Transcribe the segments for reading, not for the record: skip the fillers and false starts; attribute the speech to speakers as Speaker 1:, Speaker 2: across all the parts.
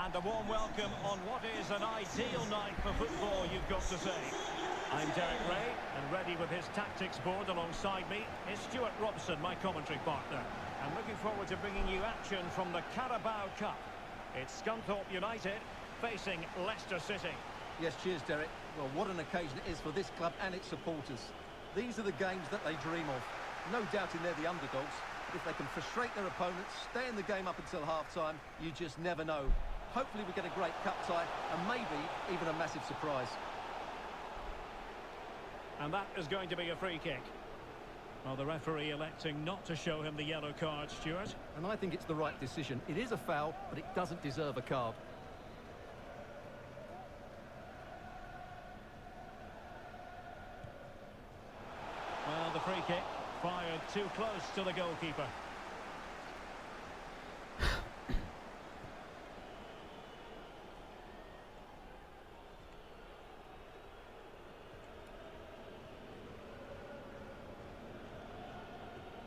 Speaker 1: And a warm welcome on what is an ideal night for football, you've got to say. I'm Derek Ray, and ready with his tactics board alongside me is Stuart Robson, my commentary partner. I'm looking forward to bringing you action from the Carabao Cup. It's Scunthorpe United facing Leicester City.
Speaker 2: Yes, cheers, Derek. Well, what an occasion it is for this club and its supporters. These are the games that they dream of. No doubting they're the underdogs. If they can frustrate their opponents, stay in the game up until half-time, you just never know. Hopefully we get a great cup tie and maybe even a massive surprise.
Speaker 1: And that is going to be a free kick. Well, the referee electing not to show him the yellow card, Stuart.
Speaker 2: And I think it's the right decision. It is a foul, but it doesn't deserve a card.
Speaker 1: Well, the free kick fired too close to the goalkeeper.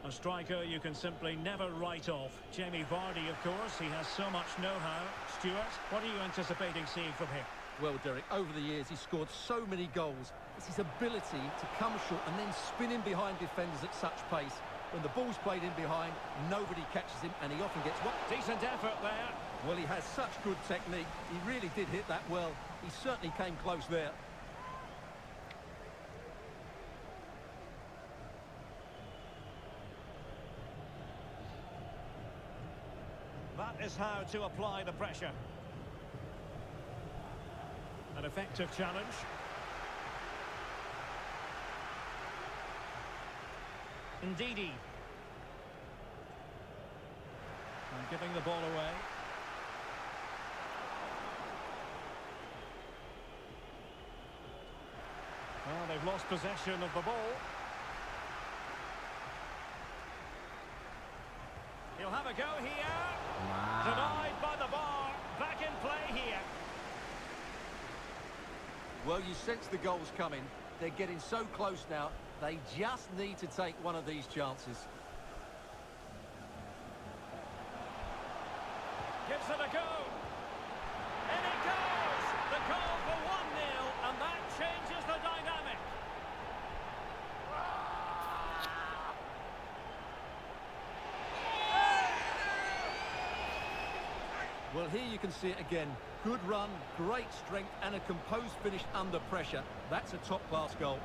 Speaker 1: A striker you can simply never write off. Jamie Vardy, of course, he has so much know-how. Stuart, what are you anticipating seeing from him?
Speaker 2: Well, Derek, over the years he's scored so many goals. It's his ability to come short and then spin in behind defenders at such pace. When the ball's played in behind, nobody catches him and he often gets what?
Speaker 1: Decent effort there.
Speaker 2: Well, he has such good technique. He really did hit that well. He certainly came close there.
Speaker 1: That is how to apply the pressure. An effective challenge. Ndidi. And giving the ball away. Well, they've lost possession of the ball. He'll have a go here. Wow. Denied by the bar. Back in play here.
Speaker 2: Well, you sense the goals coming. They're getting so close now. They just need to take one of these chances.
Speaker 1: Gives it a go. And it goes! The goal for 1-0, and that changes the dynamic.
Speaker 2: Well, here you can see it again. Good run, great strength, and a composed finish under pressure. That's a top-class goal.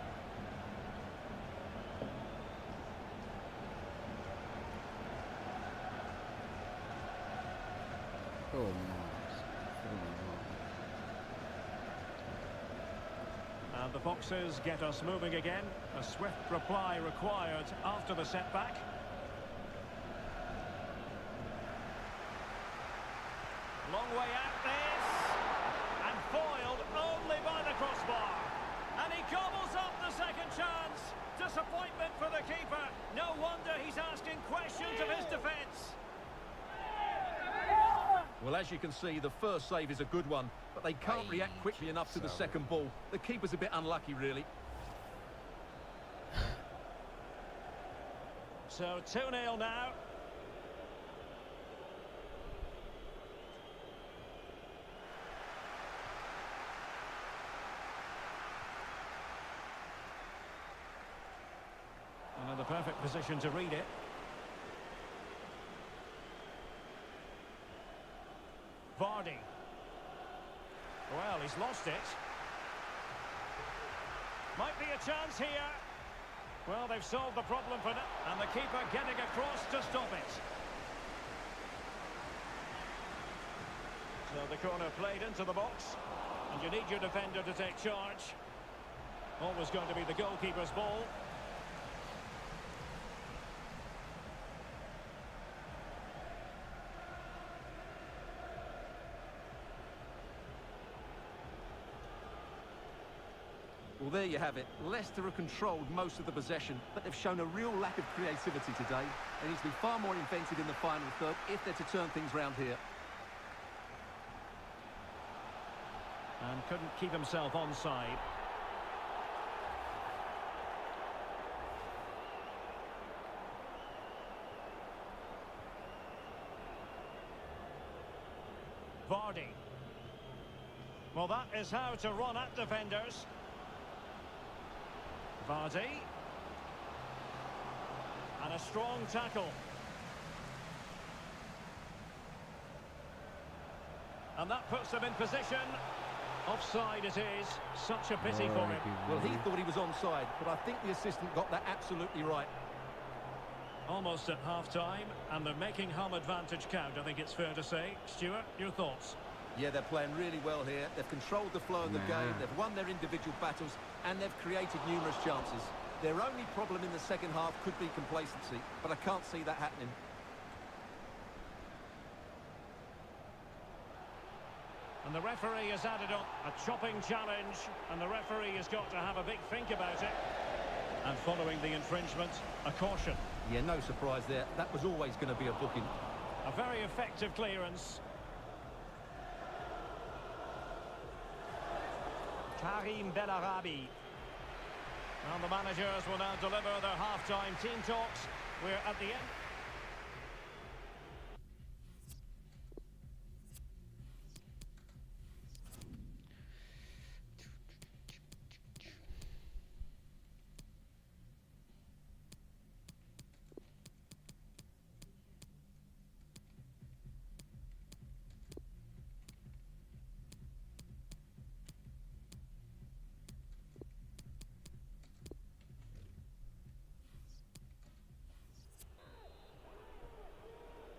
Speaker 3: Oh, no.
Speaker 1: And the Foxes get us moving again. A swift reply required after the setback. Long way out this, and foiled only by the crossbar. And he gobbles up the second chance. Disappointment for the keeper. No wonder he's asking questions of his defence.
Speaker 2: Well, as you can see, the first save is a good one, but they can't react quickly enough to the second ball. The keeper's a bit unlucky, really.
Speaker 1: So 2-0 now. And in the perfect position to read it. Vardy. Well, he's lost it. Might be a chance here. Well, they've solved the problem for now. And the keeper getting across to stop it. So the corner played into the box. And you need your defender to take charge. Always going to be the goalkeeper's ball.
Speaker 2: Well, there you have it. Leicester have controlled most of the possession, but they've shown a real lack of creativity today. They need to be far more inventive in the final third if they're to turn things round here.
Speaker 1: And couldn't keep himself onside. Vardy. Well, that is how to run at defenders. Vardy. And a strong tackle. And that puts them in position. Offside it is. Such a pity for him.
Speaker 2: Well, he thought he was onside, but I think the assistant got that absolutely right.
Speaker 1: Almost at half-time, and they're making home advantage count, I think it's fair to say. Stuart, your thoughts?
Speaker 2: Yeah, they're playing really well here. They've controlled the flow of the game, they've won their individual battles, and they've created numerous chances. Their only problem in the second half could be complacency, but I can't see that happening.
Speaker 1: And the referee has added on a chopping challenge, and the referee has got to have a big think about it. And following the infringement, a caution.
Speaker 2: Yeah, no surprise there. That was always going to be a booking.
Speaker 1: A very effective clearance. Karim Bellarabi. And the managers will now deliver their half-time team talks. We're at the end.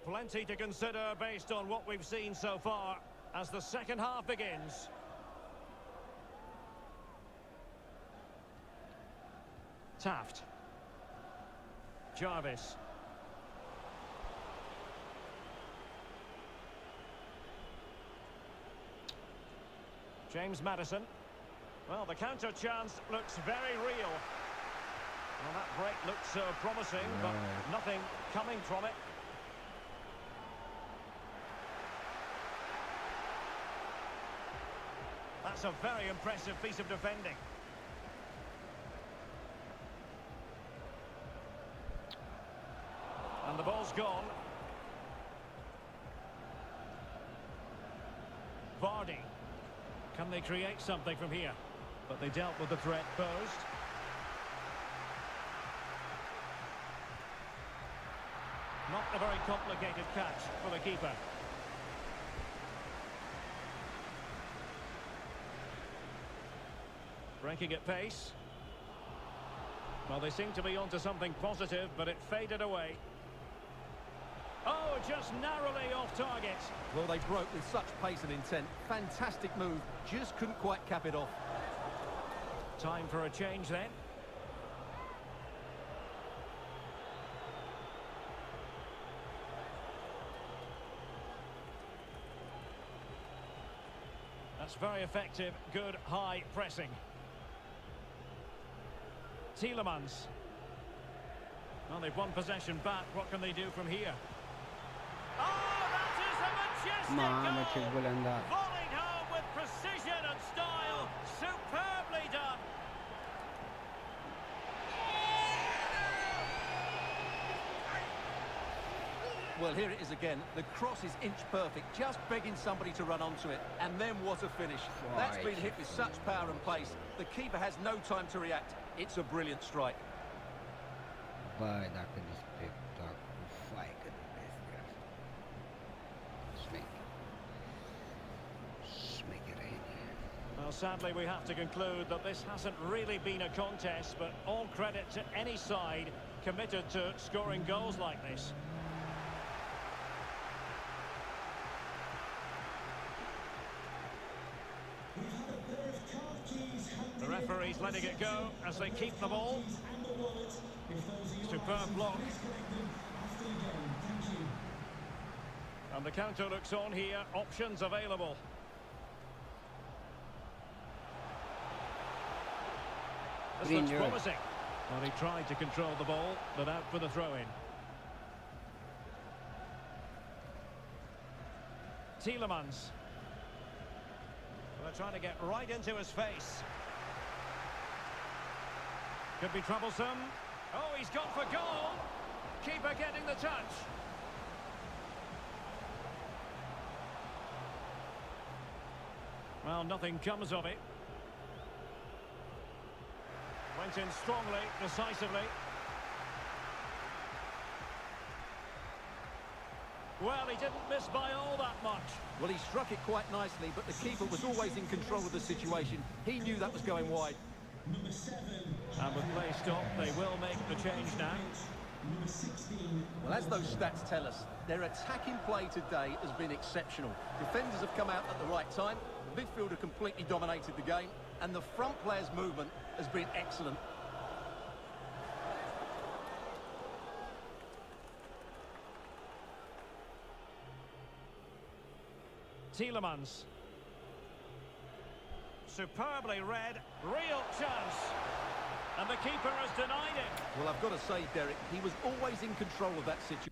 Speaker 1: Plenty to consider based on what we've seen so far as the second half begins. Taft. Jarvis. James Maddison. Well, the counter chance looks very real. Well, that break looks promising, but nothing coming from it. That's a very impressive piece of defending. And the ball's gone. Vardy. Can they create something from here? But they dealt with the threat posed. Not a very complicated catch for the keeper. Breaking at pace. Well, they seem to be onto something positive, but it faded away. Oh, just narrowly off target.
Speaker 2: Well, they broke with such pace and intent. Fantastic move. Just couldn't quite cap it off.
Speaker 1: Time for a change then. That's very effective. Good high pressing. Tielemans. Well, they've won possession back. What can they do from here? Oh, that is a majestic goal! Volleyed home with precision and style. Superbly done.
Speaker 2: Well, here it is again. The cross is inch perfect, just begging somebody to run onto it. And then what a finish. That's been hit with such power and pace. The keeper has no time to react. It's a brilliant strike.
Speaker 3: Vai dar aquele espetáculo, vai, que desgraça. Make it rain.
Speaker 1: Well, sadly, we have to conclude that this hasn't really been a contest, but all credit to any side committed to scoring goals like this. The referee's letting it go as they keep the ball. Superb block. And the counter looks on here. Options available. This looks promising. Well, he tried to control the ball, but out for the throw-in. Tielemans. They're trying to get right into his face. Could be troublesome. Oh, he's gone for goal. Keeper getting the touch. Well, nothing comes of it. Went in strongly, decisively. Well, he didn't miss by all that much.
Speaker 2: Well, he struck it quite nicely, but the keeper was always in control of the situation. He knew that was going wide.
Speaker 1: And with play stopped, they will make the change now.
Speaker 2: Well, as those stats tell us, their attacking play today has been exceptional. Defenders have come out at the right time, the midfielder completely dominated the game, and the front player's movement has been excellent.
Speaker 1: Tielemans. Superbly read, real chance. And the keeper has denied it.
Speaker 2: Well, I've got to say, Derek, he was always in control of that situation.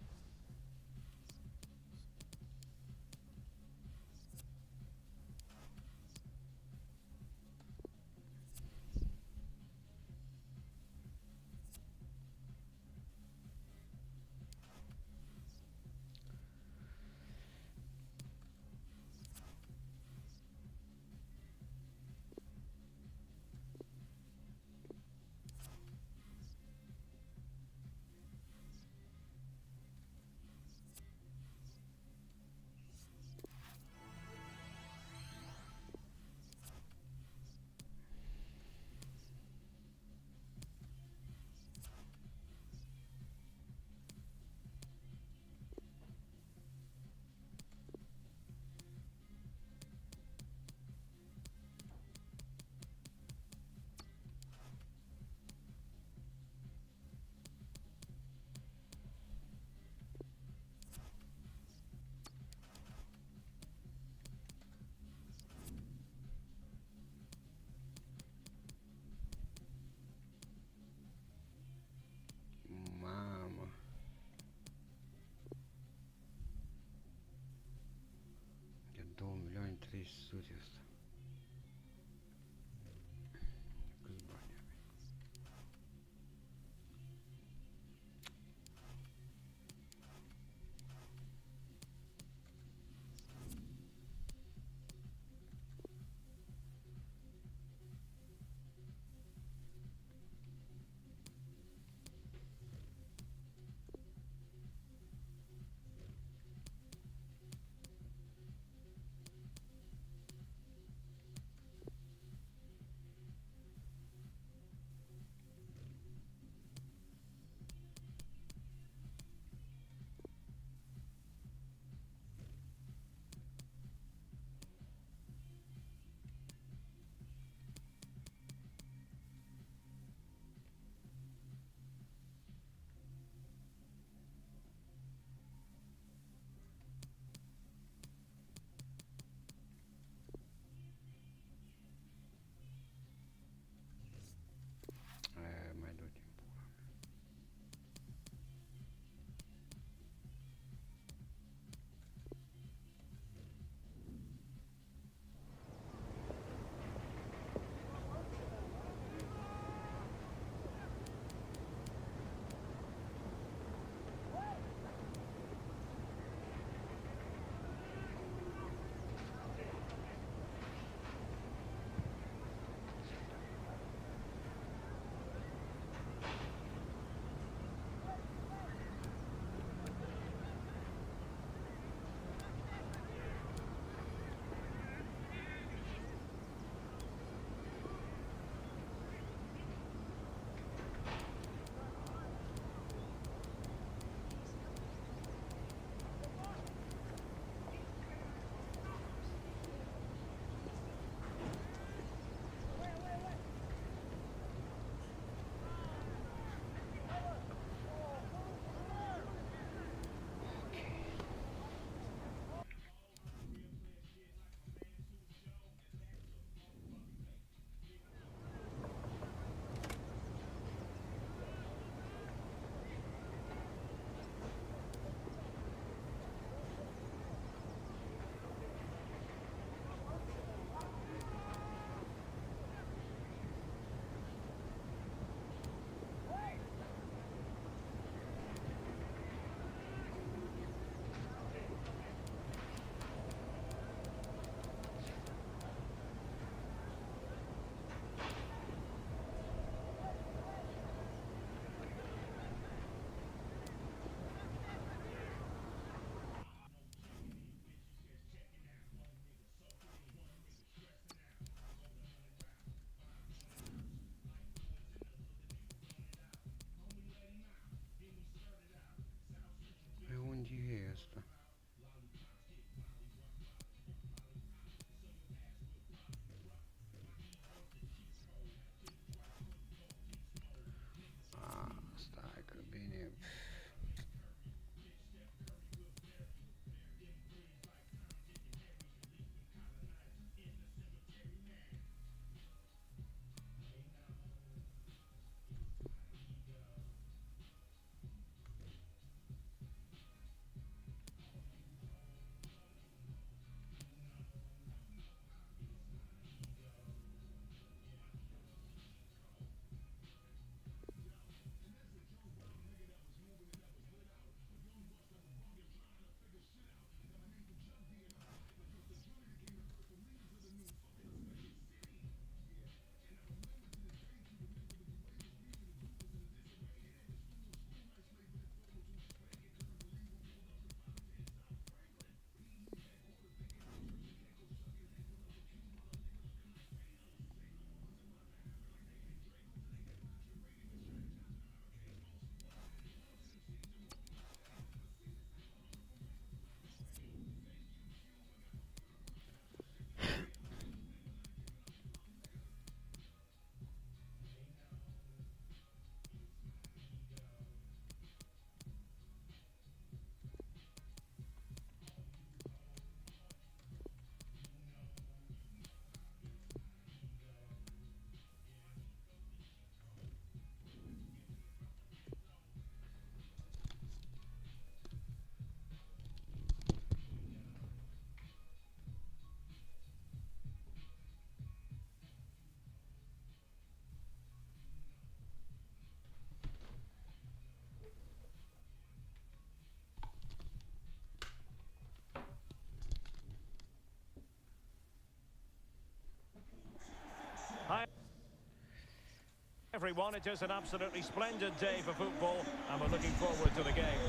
Speaker 1: Everyone, it is an absolutely splendid day for football, and we're looking forward to the game.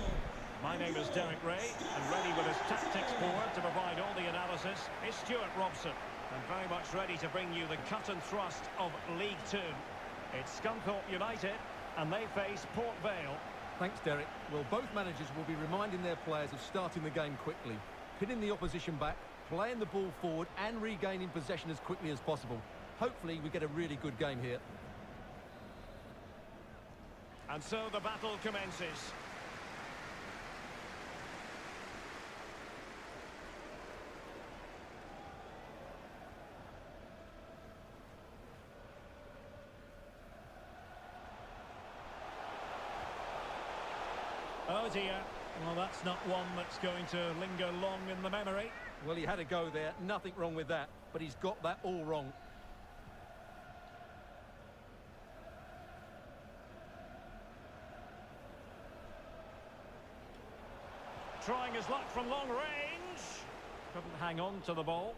Speaker 1: My name is Derek Ray, and ready with his tactics board to provide all the analysis is Stuart Robson, and very much ready to bring you the cut and thrust of League Two. It's Scunthorpe United, and they face Port Vale.
Speaker 2: Thanks, Derek. Well, both managers will be reminding their players of starting the game quickly, pinning the opposition back, playing the ball forward and regaining possession as quickly as possible. Hopefully we get a really good game here.
Speaker 1: And so the battle commences. Oh dear. Well, that's not one that's going to linger long in the memory.
Speaker 2: Well, he had a go there. Nothing wrong with that. But he's got that all wrong.
Speaker 1: Trying his luck from long range. Couldn't hang on to the ball.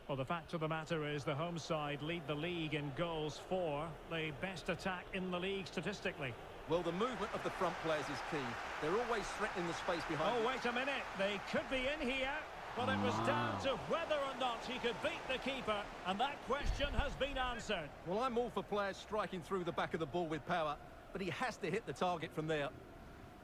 Speaker 1: Well, the fact of the matter is the home side lead the league in goals for. The best attack in the league statistically.
Speaker 2: Well, the movement of the front players is key. They're always threatening the space behind them.
Speaker 1: Oh, wait a minute. They could be in here. But it was down to whether or not he could beat the keeper. And that question has been answered.
Speaker 2: Well, I'm all for players striking through the back of the ball with power. But he has to hit the target from there.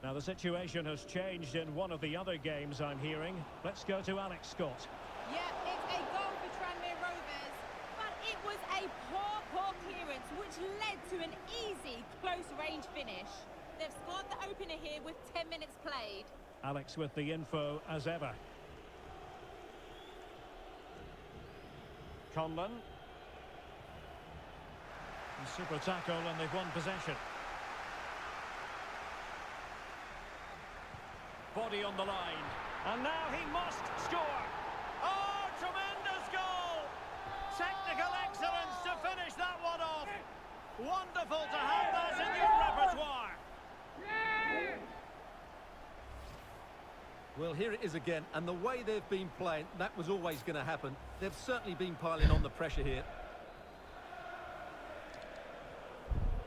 Speaker 1: Now, the situation has changed in one of the other games I'm hearing. Let's go to Alex Scott.
Speaker 4: Yeah, it's a goal for Tranmere Rovers, but it was a poor clearance which led to an easy close-range finish. They've scored the opener here with 10 minutes played.
Speaker 1: Alex with the info as ever. Conlon. Super tackle and they've won possession. Body on the line. And now he must score. Oh, tremendous goal! Technical excellence to finish that one off. Wonderful to have that in your repertoire.
Speaker 2: Well, here it is again, and the way they've been playing, that was always going to happen. They've certainly been piling on the pressure here.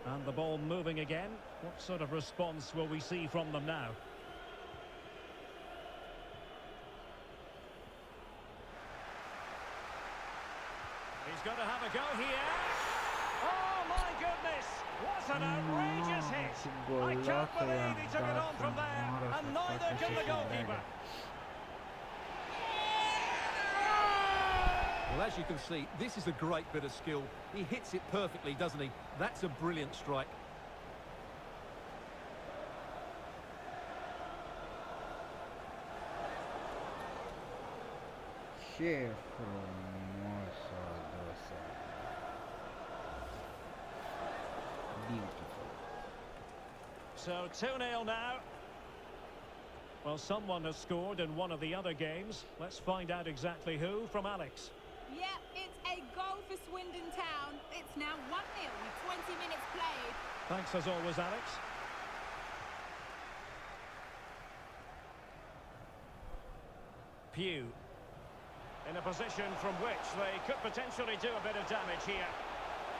Speaker 1: And the ball moving again. What sort of response will we see from them now? He's going to have a go here. Oh, my goodness. What an outrageous hit. I can't believe he took it on from there. And neither can the goalkeeper.
Speaker 2: Well, as you can see, this is a great bit of skill. He hits it perfectly, doesn't he? That's a brilliant strike.
Speaker 3: Beautiful.
Speaker 1: So 2-0 now. Well, someone has scored in one of the other games. Let's find out exactly who from Alex.
Speaker 4: Yeah, it's a goal for Swindon Town. It's now 1-0 with 20 minutes played.
Speaker 1: Thanks as always, Alex. Pugh. In a position from which they could potentially do a bit of damage here.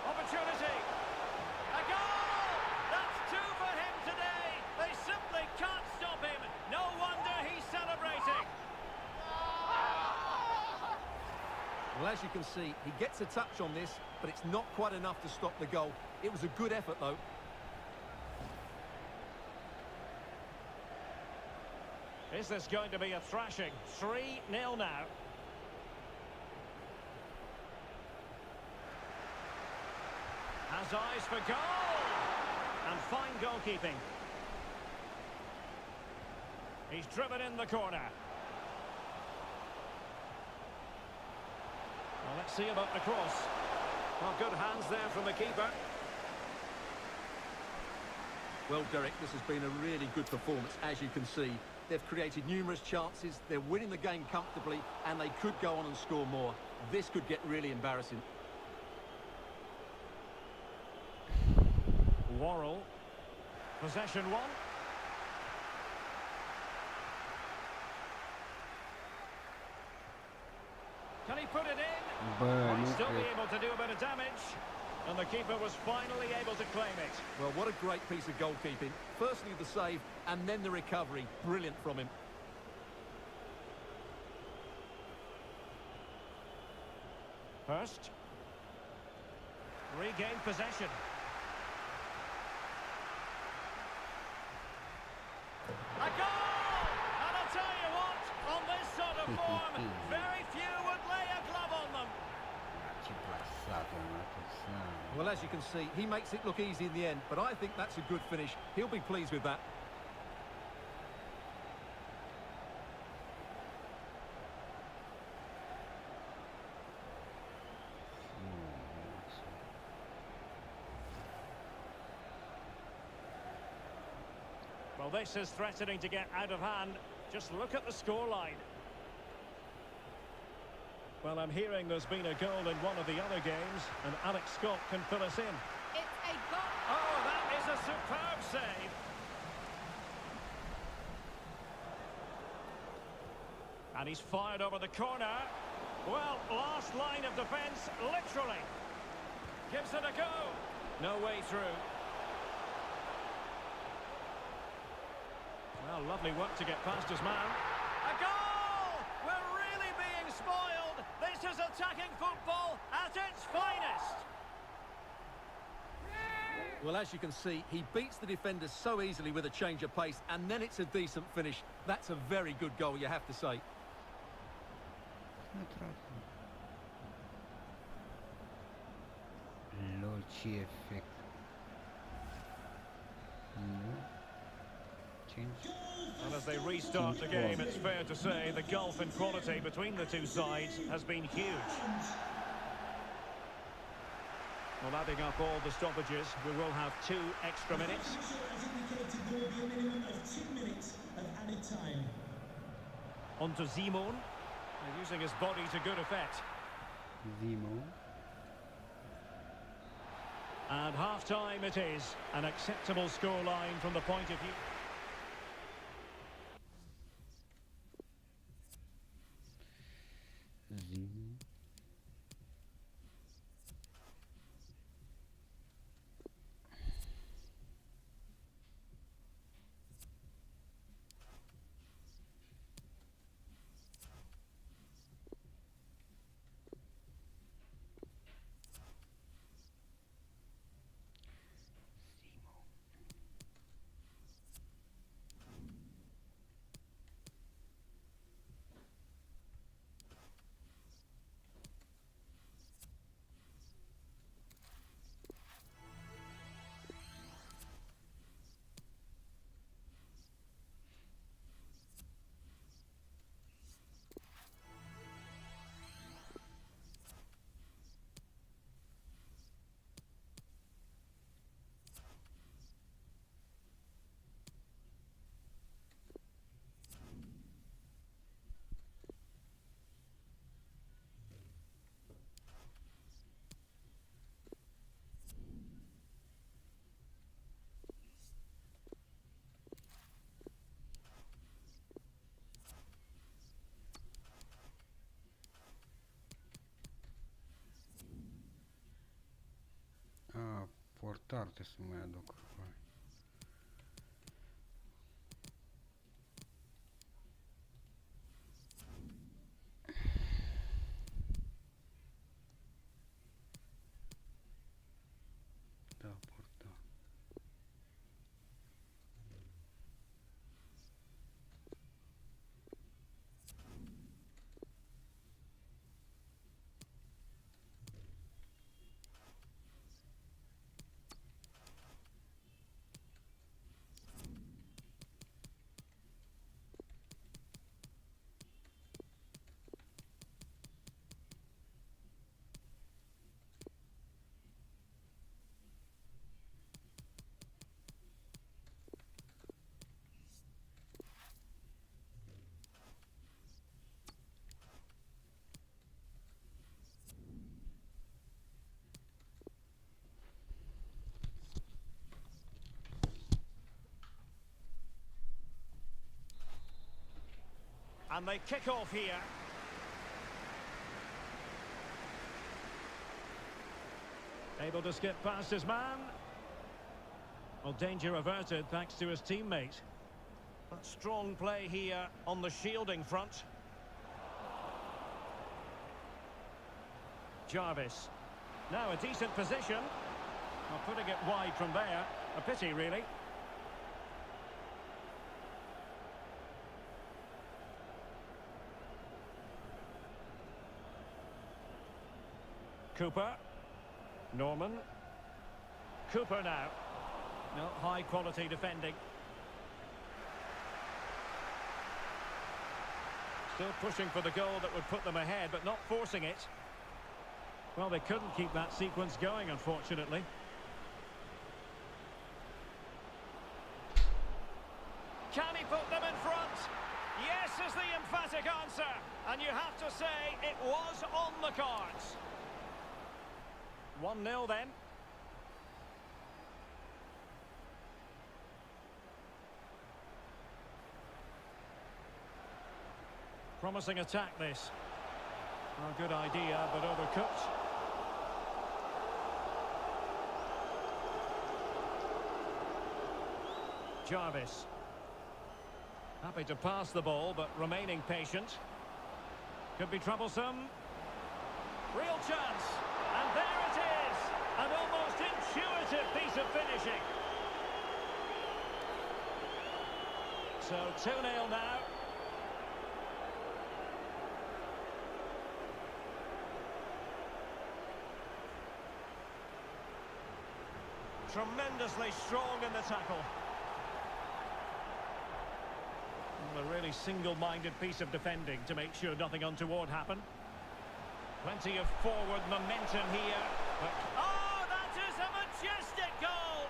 Speaker 1: Opportunity. A goal! That's two for him today. They simply can't stop him. No wonder he's celebrating.
Speaker 2: Well, as you can see, he gets a touch on this, but it's not quite enough to stop the goal. It was a good effort, though.
Speaker 1: Is this going to be a thrashing? 3-0 now. Has eyes for goal! And fine goalkeeping. He's driven in the corner. Well, let's see about the cross. Well, good hands there from the keeper.
Speaker 2: Well, Derek, this has been a really good performance, as you can see. They've created numerous chances, they're winning the game comfortably, and they could go on and score more. This could get really embarrassing.
Speaker 1: Worrell. Possession one. he put it in?
Speaker 3: Bă,
Speaker 1: Might
Speaker 3: nu
Speaker 1: still be
Speaker 3: cred.
Speaker 1: able to do a bit of damage. And the keeper was finally able to claim it.
Speaker 2: Well, what a great piece of goalkeeping. Firstly, the save, and then the recovery. Brilliant from him.
Speaker 1: Hurst. Regained possession. A goal! And I'll tell you what, on this sort of form, very few would lay a glove on them.
Speaker 3: Ce plasat, mă, tot seama.
Speaker 2: Well, as you can see, he makes it look easy in the end, but I think that's a good finish. He'll be pleased with that.
Speaker 1: Well, this is threatening to get out of hand. Just look at the scoreline. Well, I'm hearing there's been a goal in one of the other games, and Alex Scott can fill us in.
Speaker 4: It's a goal.
Speaker 1: Oh, that is a superb save. And he's fired over the corner. Well, last line of defence, literally. Gives it a go. No way through. Well, lovely work to get past his man. A goal! We're really being spoiled. This is attacking football at its finest.
Speaker 2: Well, as you can see, he beats the defenders so easily with a change of pace, and then it's a decent finish. That's a very good goal, you have to say.
Speaker 3: Nu trag. Lol, ce efect. Nu. 5.
Speaker 1: And as they restart the game, it's fair to say the gulf in quality between the two sides has been huge. Well, adding up all the stoppages, we will have 2 extra minutes.
Speaker 5: There will be a minimum of 2 minutes of added time.
Speaker 1: On to Simon. They're using his body to good effect.
Speaker 3: Zimo.
Speaker 1: And half-time it is. An acceptable scoreline from the point of view.
Speaker 3: Zimo. Portar trebuie să mai aduc. Da, portar.
Speaker 1: And they kick off here. Able to skip past his man. Well, danger averted thanks to his teammate. But strong play here on the shielding front. Jarvis. Now a decent position. Well, putting it wide from there. A pity, really. Cooper. Norman. Cooper now. No, high quality defending. Still pushing for the goal that would put them ahead, but not forcing it. Well, they couldn't keep that sequence going, unfortunately. Can he put them in front? Yes is the emphatic answer. And you have to say it was on the cards. 1-0 then. Promising attack, this. A good idea, but overcooked. Jarvis. Happy to pass the ball, but remaining patient. Could be troublesome. Real chance. And there it is. An almost intuitive piece of finishing. So 2-0 now. Tremendously strong in the tackle. A really single-minded piece of defending to make sure nothing untoward happened. Plenty of forward momentum here. But... oh, that is a majestic goal!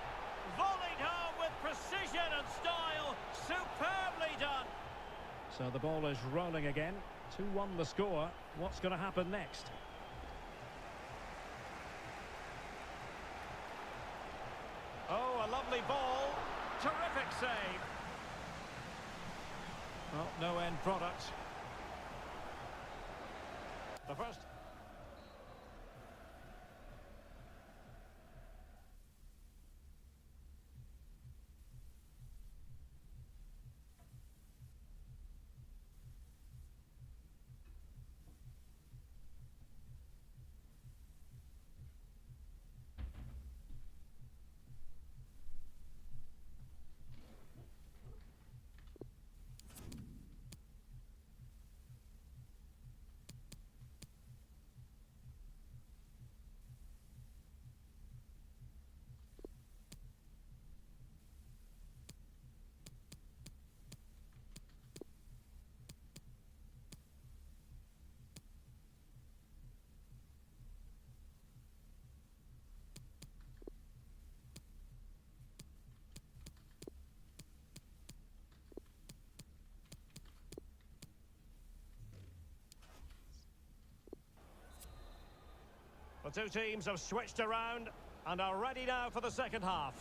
Speaker 1: Volleyed home with precision and style. Superbly done. So the ball is rolling again. 2-1 the score. What's going to happen next? Oh, a lovely ball. Terrific save. Well, no end product. The first... The two teams have switched around and are ready now for the second half.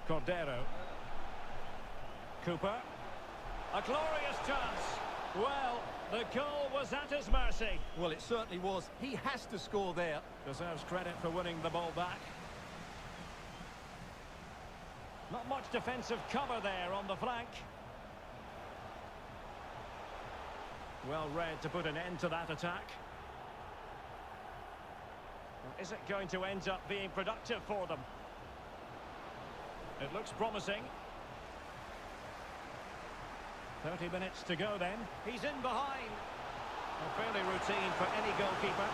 Speaker 1: Cordero. Cooper. A glorious chance. Well, the goal was at his mercy.
Speaker 2: Well, it certainly was. He has to score there.
Speaker 1: Deserves credit for winning the ball back. Not much defensive cover there on the flank. Well read to put an end to that attack. Is it going to end up being productive for them? It looks promising. 30 minutes to go then. He's in behind. Fairly routine for any goalkeeper.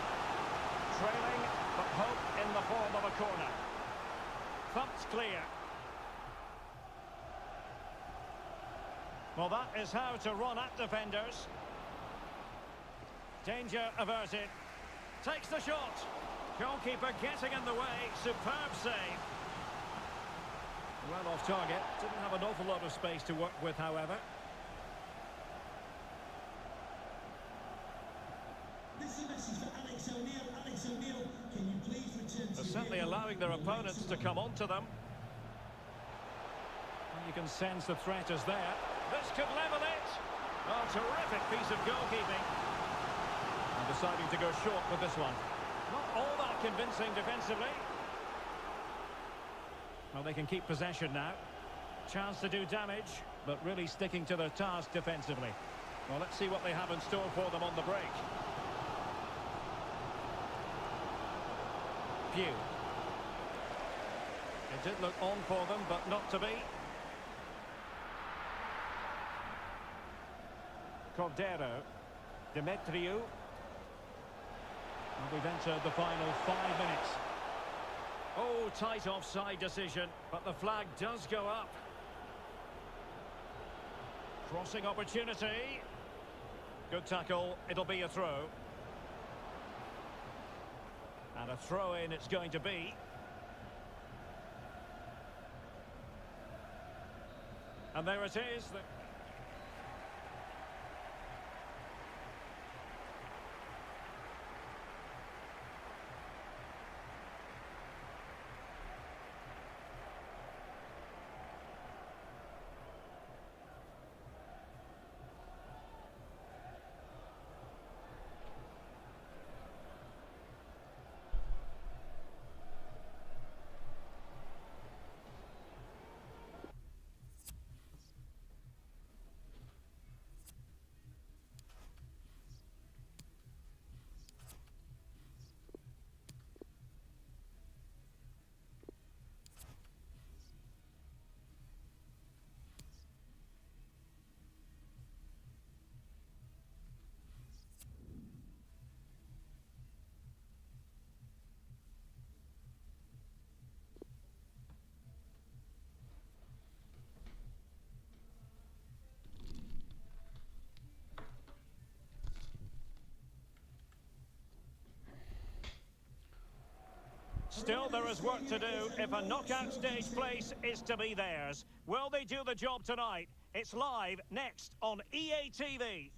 Speaker 1: Trailing, but hope in the form of a corner. Thumped clear. Well, that is how to run at defenders. Danger averted. Takes the shot. Goalkeeper getting in the way. Superb save. Well off target. Didn't have an awful lot of space to work with, however.
Speaker 5: This is a message for Alex O'Neill. Alex O'Neill, can you please return to...
Speaker 1: They're certainly allowing their opponents to come onto them. And you can sense the threat is there. This could level it. Oh, terrific piece of goalkeeping. And deciding to go short with this one. Not all that convincing defensively. Well, they can keep possession now. Chance to do damage, but really sticking to their task defensively. Well, let's see what they have in store for them on the break. Few. It did look on for them, but not to be. Cordero. Demetriou. Well, we've entered the final 5 minutes. Oh, tight offside decision, but the flag does go up. Crossing opportunity. Good tackle, it'll be a throw. And a throw-in it's going to be. And there it is. Still, there is work to do if a knockout stage place is to be theirs. Will they do the job tonight? It's live next on EA TV.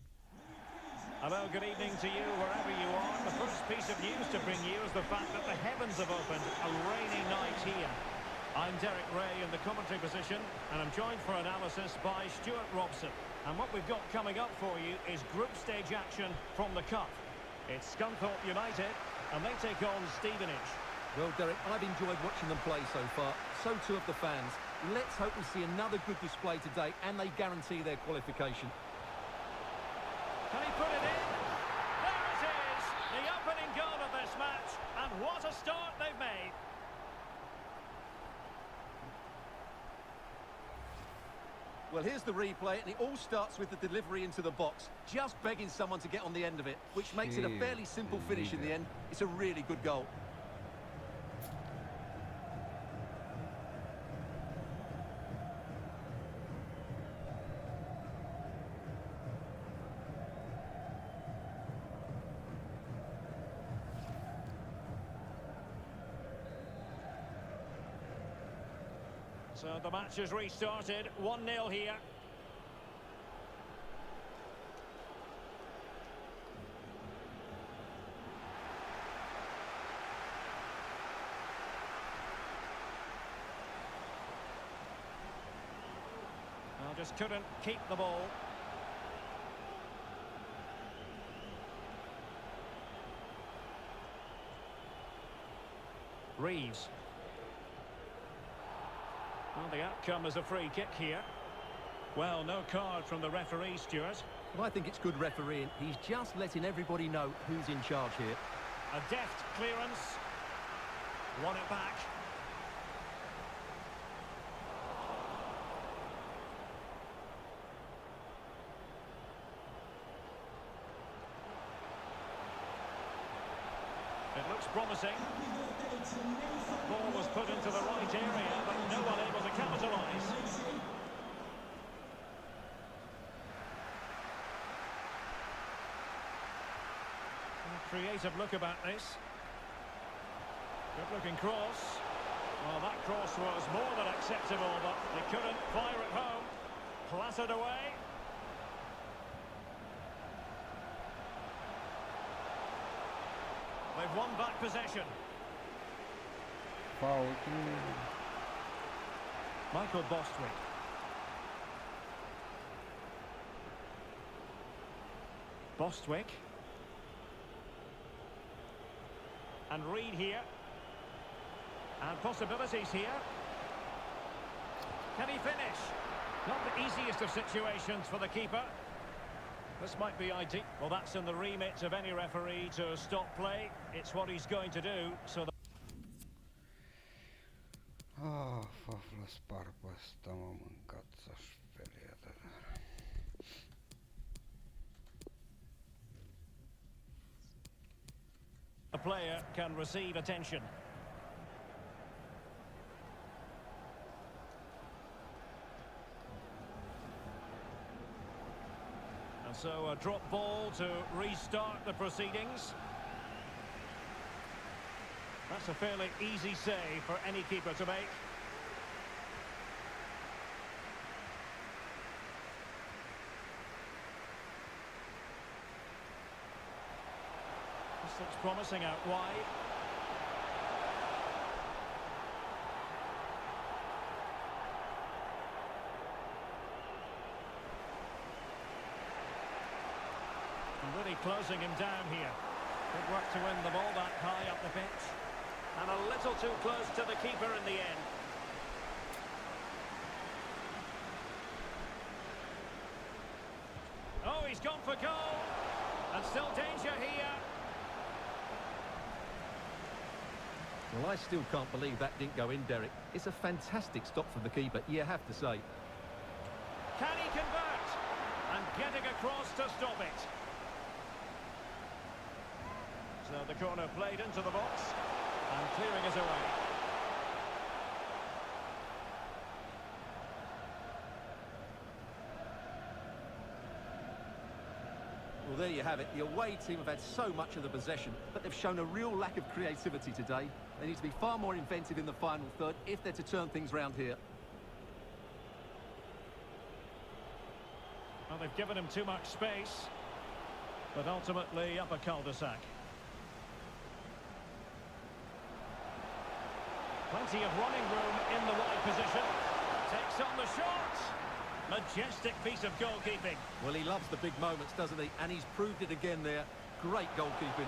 Speaker 1: Hello, good evening to you wherever you are. The first piece of news to bring you is the fact that the heavens have opened. A rainy night here. I'm Derek Ray in the commentary position, and I'm joined for analysis by Stuart Robson. And what we've got coming up for you is group stage action from the Cup. It's Scunthorpe United, and they take on Stevenage.
Speaker 2: Well, Derek, I've enjoyed watching them play so far. So too have the fans. Let's hope we see another good display today and they guarantee their qualification.
Speaker 1: Can he put it in? There it is! The opening goal of this match. And what a start they've made.
Speaker 2: Well, here's the replay, and it all starts with the delivery into the box. Just begging someone to get on the end of it, which makes it a fairly simple finish in the end. It's a really good goal.
Speaker 1: So the match has restarted, 1-0 here. Well, just couldn't keep the ball. Reeves. Well, the outcome is a free kick here. Well, no card from the referee, Stuart.
Speaker 2: Well, I think it's good refereeing. He's just letting everybody know who's in charge here.
Speaker 1: A deft clearance. Won it back. It looks promising. Ball was put into the right area, but no one able to capitalise. Creative look about this. Good looking cross. Well, that cross was more than acceptable, but they couldn't fire it home. Clattered away. They've won back possession.
Speaker 3: Foul.
Speaker 1: Michael Bostwick. Bostwick. And Reed here. And possibilities here. Can he finish? Not the easiest of situations for the keeper. This might be ideal. Well, that's in the remit of any referee to stop play. It's what he's going to do. So
Speaker 3: Faflas Parpasta, mä katsas peliä tätä.
Speaker 1: a player can receive attention. And so a drop ball to restart the proceedings. That's a fairly easy save for any keeper to make. This looks promising out wide. And really closing him down here. Good work to win the ball that high up the pitch. And a little too close to the keeper in the end. Oh, he's gone for goal. And still danger here.
Speaker 2: Well, I still can't believe that didn't go in, Derek. It's a fantastic stop from the keeper, you have to say.
Speaker 1: Can he convert? And getting across to stop it. So the corner played into the box. And clearing it away.
Speaker 2: Well, there you have it. The away team have had so much of the possession, but they've shown a real lack of creativity today. They need to be far more inventive in the final third if they're to turn things round here.
Speaker 1: Well, they've given him too much space. But ultimately up a cul-de-sac. Plenty of running room in the wide position. Takes on the shot. Majestic piece of goalkeeping.
Speaker 2: Well, he loves the big moments, doesn't he? And he's proved it again there. Great goalkeeping.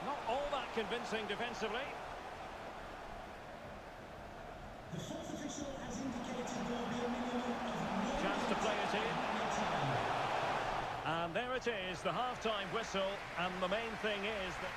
Speaker 1: Not all that convincing defensively.
Speaker 5: The fourth official has indicated there will be a minimum of
Speaker 1: Chance to play it in. And there it is, the half-time whistle. And the main thing is that...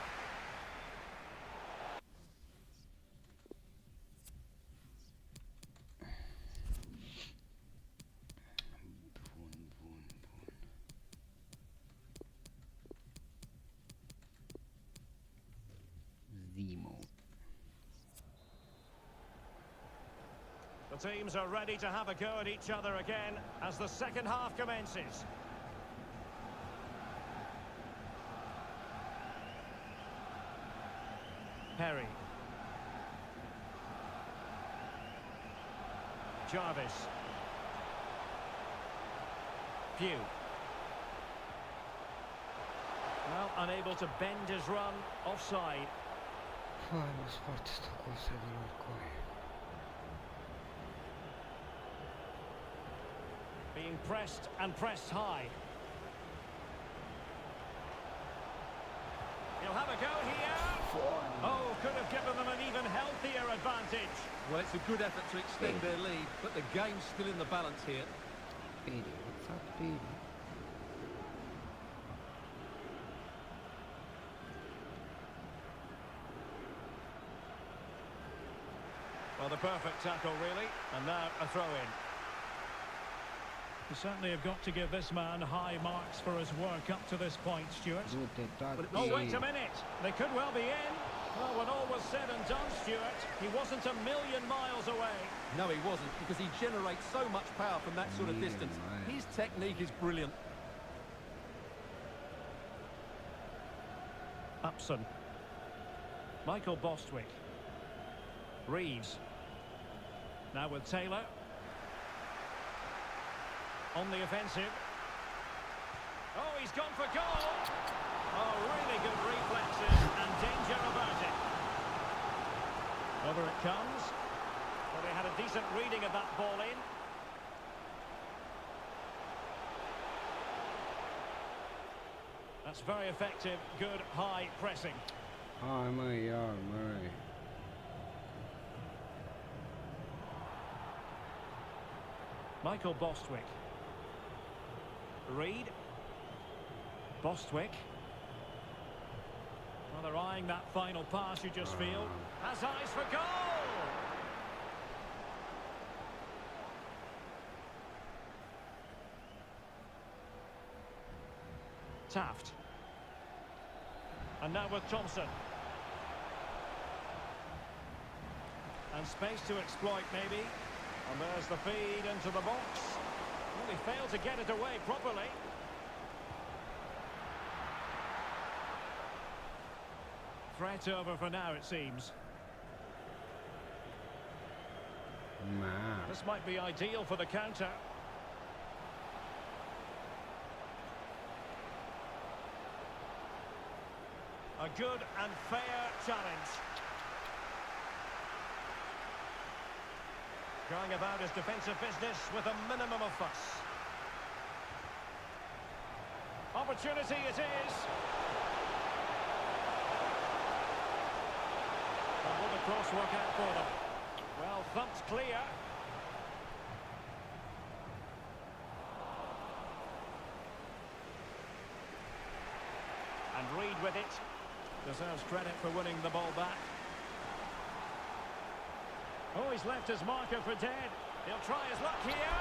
Speaker 1: The teams are ready to have a go at each other again as the second half commences. Perry. Jarvis. Pugh. Well, unable to bend his run, offside.
Speaker 3: Faflas Parpasta, kun se vilkoi.
Speaker 1: Being pressed and pressed high. He'll have a go here. Oh, could have given them an even healthier advantage.
Speaker 2: Well, it's a good effort to extend their lead, but the game's still in the balance here.
Speaker 3: Peli, what's up, Peli?
Speaker 1: Well, the perfect tackle, really. And now a throw-in. You certainly have got to give this man high marks for his work up to this point, Stuart.
Speaker 3: Du-te tatti.
Speaker 1: Oh, wait a minute. They could well be in. Well, when all was said and done, Stuart, he wasn't a million miles away.
Speaker 2: No, he wasn't, because he generates so much power from that sort of distance. His technique is brilliant.
Speaker 1: Upson. Michael Bostwick. Reeves. Now with Taylor. On the offensive. Oh, he's gone for goal. Oh, really good reflexes and danger about it. Over it comes. Well, they had a decent reading of that ball in. That's very effective. Good high pressing.
Speaker 3: हाँ मैं यार मैं
Speaker 1: Michael Bostwick. Reed. Bostwick. Well, they're eyeing that final pass, you just feel. Has eyes for goal! Taft. And now with Thompson. And space to exploit, maybe. And there's the feed into the box. Well, he failed to get it away properly. Threat over for now, it seems.
Speaker 3: man.
Speaker 1: This might be ideal for the counter. A good and fair challenge. Going about his defensive business with a minimum of fuss. Opportunity it is. And will the cross work out for them? Well, thumped clear. And Reed with it. Deserves credit for winning the ball back. Oh, he's left his marker for dead. He'll try his luck here.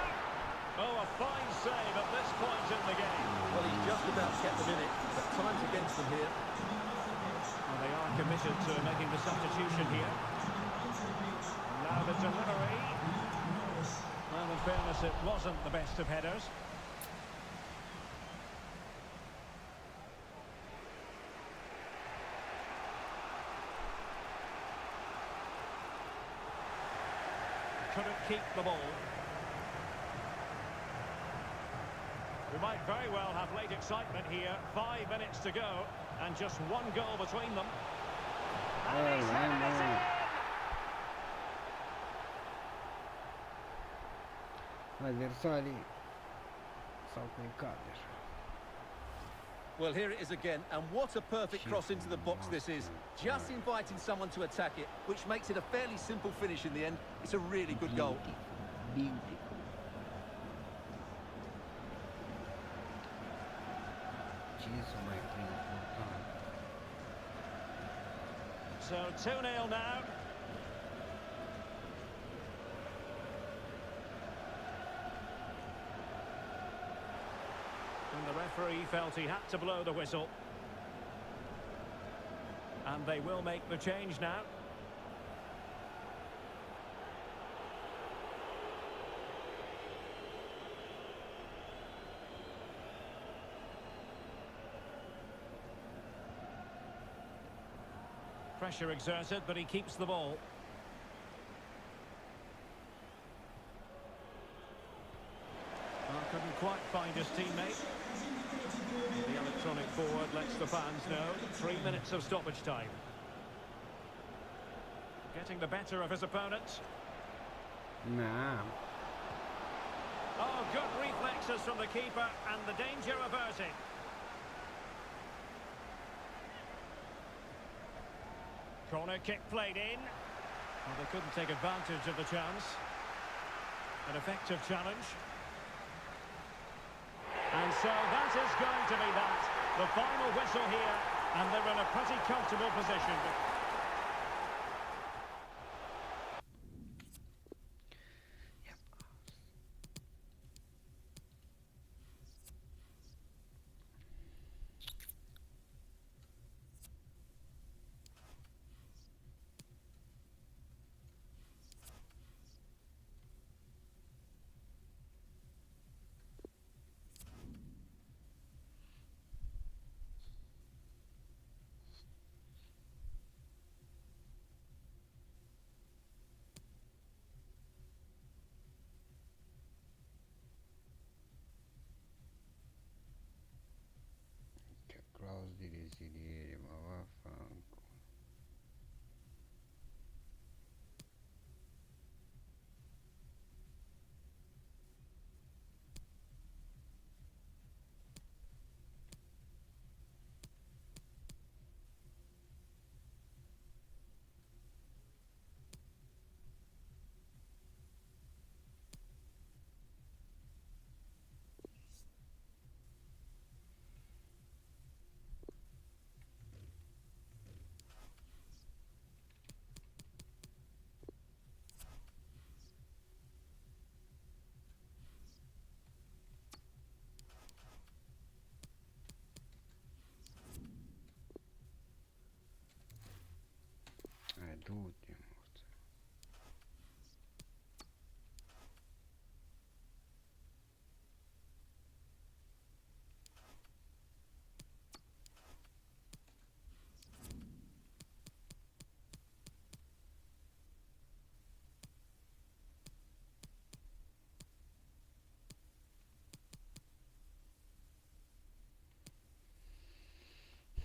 Speaker 1: Oh, a fine save at this point in the game.
Speaker 2: Well, he's just about kept them in it, but time's against them here.
Speaker 1: Well, they are committed to making the substitution here. And now the delivery. Well, in fairness, it wasn't the best of headers. Couldn't keep the ball. We might very well have late excitement here. 5 minutes to go, and just one goal between them. And he's headed it in!
Speaker 3: Adversari sau pe cadere.
Speaker 2: Well, here it is again, and what a perfect cross into the box this is. Just inviting someone to attack it, which makes it a fairly simple finish in the end. It's a really good goal.
Speaker 3: Beautiful. Jesus, mai important.
Speaker 1: So 2-0 now. And the referee felt he had to blow the whistle. And they will make the change now. Pressure exerted, but he keeps the ball. Well, couldn't quite find his teammate. The electronic board lets the fans know. 3 minutes of stoppage time. Getting the better of his opponent.
Speaker 3: Nah.
Speaker 1: Oh, good reflexes from the keeper, and the danger averted. Corner kick played in. Well, they couldn't take advantage of the chance. An effective challenge. And so that is going to be that. The final whistle here, and they're in a pretty comfortable position.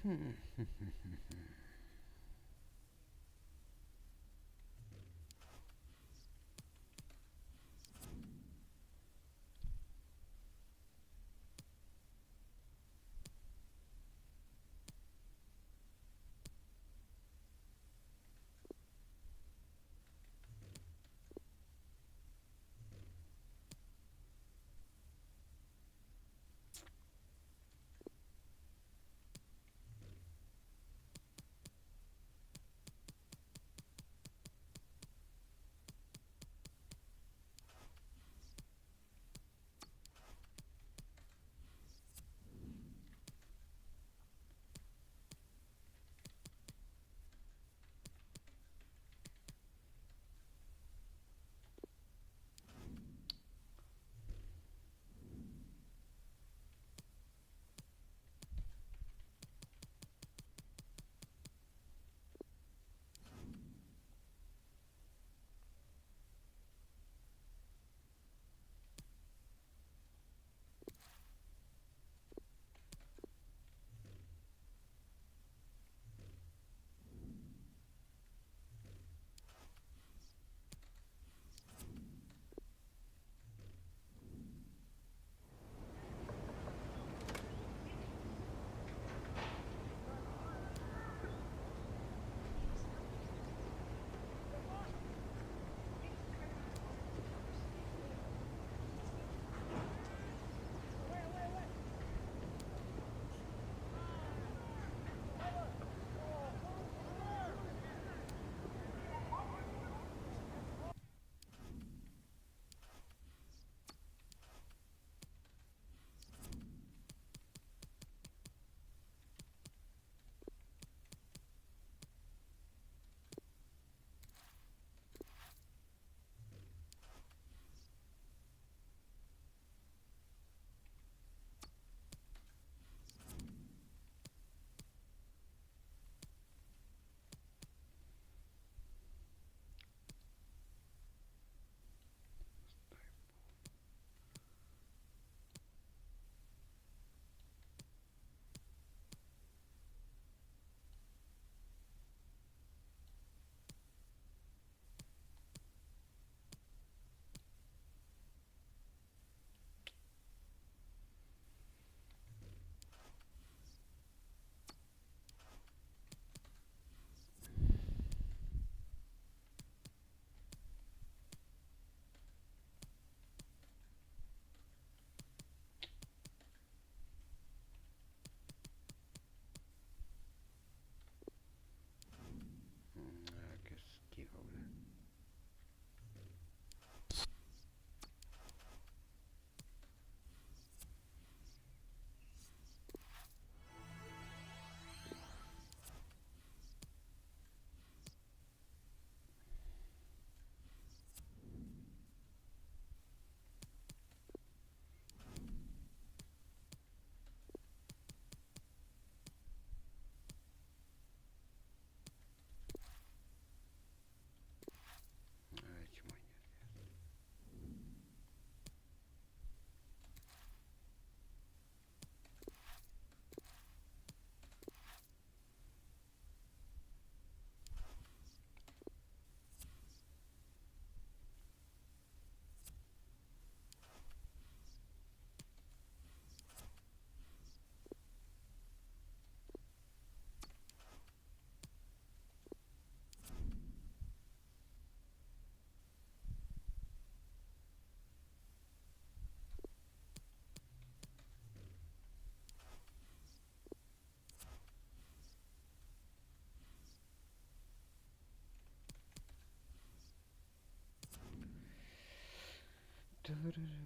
Speaker 3: Che schifo. Ci mangia.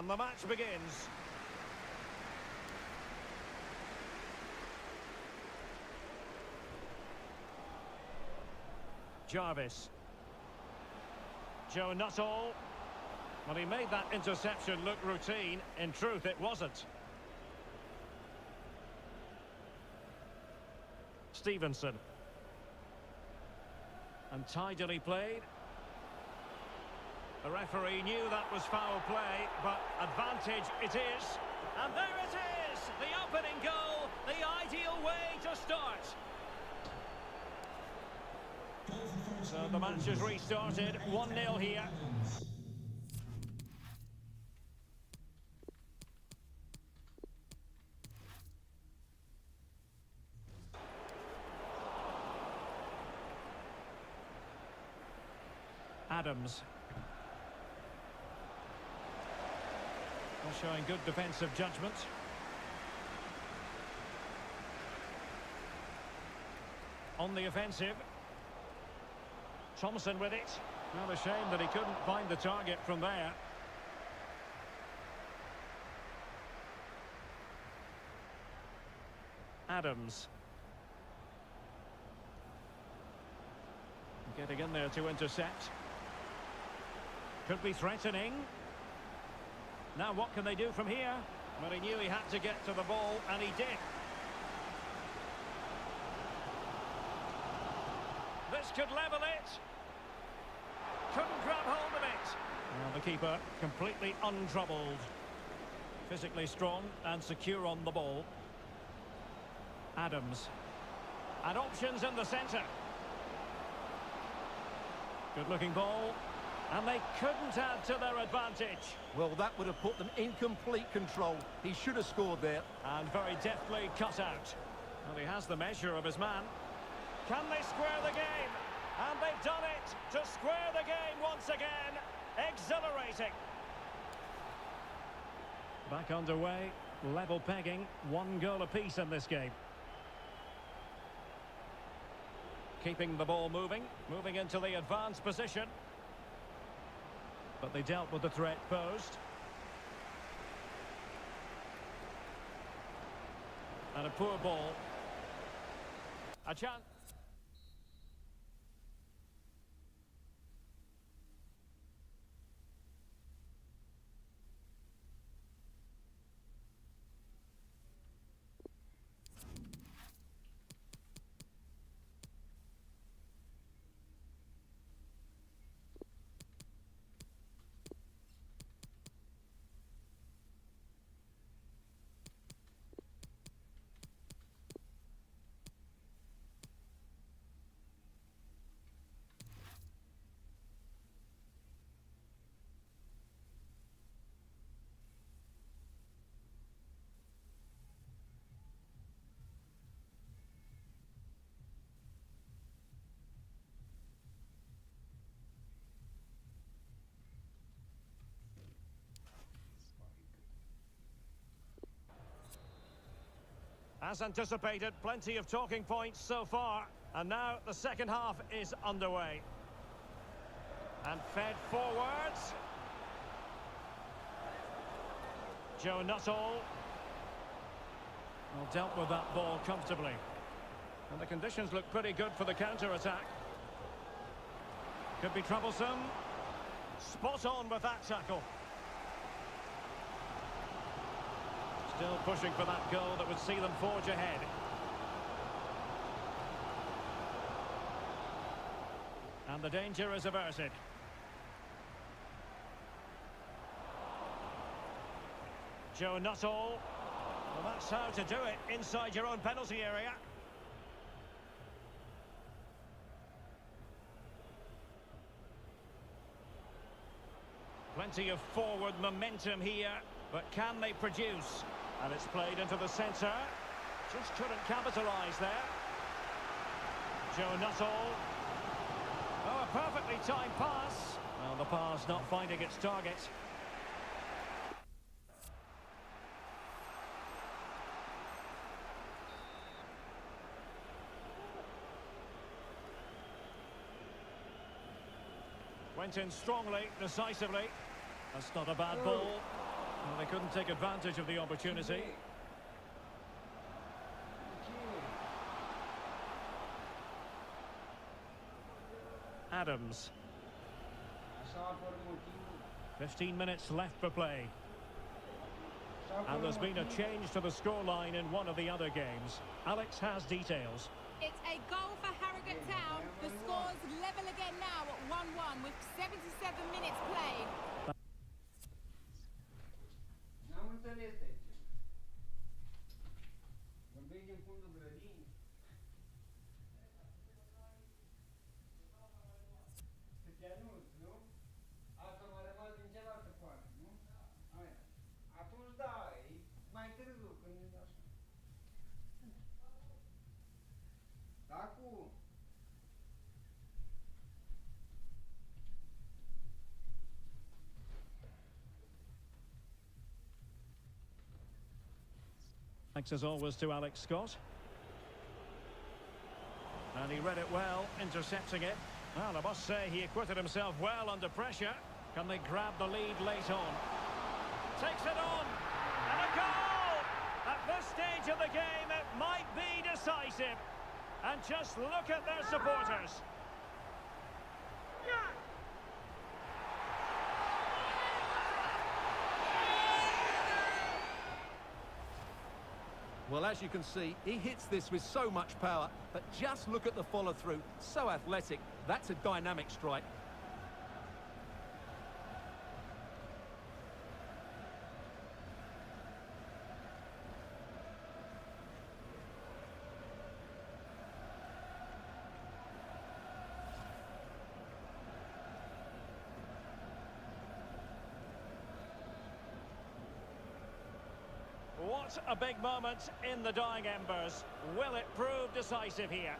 Speaker 1: And the match begins. Jarvis. Joe Nuttall. Well, he made that interception look routine. In truth, it wasn't. Stevenson. And tidily played. The referee knew that was foul play, but advantage it is. And there it is! The opening goal, the ideal way to start. So the match has restarted, 1-0 here. Adams. Showing good defensive judgment. On the offensive. Thompson with it. Well, a shame that he couldn't find the target from there. Adams. Getting in there to intercept. Could be threatening. Now what can they do from here? Well, he knew he had to get to the ball, and he did. This could level it. Couldn't grab hold of it. Well, the keeper completely untroubled. Physically strong and secure on the ball. Adams. And options in the centre. Good-looking ball. And they couldn't add to their advantage.
Speaker 2: Well, that would have put them in complete control. He should have scored there.
Speaker 1: And very deftly cut out. Well, he has the measure of his man. Can they square the game? And they've done it to square the game once again. Exhilarating. Back underway. Level pegging. 1 goal apiece in this game. Keeping the ball moving. Moving into the advanced position. But they dealt with the threat posed. And a poor ball. A chance. As anticipated, plenty of talking points so far. And now the second half is underway. And fed forwards. Joe Nuttall. Well, dealt with that ball comfortably. And the conditions look pretty good for the counter-attack. Could be troublesome. Spot on with that tackle. Still pushing for that goal that would see them forge ahead. And the danger is averted. Joe Nuttall. Well, that's how to do it inside your own penalty area. Plenty of forward momentum here, but can they produce? And it's played into the centre. Just couldn't capitalise there. Joe Nuttall. Oh, a perfectly timed pass. Well, the pass not finding its target. Went in strongly, decisively. That's not a bad ball. Well, they couldn't take advantage of the opportunity. Adams. 15 minutes left for play. And there's been a change to the scoreline in one of the other games. Alex has details.
Speaker 4: It's a goal for Harrogate Town. The score's level again now at 1-1 with 77 minutes played.
Speaker 3: N-am înțeles de ce. Vorbim din fundul grădinii. Câte anunți, nu? Asta m-a rămas din cealaltă parte, nu? Aia. Atunci da, e mai târziu când e așa. Da, cu...
Speaker 1: Thanks as always to Alex Scott. And he read it well, intercepting it. Well, I must say he acquitted himself well under pressure. Can they grab the lead late on? Takes it on! And a goal! At this stage of the game, it might be decisive. And just look at their supporters.
Speaker 2: Well, as you can see, he hits this with so much power, but just look at the follow-through. So athletic. That's a dynamic strike.
Speaker 1: What a big moment in the dying embers. Will it prove decisive here?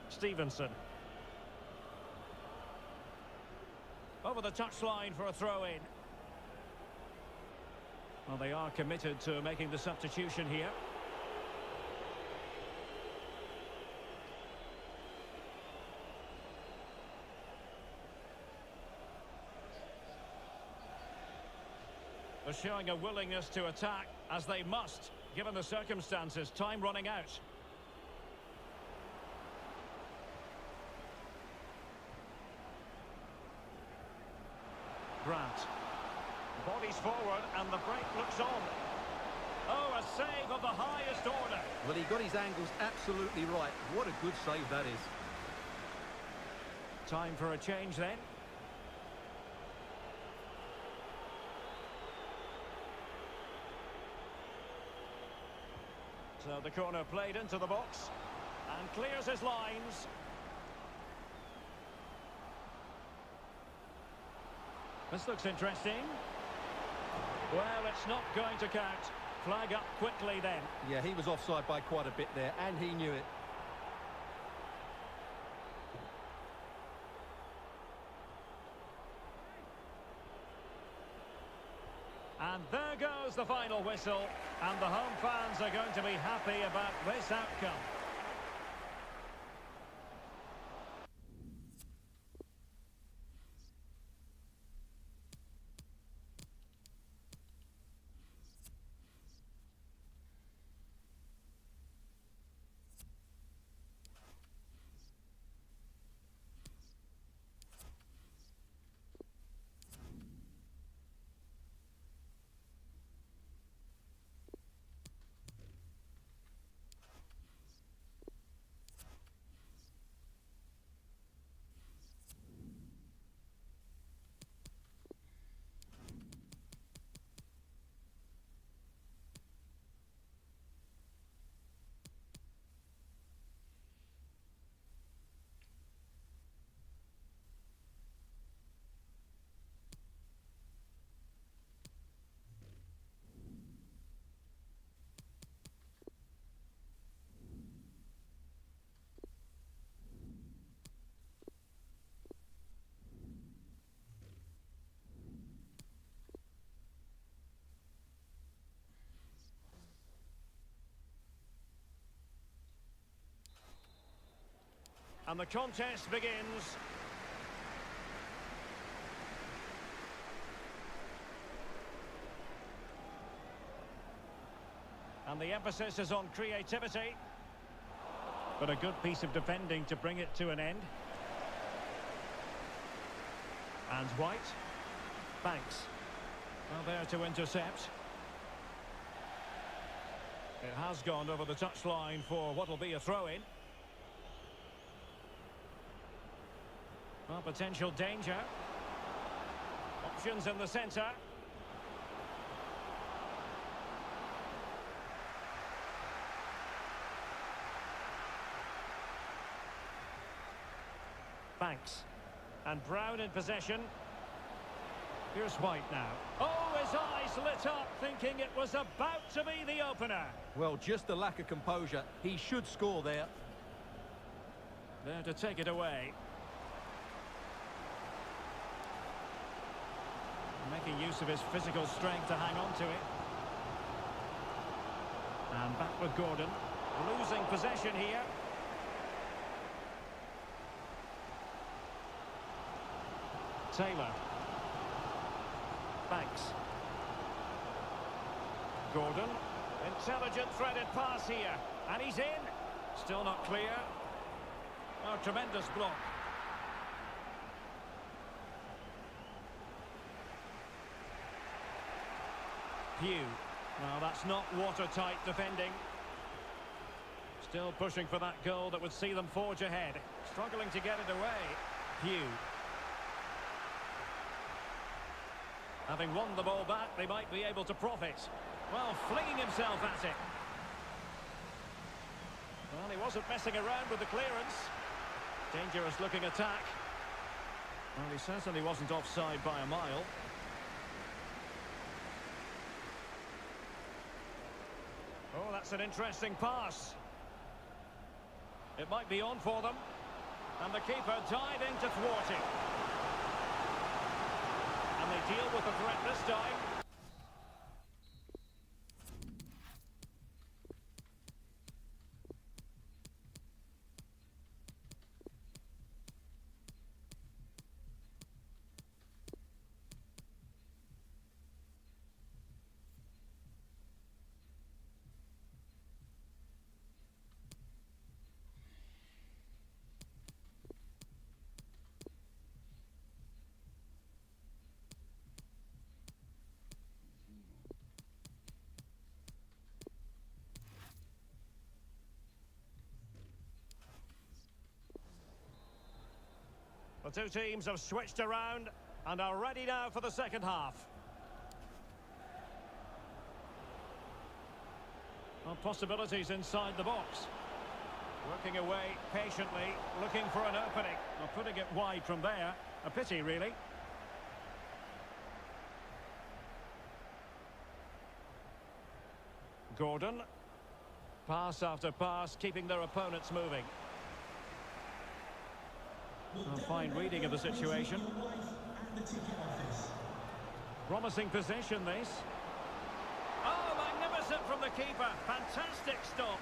Speaker 1: Stevenson. Over the touchline for a throw-in. Well, they are committed to making the substitution here. They're showing a willingness to attack, as they must, given the circumstances. Time running out. Grant. Bodies forward, and the break looks on. Oh, a save of the highest order.
Speaker 2: Well, he got his angles absolutely right. What a good save that is.
Speaker 1: Time for a change then. So the corner played into the box and clears his lines. This looks interesting. Well, it's not going to count. Flag up quickly then.
Speaker 2: Yeah, he was offside by quite a bit there, and he knew it.
Speaker 1: And there goes the final whistle, and the home fans are going to be happy about this outcome. And the contest begins. And the emphasis is on creativity. But a good piece of defending to bring it to an end. And White. Banks. Well, there to intercept. It has gone over the touchline for what will be a throw-in. Well, potential danger. Options in the centre. Banks. And Brown in possession. Here's White now. Oh, his eyes lit up, thinking it was about to be the opener.
Speaker 2: Well, just the lack of composure. He should score there.
Speaker 1: There to take it away. Making use of his physical strength to hang on to it. And back with Gordon. Losing possession here. Taylor. Banks. Gordon. Intelligent threaded pass here. And he's in. Still not clear. Oh, tremendous block. Pugh. Well, that's not watertight defending. Still pushing for that goal that would see them forge ahead. Struggling to get it away. Pugh. Having won the ball back, they might be able to profit. Well, flinging himself at it. Well, he wasn't messing around with the clearance. Dangerous looking attack. Well, he certainly wasn't offside by a mile. Oh, that's an interesting pass. It might be on for them. And the keeper diving to thwart it. And they deal with the threat this time. The two teams have switched around and are ready now for the second half. Well, possibilities inside the box. Working away patiently, looking for an opening. Well, putting it wide from there. A pity, really. Gordon. Pass after pass, keeping their opponents moving. A fine reading of the situation. Promising position, this. Oh, magnificent from the keeper. Fantastic stop.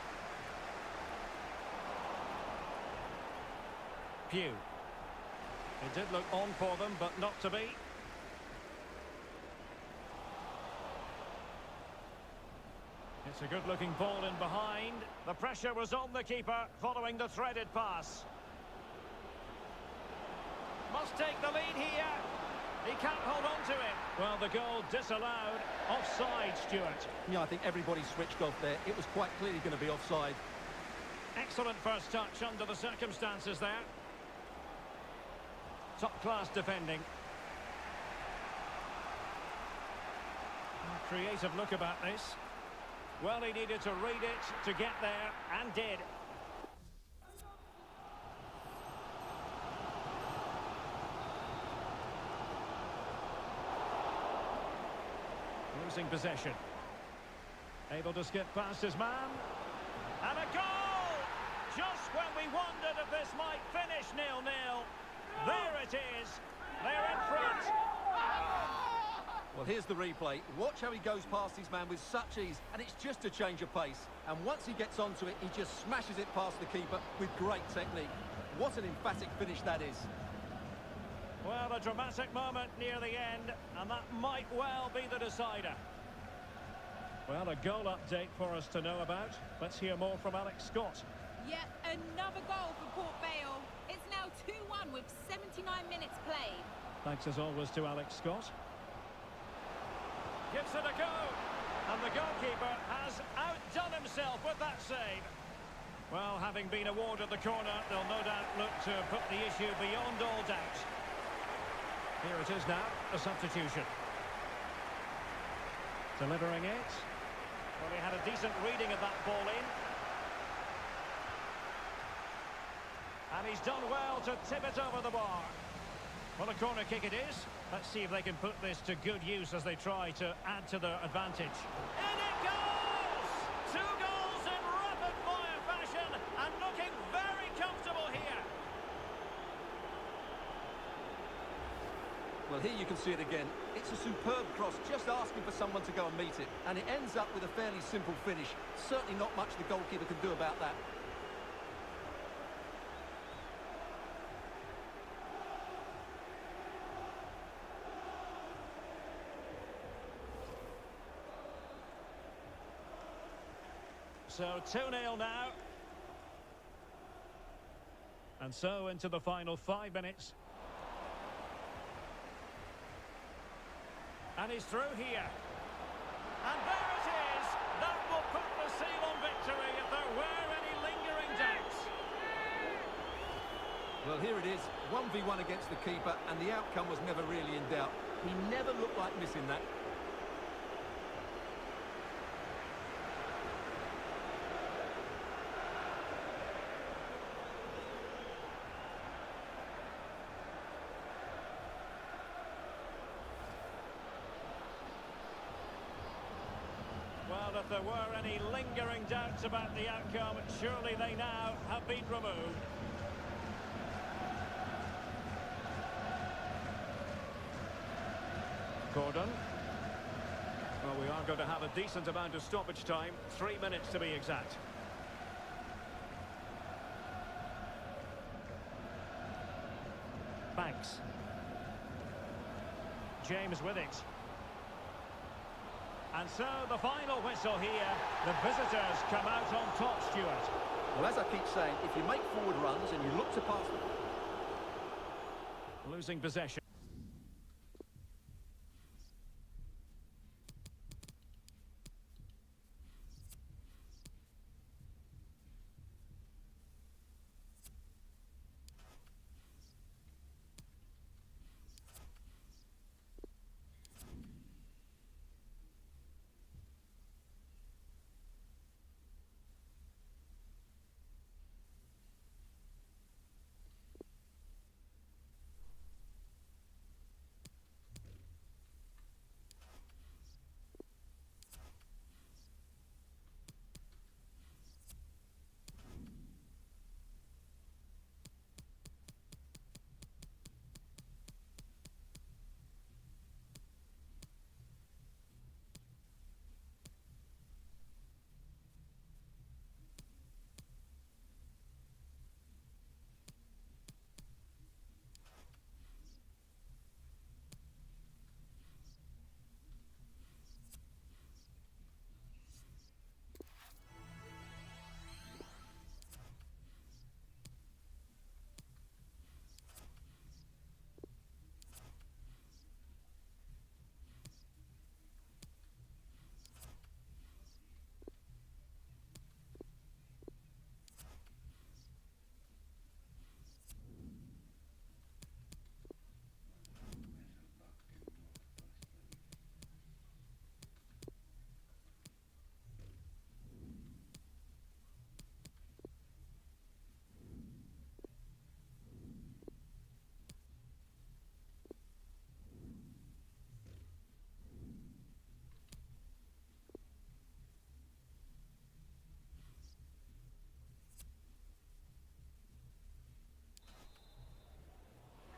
Speaker 1: Pugh. It did look on for them, but not to be. It's a good-looking ball in behind. The pressure was on the keeper following the threaded pass. Must take the lead here. He can't hold on to it. Well, the goal disallowed. Offside, Stuart.
Speaker 2: Yeah, I think everybody switched off there. It was quite clearly going to be offside.
Speaker 1: Excellent first touch under the circumstances there. Top-class defending. Creative look about this. Well, he needed to read it to get there, and did. Losing possession. Able to skip past his man. And a goal! Just when we wondered if this might finish 0-0. There it is. They're in front.
Speaker 2: Well, here's the replay. Watch how he goes past his man with such ease, and it's just a change of pace. And once he gets onto it, he just smashes it past the keeper with great technique. What an emphatic finish that is.
Speaker 1: Well, a dramatic moment near the end, and that might well be the decider. Well, a goal update for us to know about. Let's hear more from Alex Scott.
Speaker 4: Yet another goal for Port Vale. It's now 2-1 with 79 minutes played.
Speaker 1: Thanks as always to Alex Scott. Gives it a go. And the goalkeeper has outdone himself with that save. Well, having been awarded the corner, they'll no doubt look to put the issue beyond all doubt. Here it is now, a substitution. Delivering it. Well, he had a decent reading of that ball in. And he's done well to tip it over the bar. Well, a corner kick it is. Let's see if they can put this to good use as they try to add to their advantage. And it goes! 2 goals in rapid-fire fashion and looking very comfortable here.
Speaker 2: Well, here you can see it again. It's a superb cross, just asking for someone to go and meet it. And it ends up with a fairly simple finish. Certainly not much the goalkeeper can do about that.
Speaker 1: So 2-0 now. And so into the final 5 minutes. And he's through here. And there it is. That will put the seal on victory if there were any lingering doubts.
Speaker 2: Well, here it is. 1v1 against the keeper, and the outcome was never really in doubt. He never looked like missing that.
Speaker 1: Well, if there were any lingering doubts about the outcome, surely they now have been removed. Gordon. Well, we are going to have a decent amount of stoppage time. 3 minutes to be exact. Banks. James with it. And so the final whistle here. The visitors come out on top, Stuart.
Speaker 2: Well, as I keep saying, if you make forward runs and you look to pass them...
Speaker 1: Losing possession.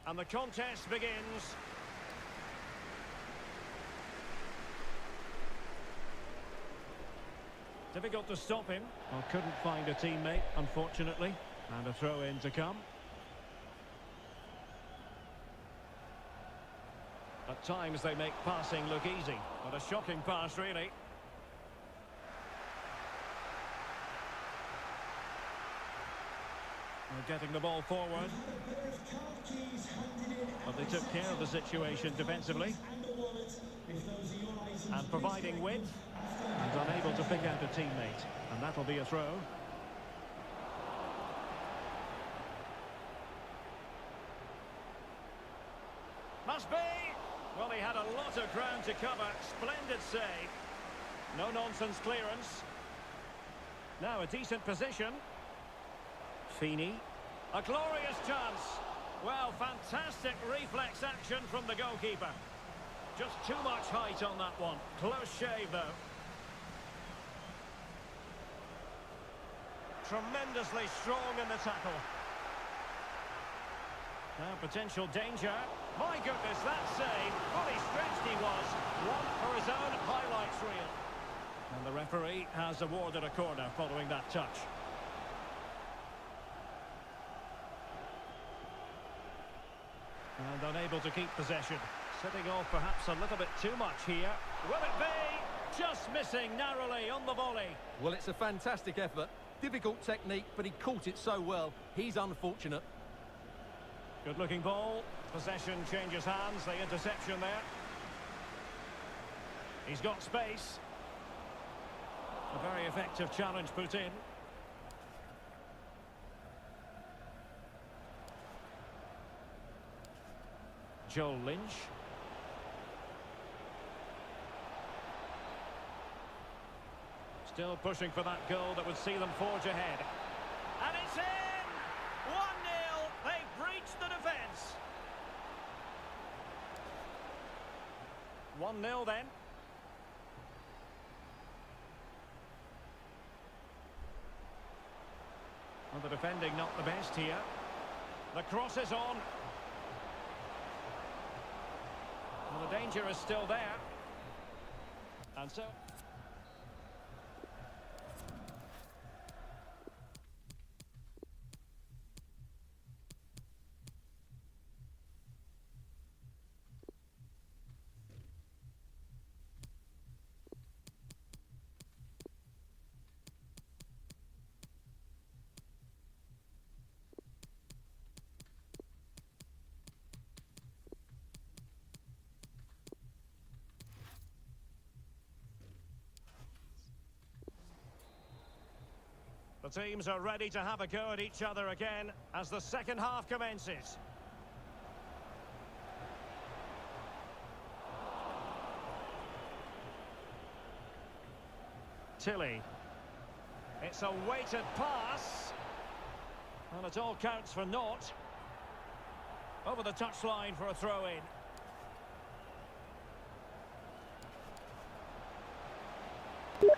Speaker 1: And the contest begins. Difficult to stop him. Well, couldn't find a teammate, unfortunately. And a throw-in to come. At times they make passing look easy. But a shocking pass, really. getting the ball forward. But they took care of the situation defensively. And providing width. And unable to pick out a teammate. And that'll be a throw. Must be! Well, he had a lot of ground to cover. Splendid save. No-nonsense clearance. Now a decent position. Feeney. A glorious chance. Well, fantastic reflex action from the goalkeeper. Just too much height on that one. Close shave, though. Tremendously strong in the tackle. Now potential danger. My goodness, that save. Fully stretched he was. One for his own highlights reel. And the referee has awarded a corner following that touch. And unable to keep possession. Sitting off perhaps a little bit too much here. Will it be? Just missing narrowly on the volley.
Speaker 2: Well, it's a fantastic effort. Difficult technique, but he caught it so well. He's unfortunate.
Speaker 1: Good looking ball. Possession changes hands. The interception there. He's got space. A very effective challenge put in. Joel Lynch. Still pushing for that goal that would see them forge ahead. And it's in! 1-0. They've breached the defence. 1-0 then. Well, the defending not the best here. The cross is on. Well, the danger is still there. And so... The teams are ready to have a go at each other again as the second half commences. Tilly. It's a weighted pass. And it all counts for naught. Over the touchline for a throw-in.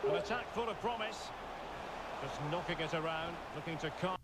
Speaker 1: An attack full of promise. Just knocking it around, looking to cut.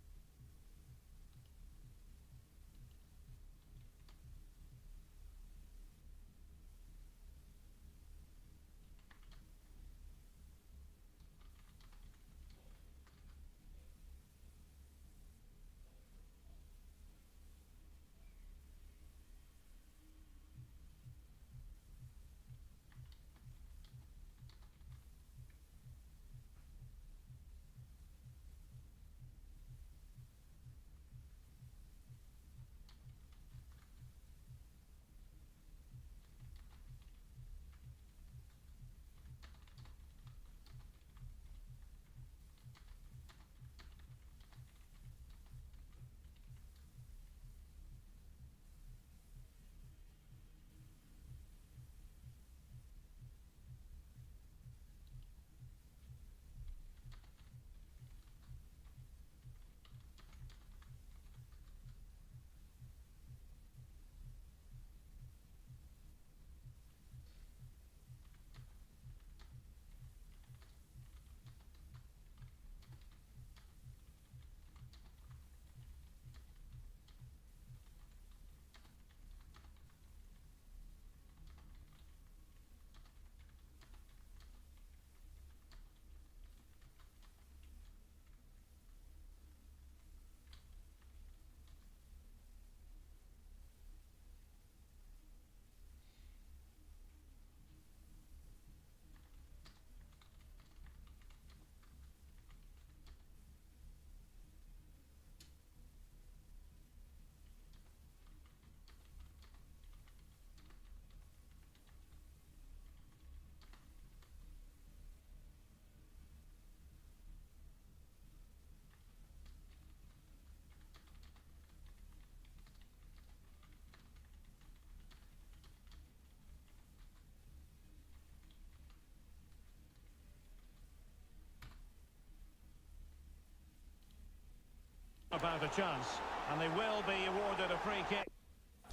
Speaker 1: snuff out a chance. And they will be awarded a free kick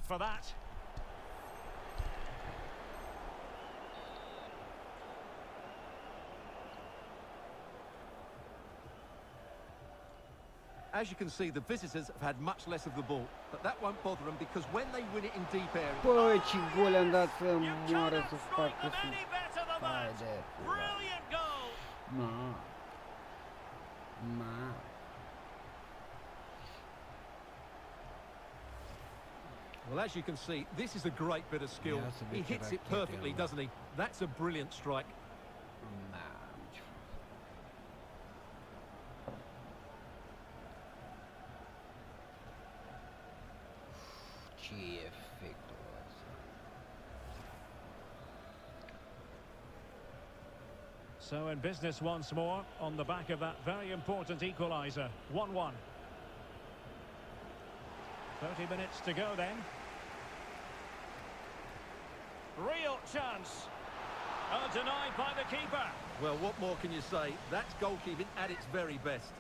Speaker 1: for that.
Speaker 2: As you can see, the visitors have had much less of the ball, but that won't bother them because when they win it in deep area...
Speaker 6: Bă, ce gol am dat să
Speaker 1: You
Speaker 6: moară
Speaker 1: cannot
Speaker 6: să
Speaker 1: strike
Speaker 6: facă
Speaker 1: them any better than that.
Speaker 6: Hai de pula.
Speaker 1: Brilliant goal.
Speaker 6: Ma. Ma.
Speaker 2: Well, as you can see, this is a great bit of skill.
Speaker 6: Yeah, that's a
Speaker 2: He
Speaker 6: bit
Speaker 2: hits it
Speaker 6: interactive,
Speaker 2: perfectly,
Speaker 6: yeah.
Speaker 2: doesn't he? That's a brilliant strike.
Speaker 6: Ma. Ce efectul ăsta.
Speaker 1: So in business once more on the back of that very important equaliser. 1-1. 30 minutes to go then. Real chance. Denied by the keeper.
Speaker 2: Well, what more can you say? That's goalkeeping at its very best.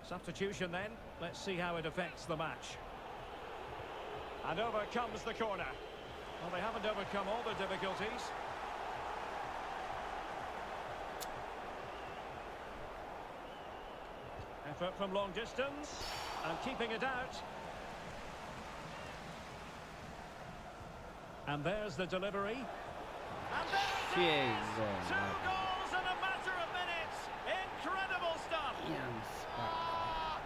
Speaker 1: Substitution then. Let's see how it affects the match. And over comes the corner. Well, they haven't overcome all the difficulties. Effort from long distance. And keeping it out. And there's the delivery. And there it
Speaker 6: Ce
Speaker 1: is!
Speaker 6: gol,
Speaker 1: 2
Speaker 6: mă.
Speaker 1: goals in a matter of minutes. Incredible stuff.
Speaker 6: I-am spart.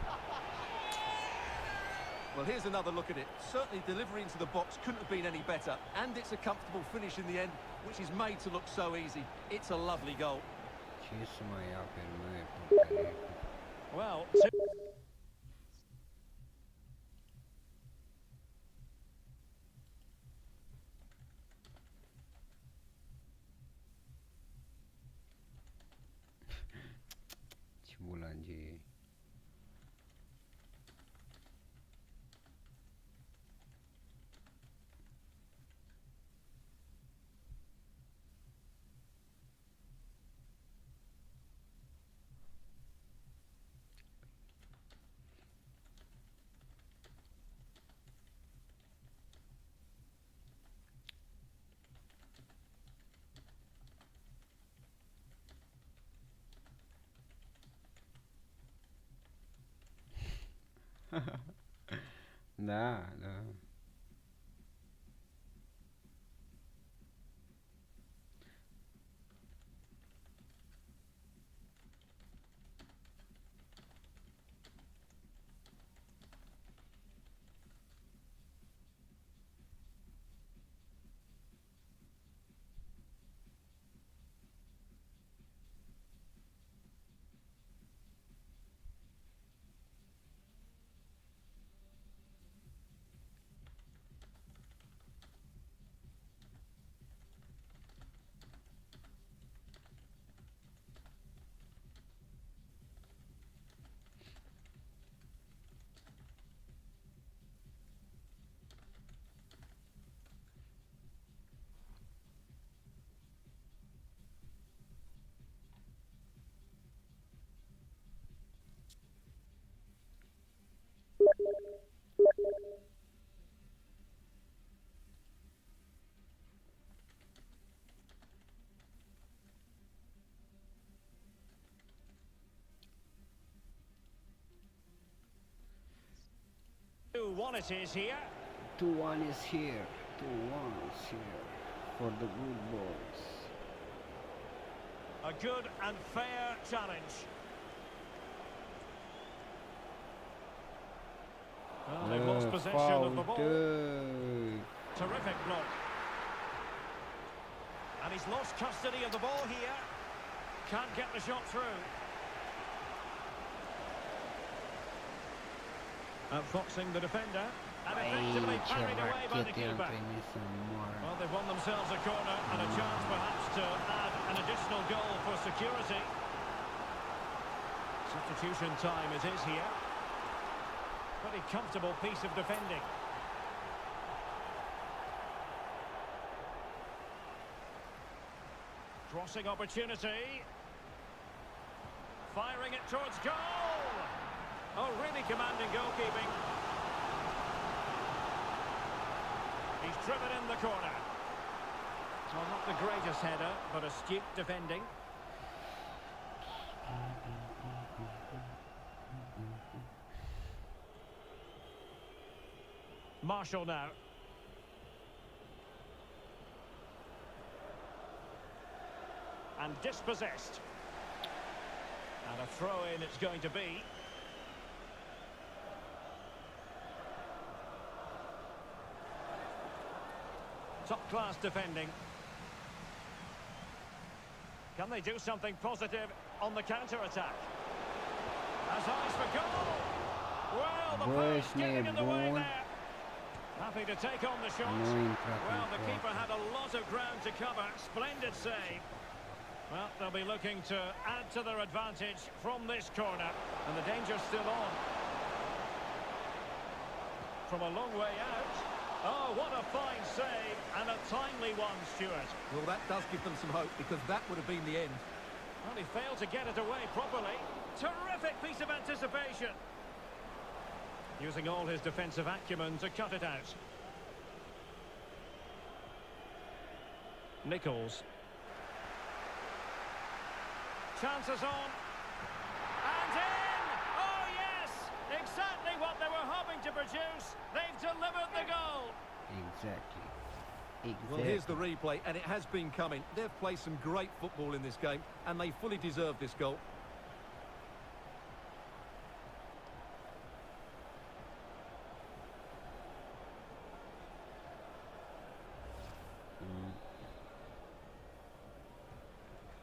Speaker 2: Well, here's another look at it. Certainly delivery into the box couldn't have been any better. And it's a comfortable finish in the end, which is made to look so easy. It's a lovely goal.
Speaker 6: Ce să mai ia pe mine, porcărie?
Speaker 1: Well,
Speaker 6: Ce bulangie e. Da, da.
Speaker 1: One it is here.
Speaker 6: 2-1 is here. 2-1 is here. For the good boys.
Speaker 1: A good and fair challenge. Well, they've lost possession of the ball. Terrific block. And he's lost custody of the ball here. Can't get the shot through. Outfoxing the defender. And effectively
Speaker 6: Aici
Speaker 1: carried away by the
Speaker 6: rachete am
Speaker 1: keeper.
Speaker 6: trimis să moară.
Speaker 1: Well, they've won themselves a corner and a chance perhaps to add an additional goal for security. Substitution time it is here. Pretty comfortable piece of defending. Crossing opportunity. Firing it towards goal. Oh, really commanding goalkeeping. He's driven in the corner. Well, not the greatest header, but astute defending. Marshall now. And dispossessed. And a throw-in it's going to be. Top-class defending. Can they do something positive on the counter-attack? Has eyes for goal! Well, the post getting in the way there. Happy to take on the shot. Well, the keeper had a lot of ground to cover. Splendid save. Well, they'll be looking to add to their advantage from this corner. And the danger's still on. From a long way out. Oh, what a fine save. And a timely one, Stuart.
Speaker 2: Well, that does give them some hope, because that would have been the end.
Speaker 1: Well, he failed to get it away properly. Terrific piece of anticipation. Using all his defensive acumen to cut it out. Nichols. Chances on. And in! Oh, yes! Exactly what they were hoping to produce. They've delivered the goal.
Speaker 6: Exactly.
Speaker 2: Well, here's the replay, and it has been coming. They've played some great football in this game, and they fully deserve this goal.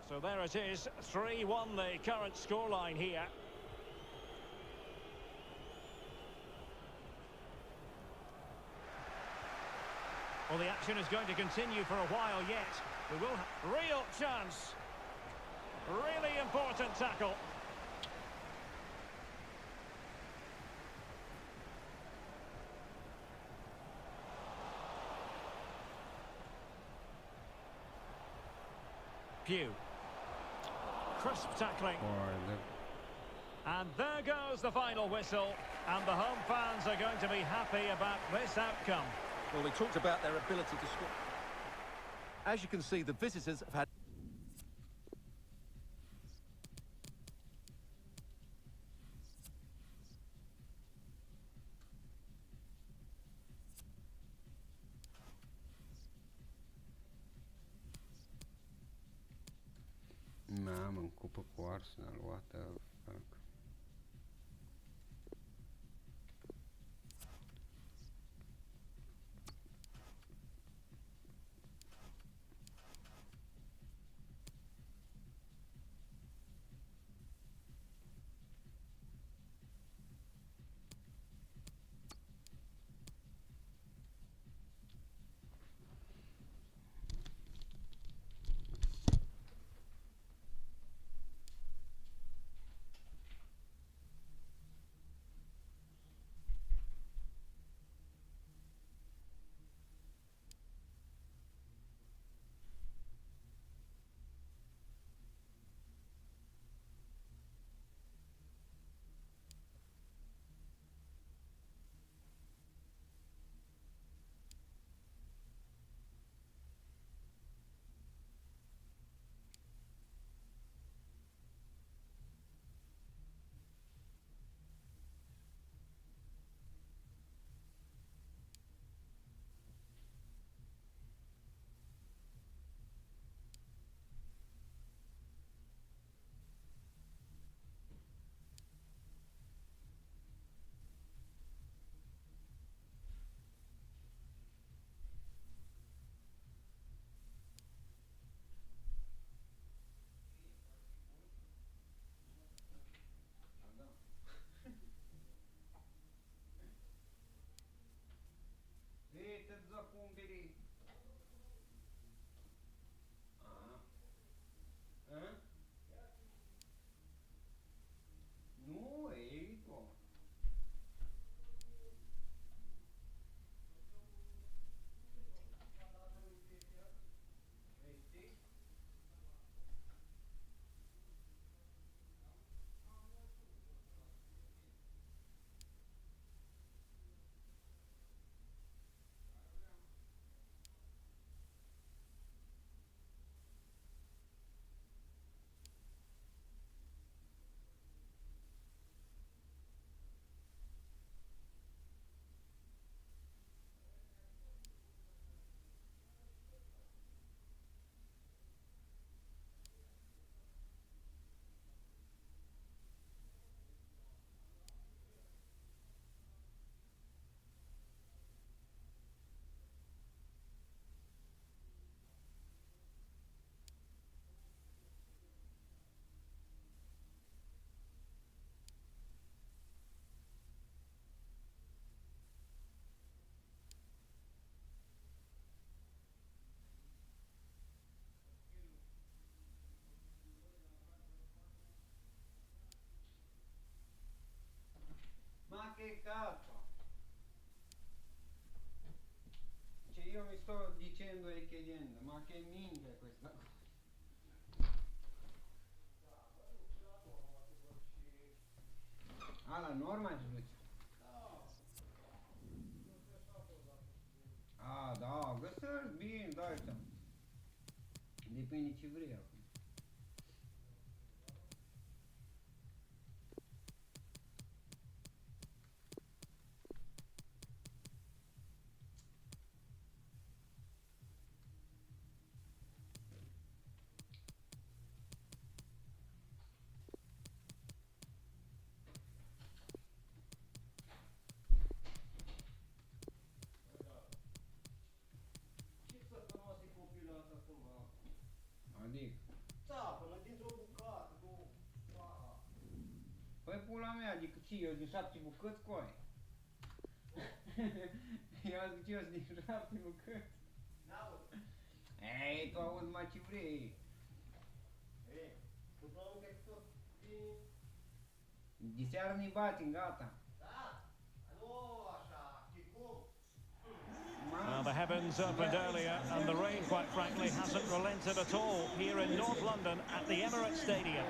Speaker 1: So there it is, 3-1 the current scoreline here. Well, the action is going to continue for a while yet. We will have real chance. Really important tackle. Pugh. Crisp tackling. And there goes the final whistle. And the home fans are going to be happy about this outcome.
Speaker 2: Well, we talked about their ability to score. As you can see, the visitors have had...
Speaker 6: Man, man kupă cu Arsenal, what the fuck.
Speaker 3: chiedendo e chiedendo, ma che minchia è questa? Ah, la norma è giusta. A, da, găsești bine, da, uite. Depinde ce vrei acum.
Speaker 7: Ce săptămâna se copilă asta acum?
Speaker 3: Adică.
Speaker 7: Da, până dintr-o bucată, două. Aha.
Speaker 3: Păi pula mea, adică ce, eu de 7 bucăți cu aia? Eu zic eu sunt de 7 bucăți.
Speaker 7: N-aud.
Speaker 3: Ei, tu auzi mai ce vrei.
Speaker 7: Ei, tu probabil că tot bine.
Speaker 3: De seară ne batem, gata.
Speaker 7: Da, nu așa, știi cum?
Speaker 1: Well, the heavens opened earlier and the rain, quite frankly, hasn't relented at all here in North London at the Emirates Stadium.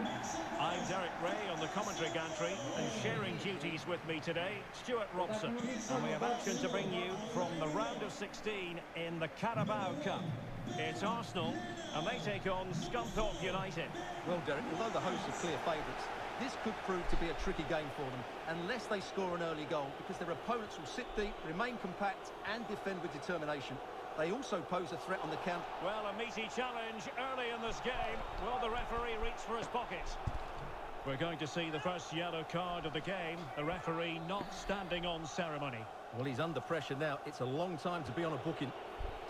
Speaker 1: I'm Derek Ray on the commentary gantry, and sharing duties with me today, Stuart Robson. And we have action to bring you from the round of 16 in the Carabao Cup. It's Arsenal, and they take on Scunthorpe United.
Speaker 2: Well, Derek, although the hosts are clear favourites, this could prove to be a tricky game for them, unless they score an early goal, because their opponents will sit deep, remain compact and defend with determination. They also pose a threat on the counter.
Speaker 1: Well, a meaty challenge early in this game. Will the referee reach for his pocket? We're going to see the first yellow card of the game. The referee not standing on ceremony.
Speaker 2: Well, he's under pressure now. It's a long time to be on a booking.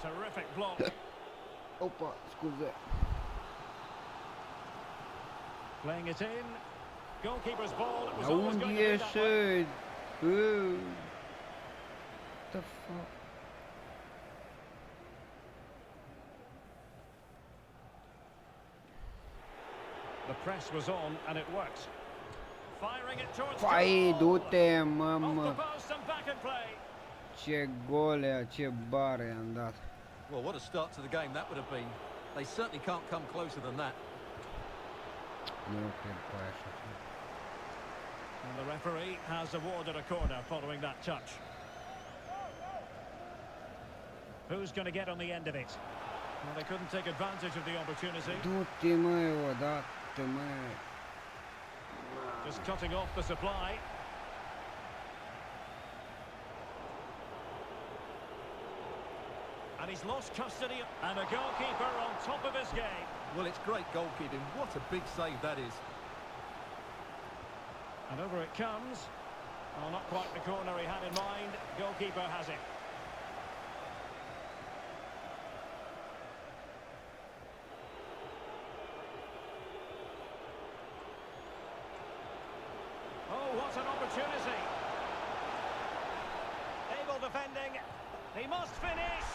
Speaker 1: Terrific block.
Speaker 6: Opa, scuze.
Speaker 1: Playing it in. Goalkeeper's ball. It was
Speaker 6: Dar
Speaker 1: always
Speaker 6: unde
Speaker 1: going to be
Speaker 6: e
Speaker 1: that way.
Speaker 6: să... What the fuck?
Speaker 1: The press was on and it worked. Firing it towards
Speaker 6: Păi,
Speaker 1: goal.
Speaker 6: du-te,
Speaker 1: Off the
Speaker 6: mamă.
Speaker 1: post and back in play.
Speaker 6: Ce gole, ce bare am dat.
Speaker 2: Well, what a start to the game that would have been. They certainly can't come closer than that.
Speaker 6: Nu cred că e așa.
Speaker 1: And the referee has awarded a corner following that touch. Who's going to get on the end of it? Well, they couldn't take advantage of the opportunity.
Speaker 6: Du-te, măi, odată, măi.
Speaker 1: Just cutting off the supply. And he's lost custody. And a goalkeeper on top of his game.
Speaker 2: Well, it's great goalkeeping. What a big save that is.
Speaker 1: And over it comes. Well, not quite the corner he had in mind. Goalkeeper has it. Oh, what an opportunity. Able defending. He must finish.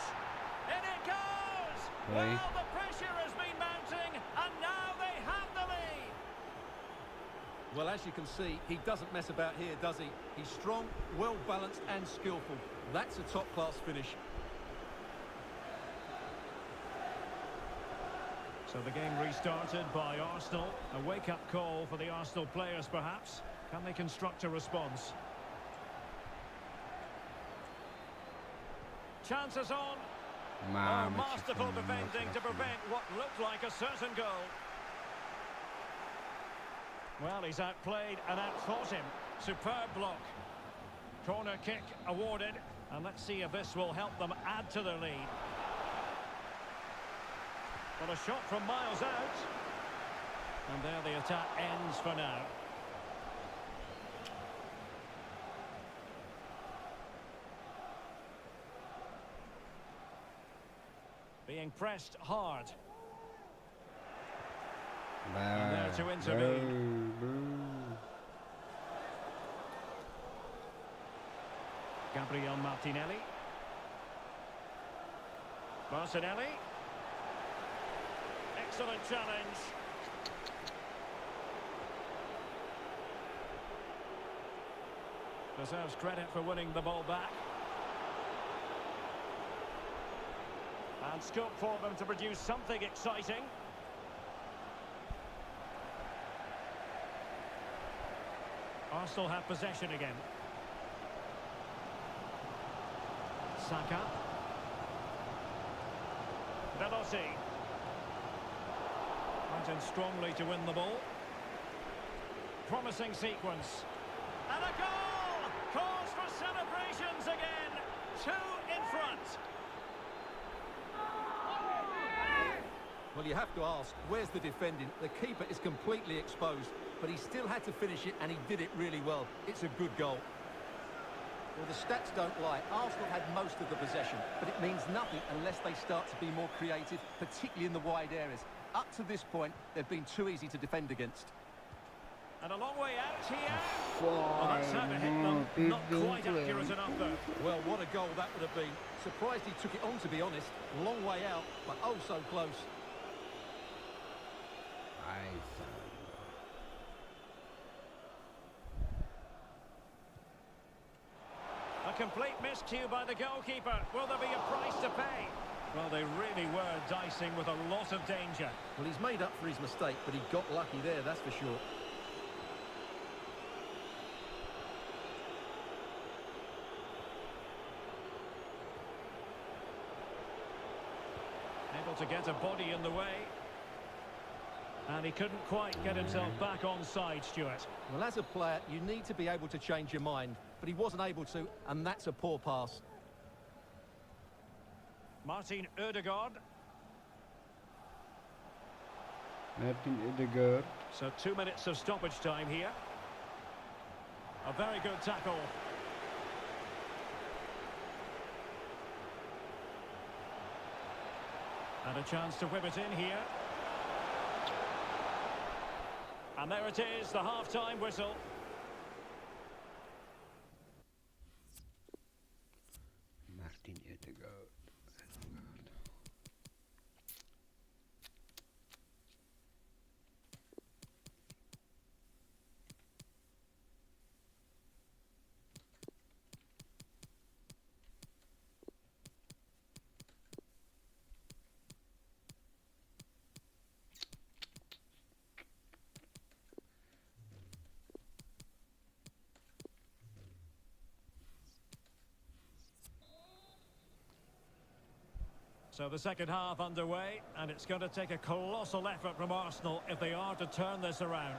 Speaker 1: In it goes.
Speaker 6: Right.
Speaker 1: Well, the pressure has been mounting, and now they have the lead.
Speaker 2: Well, as you can see, he doesn't mess about here, does he? He's strong, well-balanced and skillful. That's a top-class finish.
Speaker 1: So the game restarted by Arsenal. A wake-up call for the Arsenal players, perhaps. Can they construct a response? Chances on.
Speaker 6: Mamă, ce
Speaker 1: Masterful
Speaker 6: frumos
Speaker 1: defending
Speaker 6: a
Speaker 1: to
Speaker 6: fost.
Speaker 1: prevent what looked like a certain goal. Well, he's outplayed and outfought him. Superb block. Corner kick awarded. And let's see if this will help them add to their lead. Well, a shot from miles out. And there the attack ends for now. Being pressed hard. And there to intervene. Gabriel Martinelli. Martinelli. Excellent challenge. Deserves credit for winning the ball back. And scope for them to produce something exciting. Arsenal have possession again. Saka. Veloci. Went in strongly to win the ball. Promising sequence. And a goal! Calls for celebrations again. 2 in front.
Speaker 2: Well, you have to ask, where's the defending? The keeper is completely exposed, but he still had to finish it, and he did it really well. It's a good goal. Well, the stats don't lie. Arsenal had most of the possession, but it means nothing unless they start to be more creative, particularly in the wide areas. Up to this point, they've been too easy to defend against.
Speaker 1: And a long way out here. Well, that's how to hit them. Not quite accurate enough, though.
Speaker 2: Well, what a goal that would have been. Surprised he took it on, to be honest. Long way out, but oh so close.
Speaker 1: A complete miscue by the goalkeeper. Will there be a price to pay? Well, they really were dicing with a lot of danger.
Speaker 2: Well, he's made up for his mistake, but he got lucky there, that's for sure.
Speaker 1: Able to get a body in the way. And he couldn't quite get himself back on side, Stuart.
Speaker 2: Well, as a player, you need to be able to change your mind, but he wasn't able to, and that's a poor pass.
Speaker 1: Martin Ødegaard.
Speaker 6: Martin Ødegaard.
Speaker 1: So 2 minutes of stoppage time here. A very good tackle. And a chance to whip it in here. And there it is, the half-time whistle.
Speaker 6: Martin Ødegaard.
Speaker 1: So the second half underway, and it's going to take a colossal effort from Arsenal if they are to turn this around.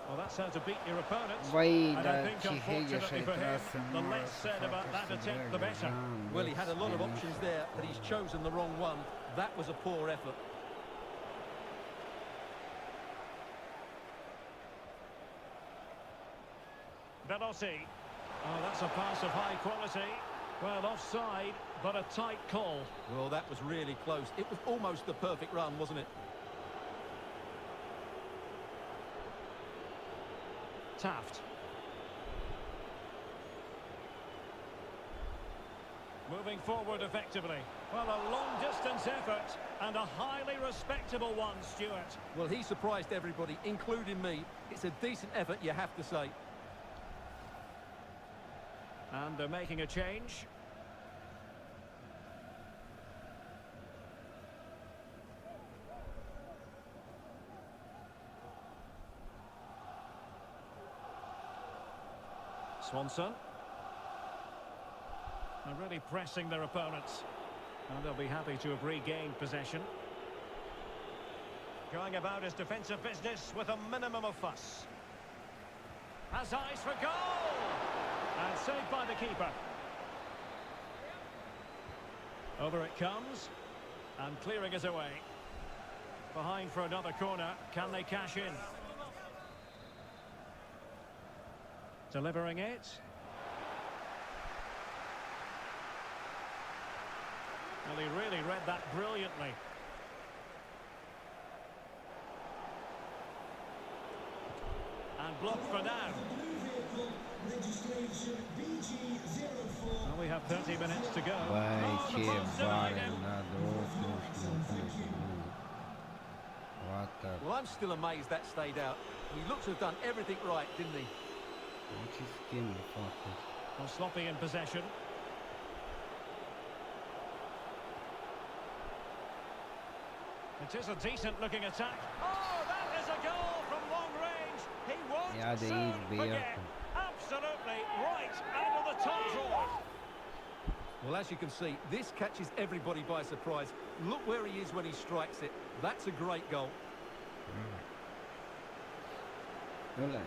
Speaker 1: Well, that's how to beat your opponents. And I think, unfortunately for him, the less said about that attempt, the better.
Speaker 2: Well, he had a lot of options there, but he's chosen the wrong one. That was a poor effort.
Speaker 1: Veloci. Oh, that's a pass of high quality. Well, offside, but a tight call.
Speaker 2: Well, that was really close. It was almost the perfect run, wasn't it?
Speaker 1: Taft. Moving forward effectively. Well, a long-distance effort and a highly respectable one, Stuart.
Speaker 2: Well, he surprised everybody, including me. It's a decent effort, you have to say.
Speaker 1: And they're making a change. Swanson. They're really pressing their opponents. And they'll be happy to have regained possession. Going about his defensive business with a minimum of fuss. Has eyes for goal! And saved by the keeper. Over it comes. And clearing it away. Behind for another corner. Can they cash in? Delivering it. Well, he really read that brilliantly. And blocked for now. Well, we have 30 minutes to go. Oh, the fun's divided.
Speaker 2: Well, I'm still amazed that stayed out. He looks to have done everything right, didn't he?
Speaker 1: Well, sloppy in possession. It is a decent-looking attack. Oh, that is a goal from long range. He won't
Speaker 6: Ya değil
Speaker 1: soon
Speaker 6: be
Speaker 1: forget.
Speaker 6: yakın.
Speaker 1: Absolutely right out of the top drawer.
Speaker 2: Well, as you can see, this catches everybody by surprise. Look where he is when he strikes it. That's a great goal.
Speaker 6: Öyle.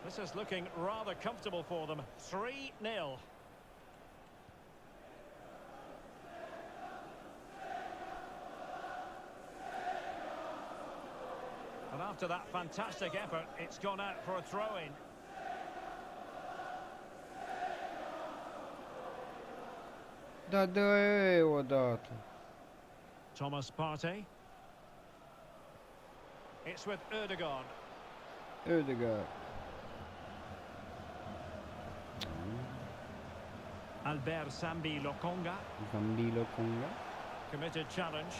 Speaker 1: This is looking rather comfortable for them. 3-0. And after that fantastic effort, it's gone out for a throw-in.
Speaker 6: Da dă odată.
Speaker 1: Thomas Partey. It's with Erdogan.
Speaker 6: Ödegaard.
Speaker 1: Albert Sambi Lokonga.
Speaker 6: Gambilo Konga.
Speaker 1: Committed challenge.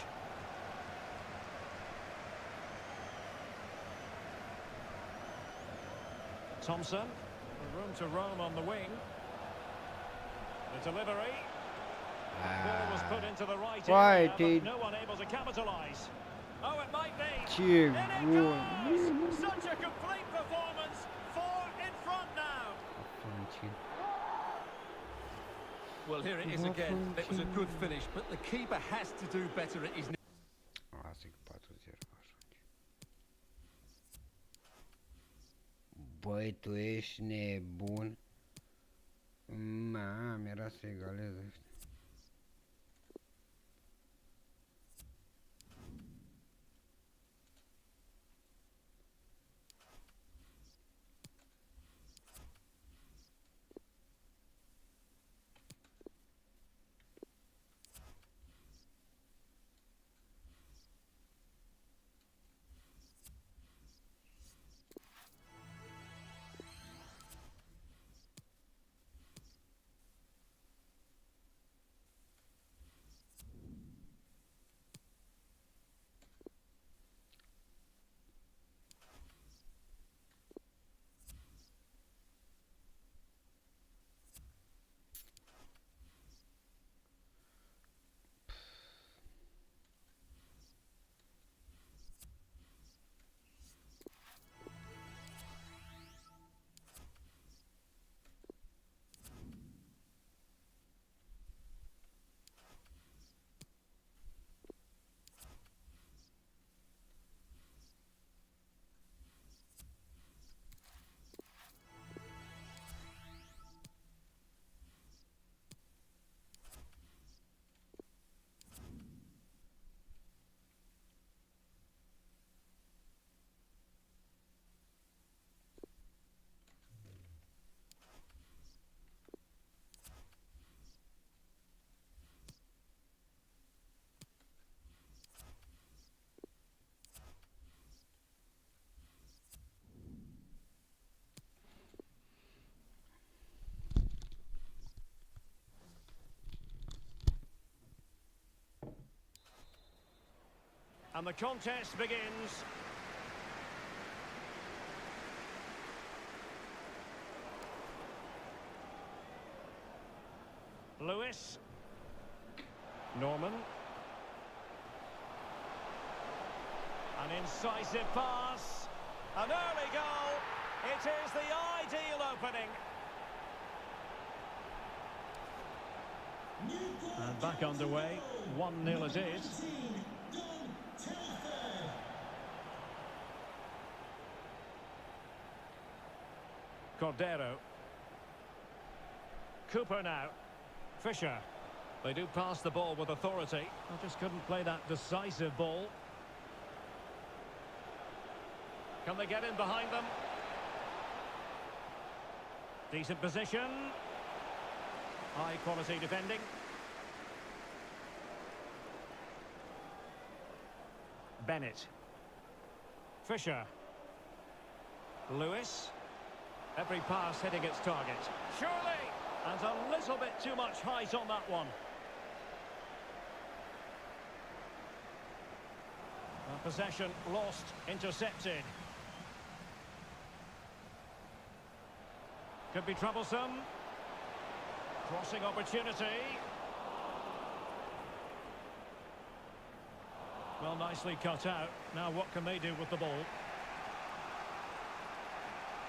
Speaker 1: Thompson. Room to roam on the wing. The delivery. Ball was put into the right area, but no one able to capitalise. Oh, it might be.
Speaker 6: Ce
Speaker 1: In it
Speaker 6: gol.
Speaker 1: goes! Such a complete performance. 4 in front now.
Speaker 2: Well, here it is again. It was a good finish, but the keeper has to do better at his...
Speaker 6: Asta e 4-0 ajunge. Băi, tu ești nebun. Mamă, era să egaleze.
Speaker 1: And the contest begins. Lewis. Norman. An incisive pass. An early goal. It is the ideal opening. And back underway. 1-0 it is. Cordero. Cooper now. Fisher. They do pass the ball with authority. They just couldn't play that decisive ball. Can they get in behind them? Decent position. High quality defending. Bennett. Fisher. Lewis. Every pass hitting its target. Surely! And a little bit too much height on that one. Possession lost, intercepted. Could be troublesome. Crossing opportunity. Well, nicely cut out. Now what can they do with the ball?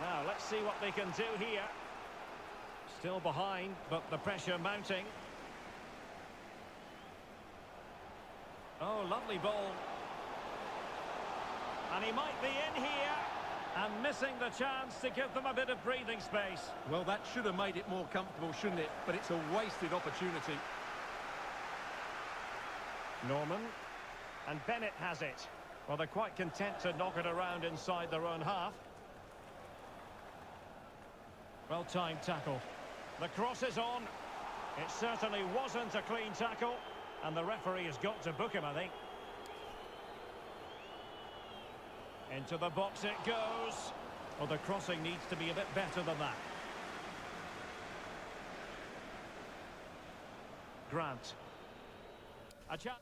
Speaker 1: Now, let's see what they can do here. Still behind, but the pressure mounting. Oh, lovely ball. And he might be in here. And missing the chance to give them a bit of breathing space.
Speaker 2: Well, that should have made it more comfortable, shouldn't it? But it's a wasted opportunity.
Speaker 1: Norman. And Bennett has it. Well, they're quite content to knock it around inside their own half. Well-timed tackle. The cross is on. It certainly wasn't a clean tackle. And the referee has got to book him, I think. Into the box it goes. Well, the crossing needs to be a bit better than that. Grant. A chance.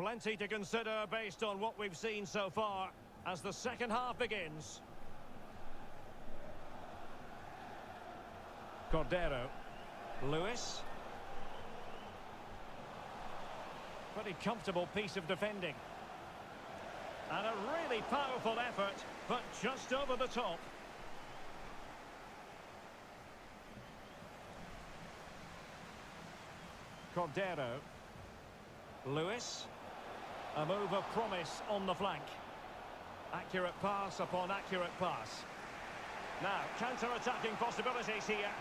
Speaker 1: Plenty to consider based on what we've seen so far as the second half begins. Cordero. Lewis. Pretty comfortable piece of defending. And a really powerful effort, but just over the top. Cordero. Lewis. A move of promise on the flank. Accurate pass upon accurate pass. Now, counter-attacking possibilities here.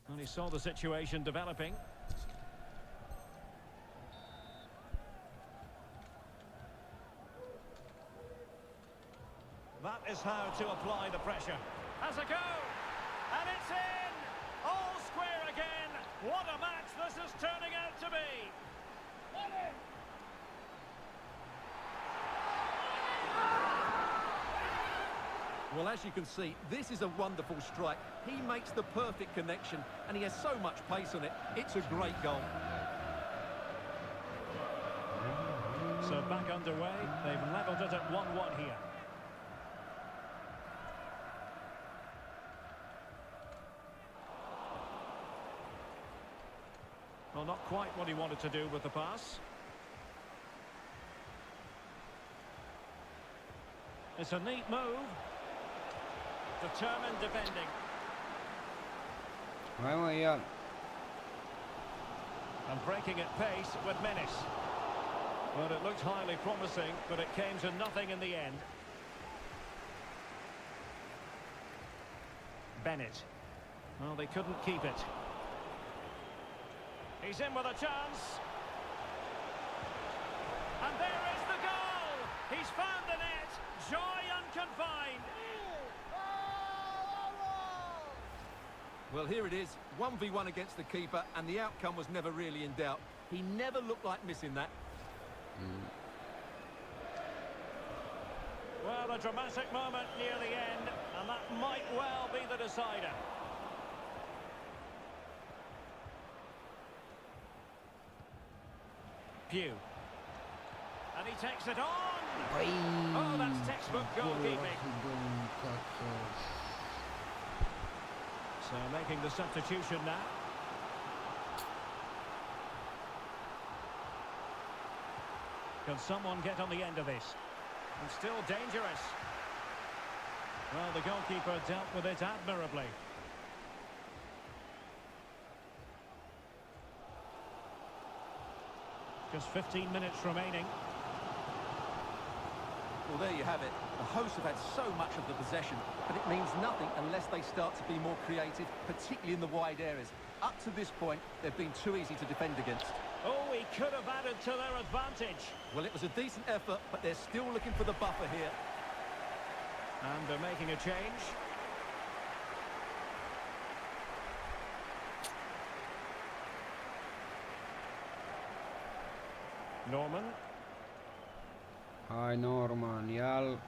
Speaker 1: And he saw the situation developing. That is how to apply the pressure. Has a go! And it's in! All square again! What a match this is turning out to be!
Speaker 2: Well, as you can see, this is a wonderful strike. He makes the perfect connection, and he has so much pace on it. It's a great goal.
Speaker 1: So back underway. They've levelled it at 1-1 here. Well, not quite what he wanted to do with the pass. It's a neat move. Determined defending.
Speaker 6: Vamos allá.
Speaker 1: And breaking at pace with menace. Well, it looked highly promising, but it came to nothing in the end. Bennett. Well, they couldn't keep it. He's in with a chance. And there is the goal! He's found the net. Joy unconfined.
Speaker 2: Well, here it is, 1v1 against the keeper, and the outcome was never really in doubt. He never looked like missing that.
Speaker 1: Well, a dramatic moment near the end, and that might well be the decider. Pew. And he takes it on! Oh, that's textbook goalkeeping. So making the substitution now. Can someone get on the end of this? And still dangerous. Well, the goalkeeper dealt with it admirably. Just 15 minutes remaining.
Speaker 2: Well, there you have it. The hosts have had so much of the possession, but it means nothing unless they start to be more creative, particularly in the wide areas. Up to this point, they've been too easy to defend against.
Speaker 1: Oh, he could have added to their advantage.
Speaker 2: Well, it was a decent effort, but they're still looking for the buffer here.
Speaker 1: And they're making a change. Norman.
Speaker 6: Hi Norman, y'all.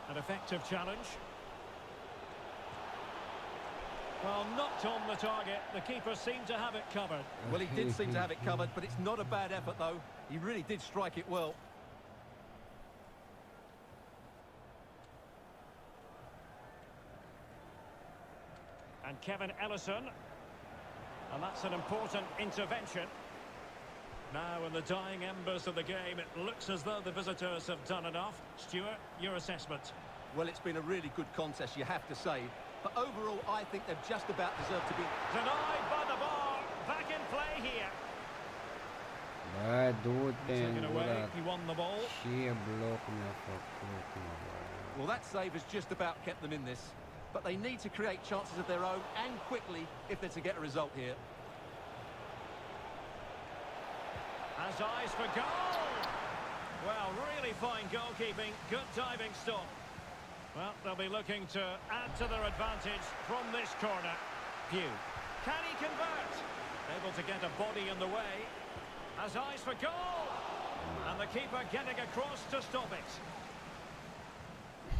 Speaker 1: An effective challenge. Well, knocked on the target. The keeper seemed to have it covered.
Speaker 2: Well, he did seem to have it covered, but it's not a bad effort, though. He really did strike it well.
Speaker 1: And Kevin Ellison. And that's an important intervention. Now, in the dying embers of the game, it looks as though the visitors have done enough. Stuart, your assessment?
Speaker 2: Well, it's been a really good contest, you have to say. But overall, I think they've just about deserved to be...
Speaker 1: Denied by the bar. Back in play here. Taken away, he won the ball.
Speaker 2: Well, that save has just about kept them in this. But they need to create chances of their own, and quickly, if they're to get a result here.
Speaker 1: Has eyes for goal. Well, really fine goalkeeping. Good diving stop. Well, they'll be looking to add to their advantage from this corner. Pew. Can he convert? Able to get a body in the way. Has eyes for goal. And the keeper getting across to stop it.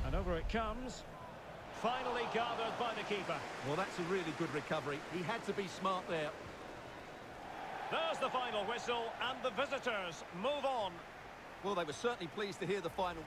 Speaker 1: And over it comes. Finally gathered by the keeper.
Speaker 2: Well, that's a really good recovery. He had to be smart there.
Speaker 1: There's the final whistle, and the visitors move on.
Speaker 2: Well, they were certainly pleased to hear the final.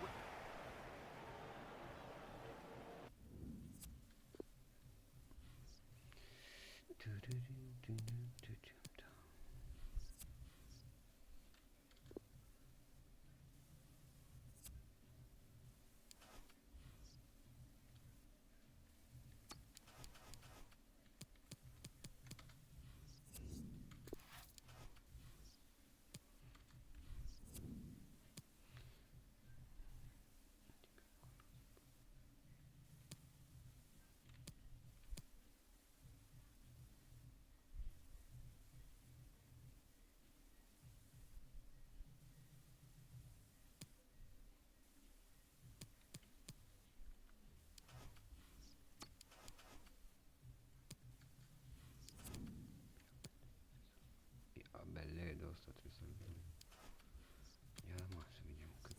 Speaker 6: Belle dosta trebuie să-l vedem. Ia mă, să vedem cât.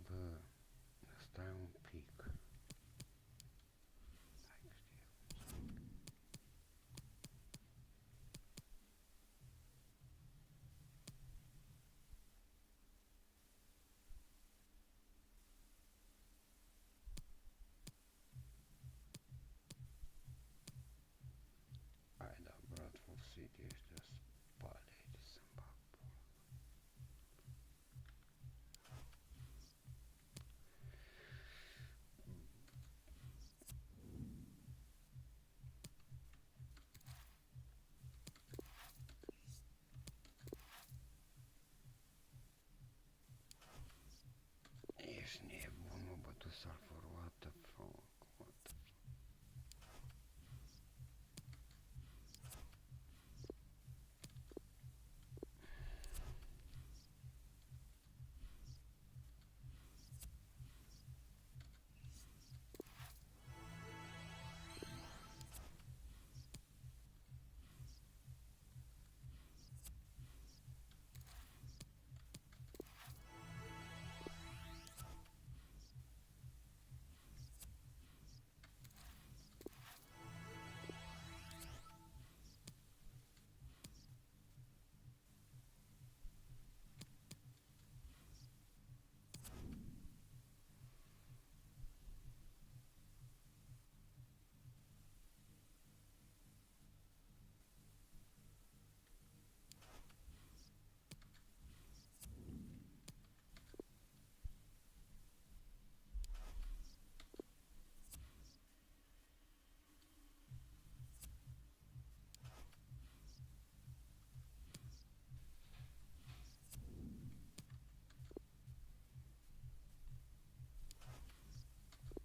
Speaker 6: Bă, stai un pic. Hai că știu. Hai da, Bradford City ăștia spale aici să-mi bag pula. Ești nebun, mă, bă, tu Salford, what the fuck, what the fuck.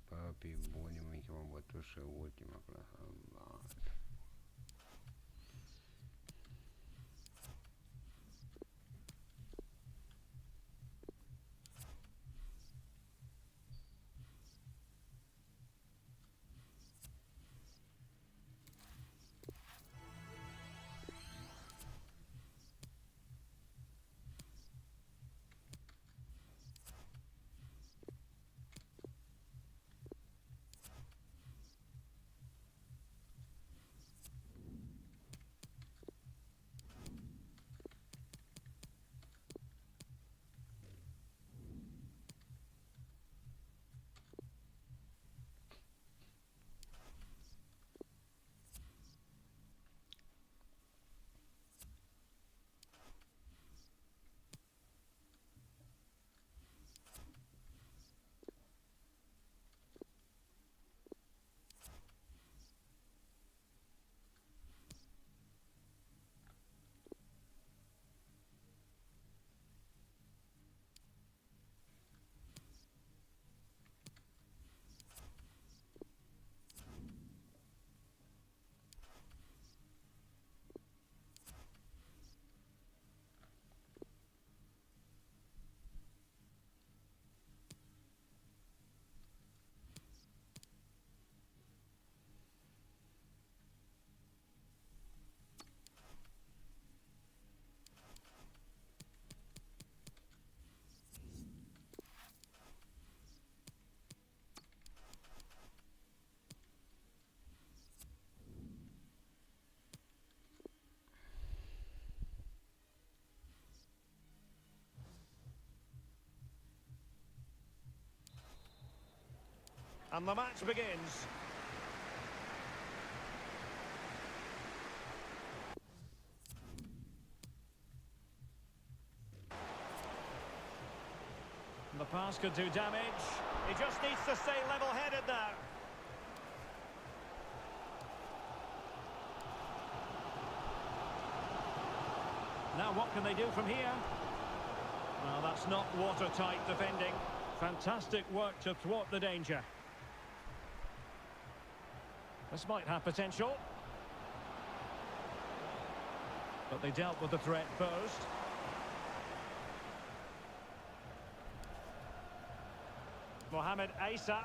Speaker 6: Bă, pe bune, mă, că m-am bătut și ultima clasă.
Speaker 1: And the match begins. The pass could do damage. He just needs to stay level-headed now. Now what can they do from here? Well, that's not watertight defending. Fantastic work to thwart the danger. This might have potential. But they dealt with the threat posed. Mohamed Issa.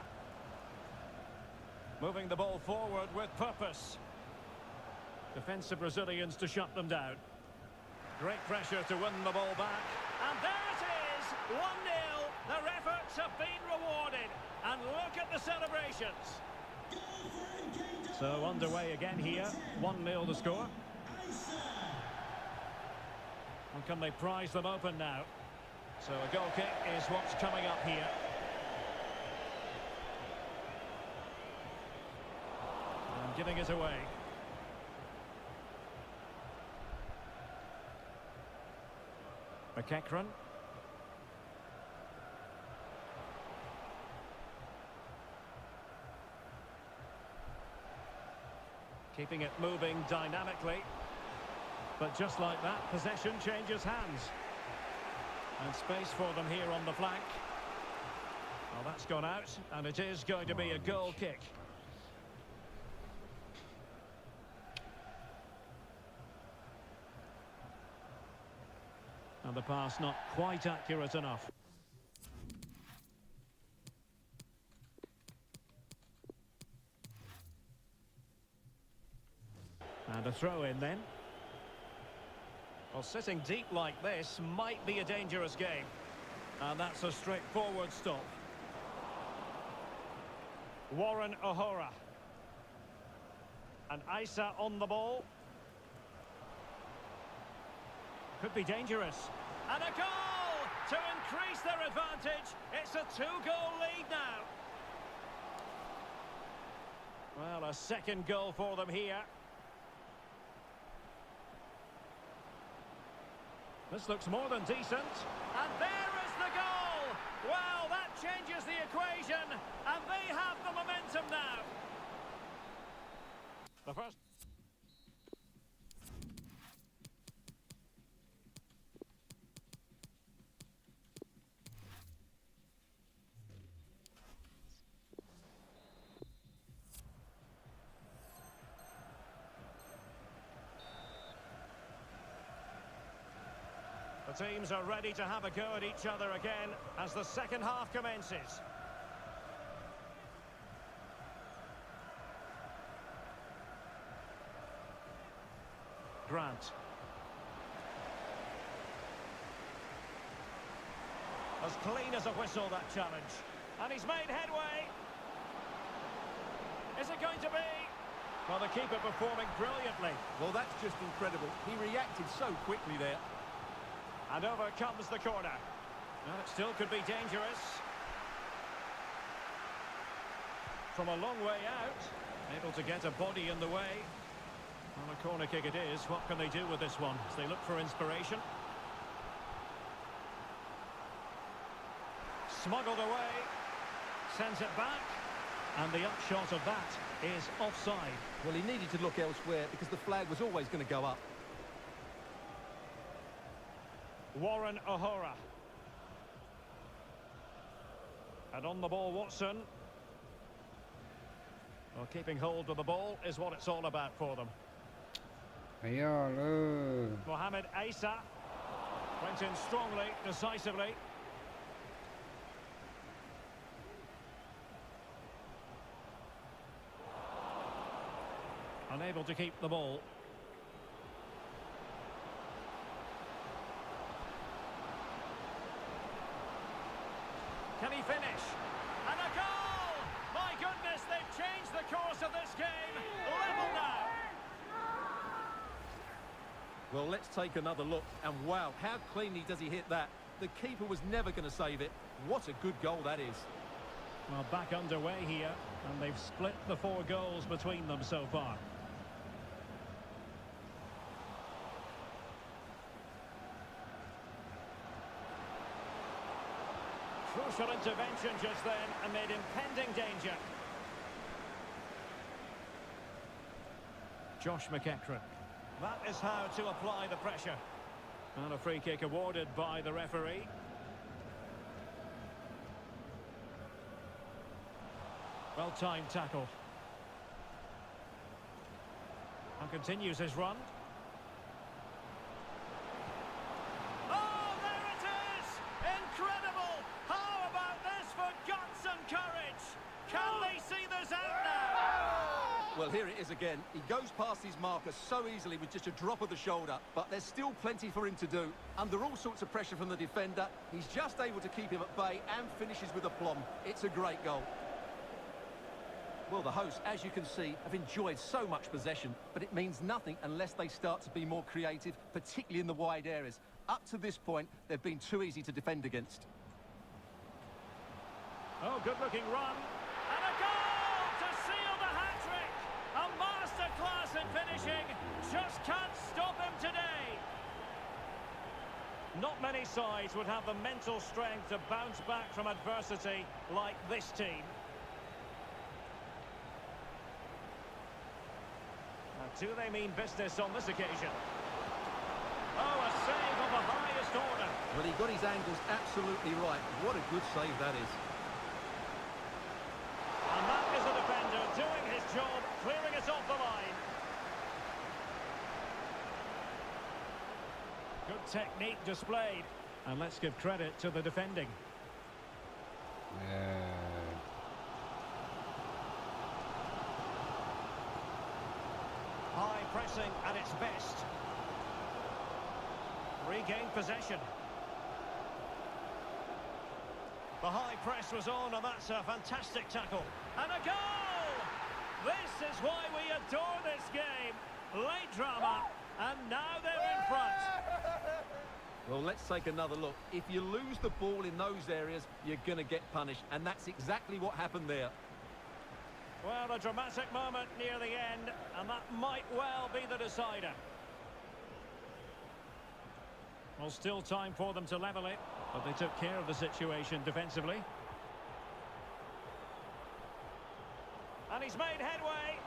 Speaker 1: Moving the ball forward with purpose. Defensive Brazilians to shut them down. Great pressure to win the ball back. And there it is! 1-0. Their efforts have been rewarded. And look at the celebrations. So underway again here. 1-0 the score. And can they prize them open now? So a goal kick is what's coming up here. And giving it away. McEachran. Keeping it moving dynamically. But just like that, possession changes hands. And space for them here on the flank. Well, that's gone out, and it is going to be a goal kick. And the pass not quite accurate enough. And a throw in then. Well, sitting deep like this might be a dangerous game. And that's a straightforward stop. Warren O'Hara. And Issa on the ball. Could be dangerous. And a goal to increase their advantage. It's a 2-goal lead now. Well, a second goal for them here. This looks more than decent. And there is the goal. Well, that changes the equation. And they have the momentum now. The first... The teams are ready to have a go at each other again as the second half commences. Grant. As clean as a whistle, that challenge. And he's made headway. Is it going to be? Well, the keeper performing brilliantly.
Speaker 2: Well, that's just incredible. He reacted so quickly there.
Speaker 1: And over comes the corner. Well, it still could be dangerous. From a long way out. Able to get a body in the way. On a corner kick it is. What can they do with this one as they look for inspiration? Smuggled away. Sends it back. And the upshot of that is offside.
Speaker 2: Well, he needed to look elsewhere because the flag was always going to go up.
Speaker 1: Warren O'Hara. And on the ball, Watson. Well, keeping hold of the ball is what it's all about for them. Mohamed Issa went in strongly, decisively. Unable to keep the ball. Can he finish? And a goal! My goodness, they've changed the course of this game. Level now.
Speaker 2: Well, let's take another look. And wow, how cleanly does he hit that? The keeper was never going to save it. What a good goal that is.
Speaker 1: Well, back underway here, and they've split the 4 goals between them so far. Crucial intervention just then amid impending danger. Josh McEachran. That is how to apply the pressure. And a free kick awarded by the referee. Well-timed tackle. And continues his run. Oh, there it is! Incredible! How about this for guts and courage? Can they see this out now?
Speaker 2: Well, here it is again. He goes past his marker so easily with just a drop of the shoulder, but there's still plenty for him to do. Under all sorts of pressure from the defender, he's just able to keep him at bay and finishes with aplomb. It's a great goal. Well, the hosts, as you can see, have enjoyed so much possession, but it means nothing unless they start to be more creative, particularly in the wide areas. Up to this point, they've been too easy to defend against.
Speaker 1: Oh, good-looking run. And a goal to seal the hat-trick. A masterclass in finishing. Just can't stop him today. Not many sides would have the mental strength to bounce back from adversity like this team. Do they mean business on this occasion? Oh, a save of the highest order.
Speaker 2: Well, he got his angles absolutely right. What a good save that is.
Speaker 1: And that is a defender doing his job, clearing it off the line. Good technique displayed. And let's give credit to the defending. High pressing at its best. Regained possession. The high press was on, and that's a fantastic tackle. And a goal! This is why we adore this game. Late drama, and now they're in front.
Speaker 2: Well, let's take another look. If you lose the ball in those areas, you're going to get punished, and that's exactly what happened there.
Speaker 1: Well, a dramatic moment near the end, and that might well be the decider. Well, still time for them to level it, but they took care of the situation defensively. And he's made headway.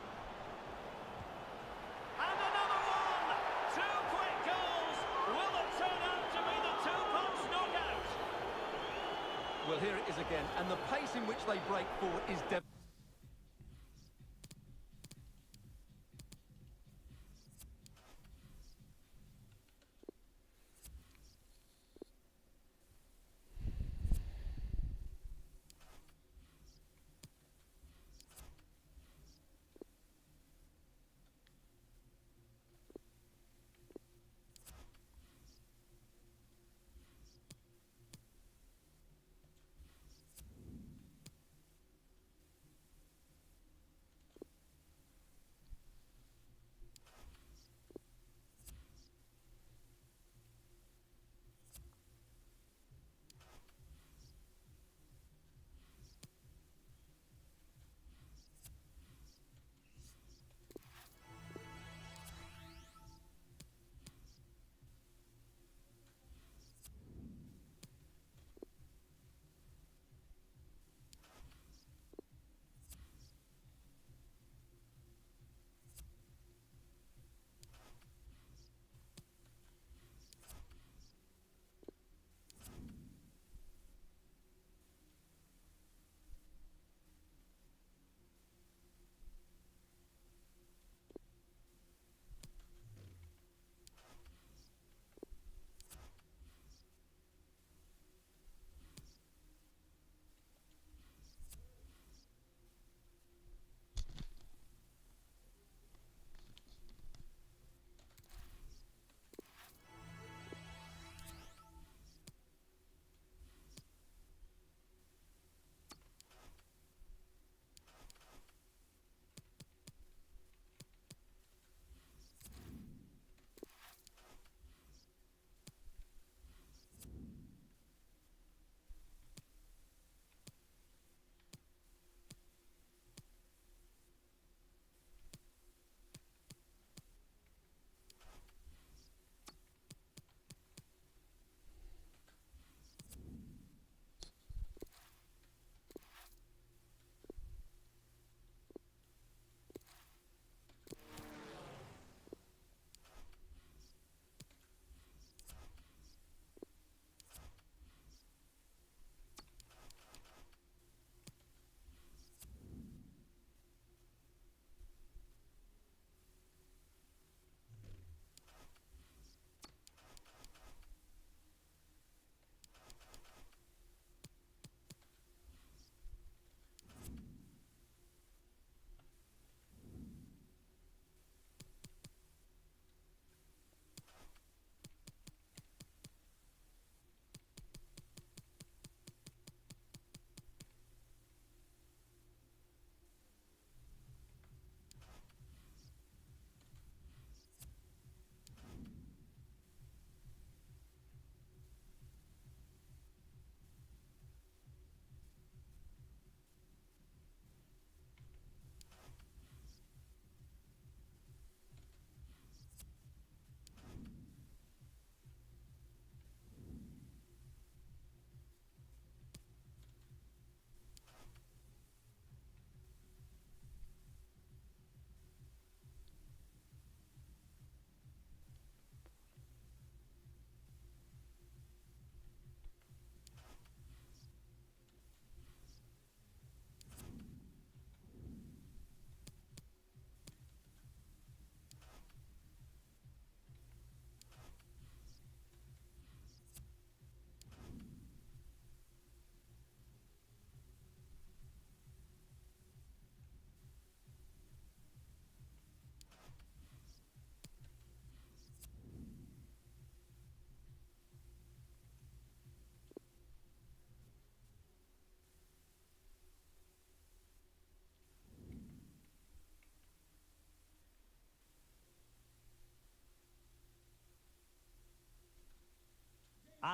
Speaker 1: And another one! 2 quick goals! Will it turn out to be the 2-punch knockout?
Speaker 2: Well, here it is again, and the pace in which they break forward is devastating.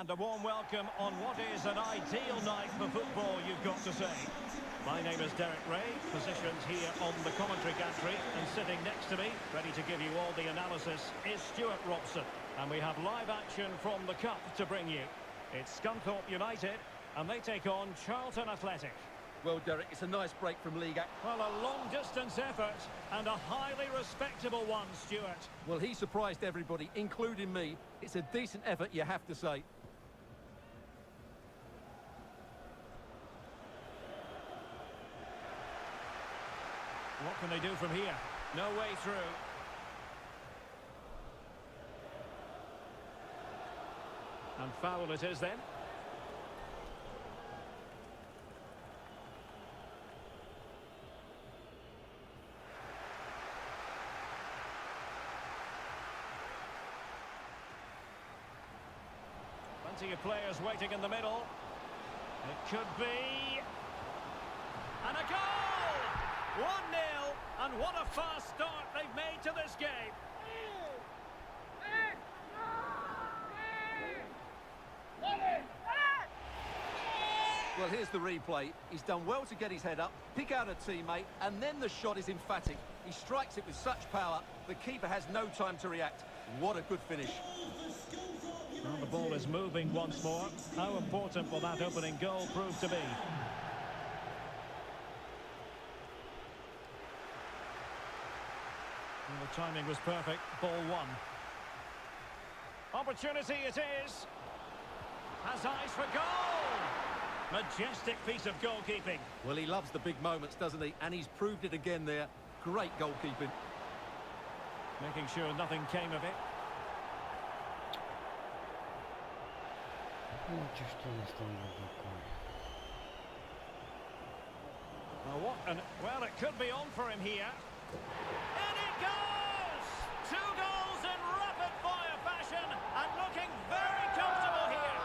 Speaker 1: And a warm welcome on what is an ideal night for football, you've got to say. My name is Derek Ray, positioned here on the commentary gantry, and sitting next to me, ready to give you all the analysis, is Stuart Robson. And we have live action from the Cup to bring you. It's Scunthorpe United, and they take on Charlton Athletic.
Speaker 2: Well, Derek, it's a nice break from league action.
Speaker 1: Well, a long-distance effort, and a highly respectable one, Stuart.
Speaker 2: Well, he surprised everybody, including me. It's a decent effort, you have to say.
Speaker 1: What can they do from here? No way through. And foul it is then. Plenty of players waiting in the middle. It could be... And a goal! 1-0, and what a fast start they've made to this game.
Speaker 2: Well, here's the replay. He's done well to get his head up, pick out a teammate, and then the shot is emphatic. He strikes it with such power, the keeper has no time to react. What a good finish.
Speaker 1: Well, the ball is moving once more. How important will that opening goal prove to be? Well, the timing was perfect. Ball one. Opportunity it is. Has eyes for goal. Majestic piece of goalkeeping.
Speaker 2: Well, he loves the big moments, doesn't he? And he's proved it again there. Great goalkeeping.
Speaker 1: Making sure nothing came of it. Well, it could be on for him here. And it goes! 2 goals in rapid-fire fashion, and looking very comfortable here.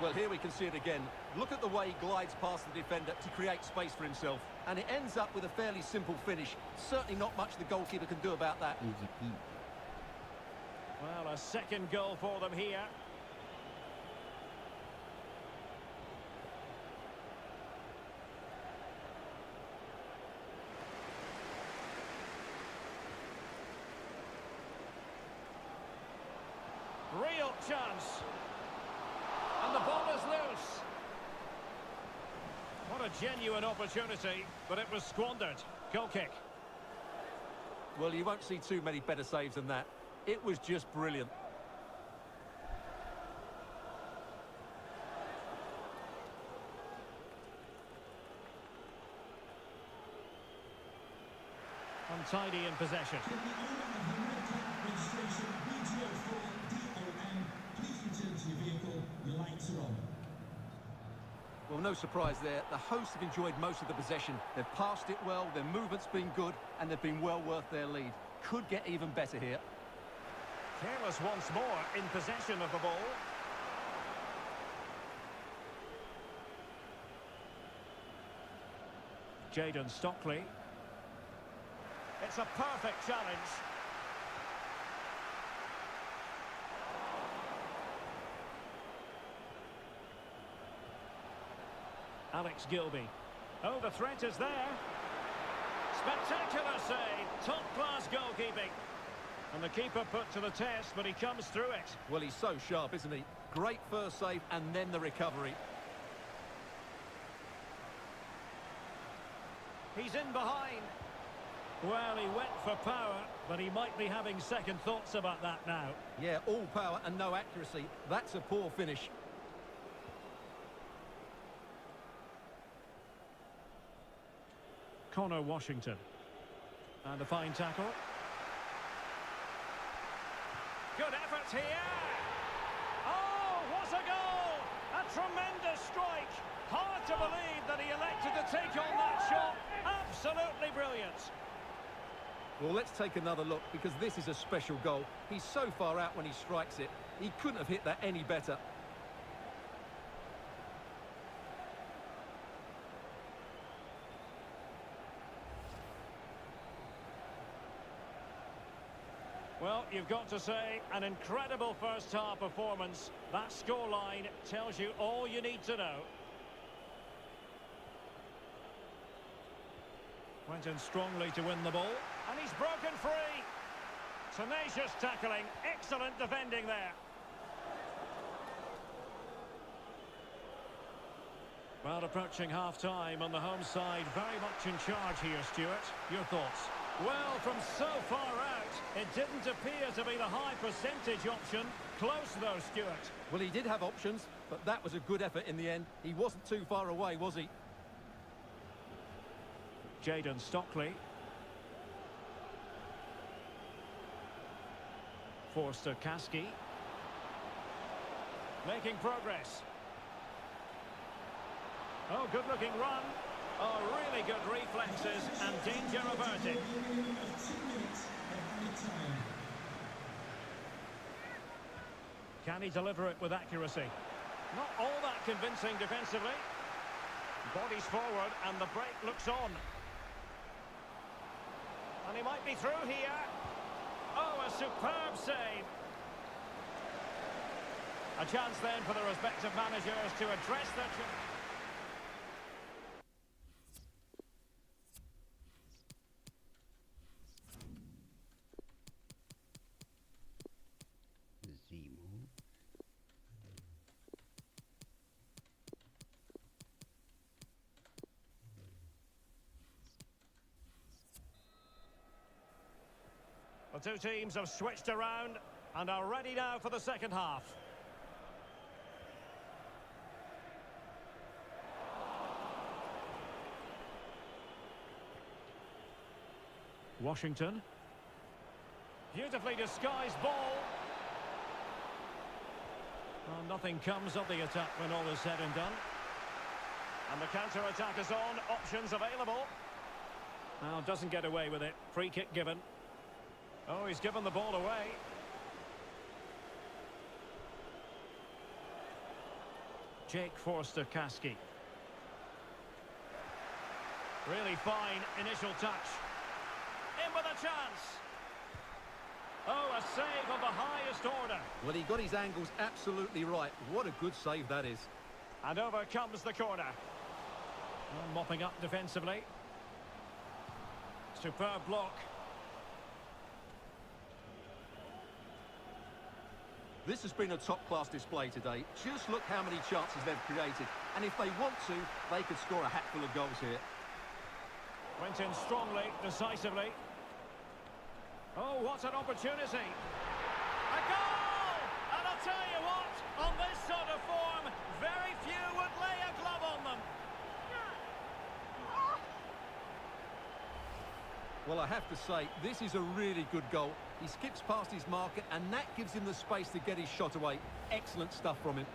Speaker 2: Well, here we can see it again. Look at the way he glides past the defender to create space for himself. And it ends up with a fairly simple finish. Certainly not much the goalkeeper can do about that.
Speaker 1: Well, a second goal for them here. Real chance. And the ball is loose. What a genuine opportunity, but it was squandered. Goal kick.
Speaker 2: Well, you won't see too many better saves than that. It was just brilliant.
Speaker 1: Untidy in possession.
Speaker 2: Well, no surprise there. The hosts have enjoyed most of the possession. They've passed it well, their movement's been good, and they've been well worth their lead. Could get even better here.
Speaker 1: Careless once more in possession of the ball. Jadon Stockley. It's a perfect challenge. Alex Gilby. Oh, the threat is there. Spectacular save. Top-class goalkeeping. And the keeper put to the test, but he comes through it.
Speaker 2: Well, he's so sharp, isn't he? Great first save and then the recovery.
Speaker 1: He's in behind. Well, he went for power, but he might be having second thoughts about that now.
Speaker 2: Yeah, all power and no accuracy. That's a poor finish.
Speaker 1: Connor Washington. And a fine tackle. Good effort here. Oh, what a goal! A tremendous strike. Hard to believe that he elected to take on that shot. Absolutely brilliant.
Speaker 2: Well, let's take another look, because this is a special goal. He's so far out when he strikes it. He couldn't have hit that any better.
Speaker 1: Well, you've got to say, an incredible first-half performance. That scoreline tells you all you need to know. Went in strongly to win the ball, and he's broken free. Tenacious tackling, excellent defending there. Well, approaching half-time on the home side, very much in charge here, Stuart. Your thoughts? Well, from so far out, it didn't appear to be the high percentage option. Close though, Stuart.
Speaker 2: Well, he did have options, but that was a good effort in the end. He wasn't too far away, was he?
Speaker 1: Jadon Stockley. Forster Kasky. Making progress. Oh, good-looking run. Oh, really good reflexes and danger averted. Can he deliver it with accuracy? Not all that convincing defensively. Bodies forward and the break looks on. And he might be through here. Oh, a superb save. A chance then for the respective managers to address their... The two teams have switched around and are ready now for the second half. Washington. Beautifully disguised ball. Well, nothing comes of the attack when all is said and done. And the counter-attack is on. Options available. Now, doesn't get away with it. Free kick given. Oh, he's given the ball away. Jake Forster Kasky. Really fine initial touch. In with a chance. Oh, a save of the highest order.
Speaker 2: Well, he got his angles absolutely right. What a good save that is.
Speaker 1: And over comes the corner. Well, mopping up defensively. Superb block.
Speaker 2: This has been a top-class display today. Just look how many chances they've created. And if they want to, they could score a hatful of goals here.
Speaker 1: Went in strongly, decisively. Oh, what an opportunity. A goal! And I'll tell you what, on this sort of form, very few would lay a glove on them.
Speaker 2: Well, I have to say, this is a really good goal. He skips past his marker, and that gives him the space to get his shot away. Excellent stuff from him.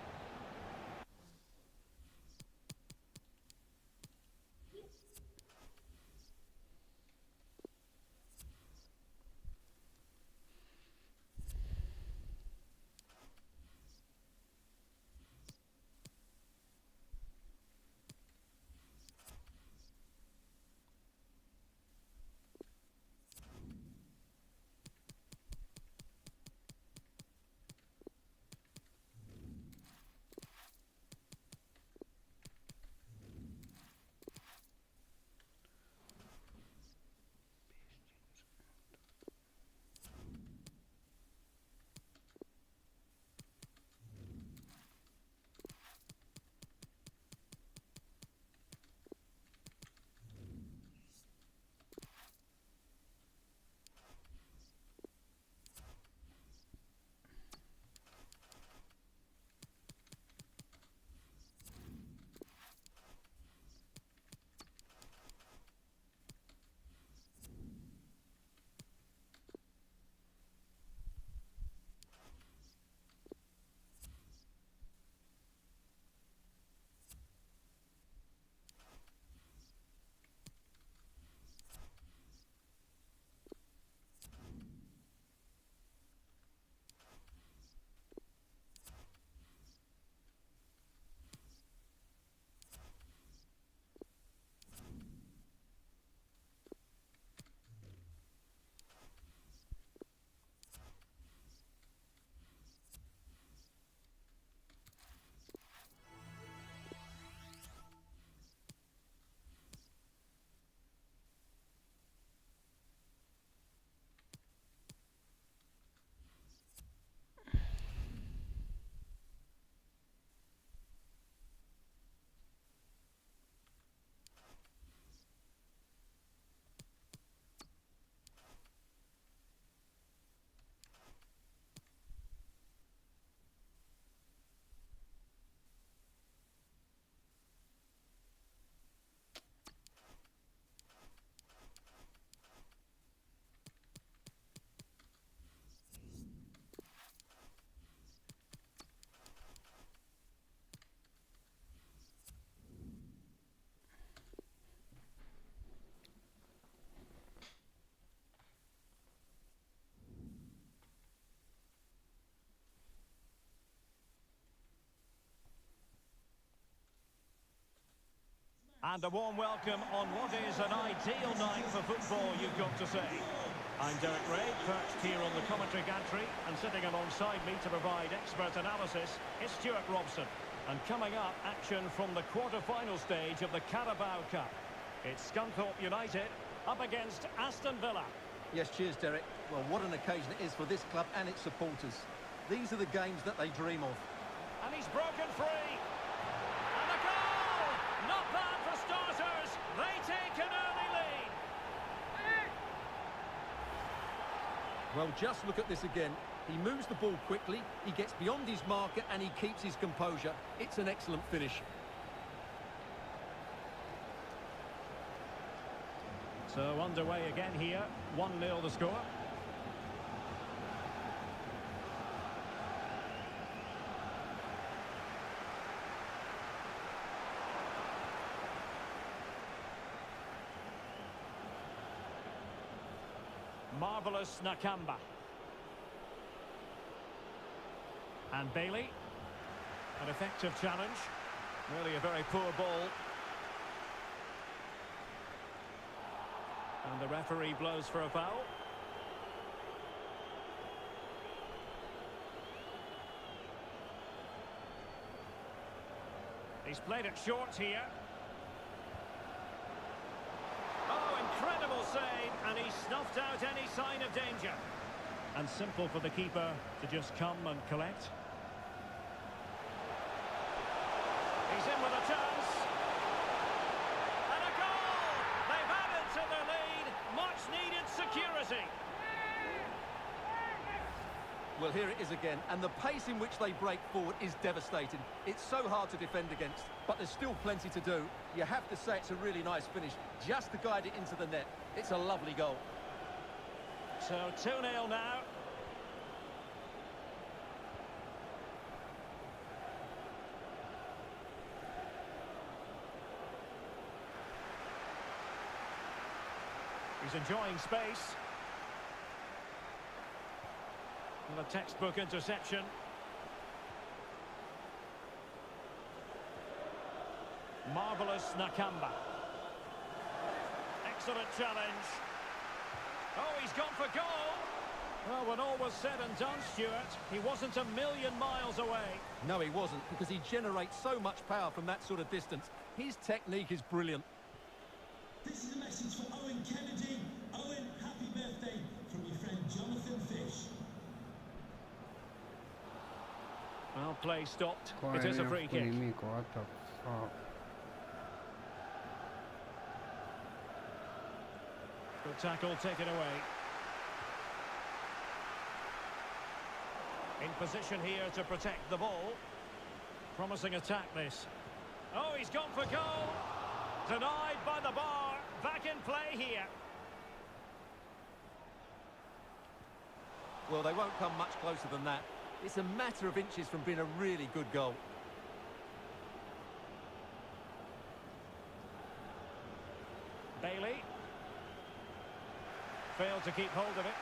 Speaker 1: And a warm welcome on what is an ideal night for football, you've got to say. I'm Derek Ray, perched here on the commentary gantry, and sitting alongside me to provide expert analysis is Stuart Robson. And coming up, action from the quarter-final stage of the Carabao Cup. It's Scunthorpe United up against Aston Villa.
Speaker 2: Yes, cheers, Derek. Well, what an occasion it is for this club and its supporters. These are the games that they dream of.
Speaker 1: And he's broken free. And a goal! Not bad for starters. They take an early lead.
Speaker 2: Well, just look at this again. He moves the ball quickly, he gets beyond his marker and he keeps his composure. It's an excellent finish.
Speaker 1: So underway again here. 1-0 the score. Marvellous Nakamba. And Bailey. An effective challenge. Really a very poor ball. And the referee blows for a foul. He's played it short here. Oh, incredible save, and he snuffed out any sign of danger. And simple for the keeper to just come and collect. He's in with a chance. And a goal! They've added to their lead. Much needed security.
Speaker 2: Well, here it is again, and the pace in which they break forward is devastating. It's so hard to defend against, but there's still plenty to do. You have to say it's a really nice finish, just to guide it into the net. It's a lovely goal.
Speaker 1: So 2-0 now. He's enjoying space. And a textbook interception. Marvellous Nakamba. Excellent challenge. Oh, he's gone for goal. Well, when all was said and done, Stuart, he wasn't a million miles away.
Speaker 2: No, he wasn't, because he generates so much power from that sort of distance. His technique is brilliant.
Speaker 5: This is a message for Owen Kennedy. Owen, happy birthday from your friend Jonathan Fish.
Speaker 1: Well, play stopped. It is a free kick.
Speaker 6: What the fuck?
Speaker 1: Good tackle taken away. In position here to protect the ball. Promising attack this. Oh, he's gone for goal. Denied by the bar. Back in play here.
Speaker 2: Well, they won't come much closer than that. It's a matter of inches from being a really good goal.
Speaker 1: Bailey. Failed to keep hold of it.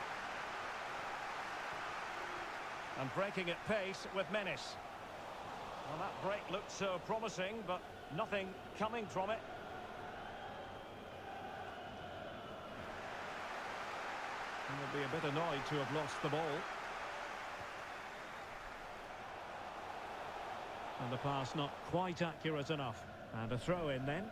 Speaker 1: And breaking at pace with menace. Well, that break looked so promising, but nothing coming from it. And they'll be a bit annoyed to have lost the ball. And the pass not quite accurate enough. And a throw in then.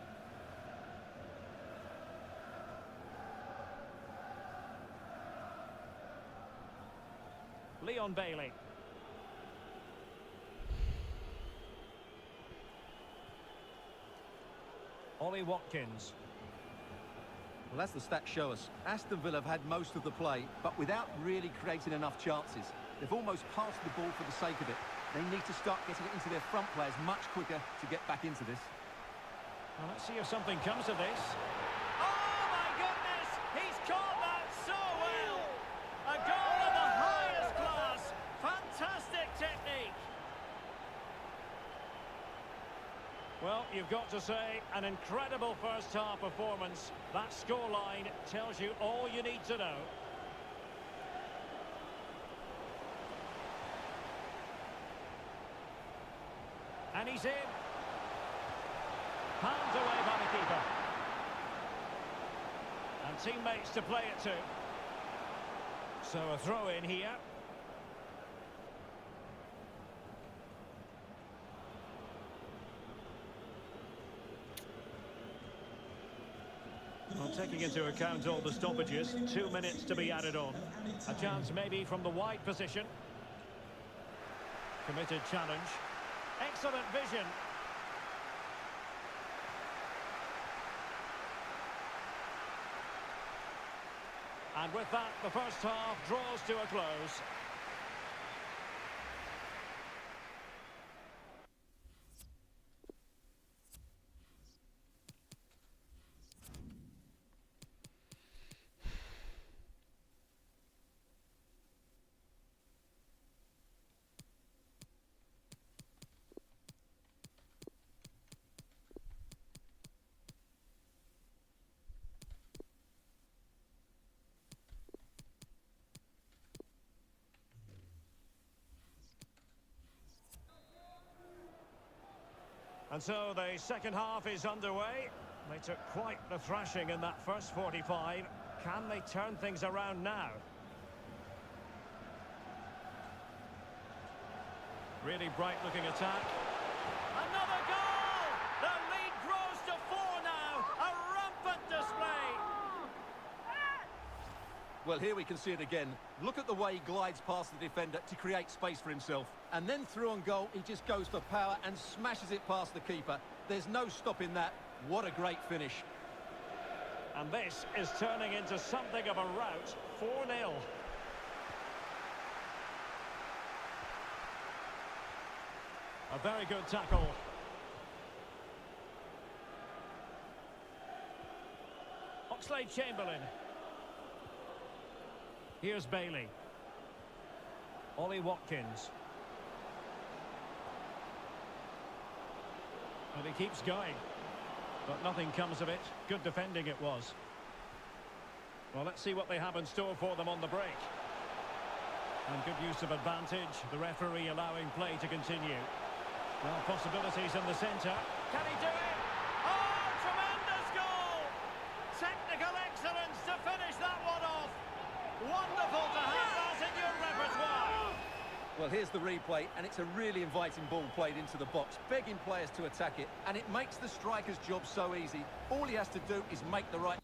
Speaker 1: Leon Bailey. Ollie Watkins.
Speaker 2: Well, as the stats show us, Aston Villa have had most of the play, but without really creating enough chances. They've almost passed the ball for the sake of it. They need to start getting it into their front players much quicker to get back into this.
Speaker 1: Well, let's see if something comes of this. Oh, my goodness! He's caught that so well! A goal of the highest class! Fantastic technique! Well, you've got to say, an incredible first-half performance. That scoreline tells you all you need to know. And he's in. Pounds away by the keeper. teammates to play it to. So a throw in here. Well, taking into account all the stoppages, 2 minutes to be added on. A chance maybe from the wide position. Committed challenge. Excellent vision. And with that, the first half draws to a close. And so the second half is underway. They took quite the thrashing in that first 45. Can they turn things around now? Really bright-looking attack. Another goal! The lead grows to 4 now. A rampant display.
Speaker 2: Well, here we can see it again. Look at the way he glides past the defender to create space for himself. And then through on goal, he just goes for power and smashes it past the keeper. There's no stopping that. What a great finish.
Speaker 1: And this is turning into something of a rout. 4-0. A very good tackle. Oxlade-Chamberlain. Here's Bailey. Ollie Watkins. And he keeps going. But nothing comes of it. Good defending it was. Well, let's see what they have in store for them on the break. And good use of advantage. The referee allowing play to continue. Well, possibilities in the centre. Can he do it? Oh, tremendous goal! Technical excellence to finish that one off. Wonderful to have that in your repertoire.
Speaker 2: Well, here's the replay, and it's a really inviting ball played into the box, begging players to attack it, and it makes the striker's job so easy. All he has to do is make the right...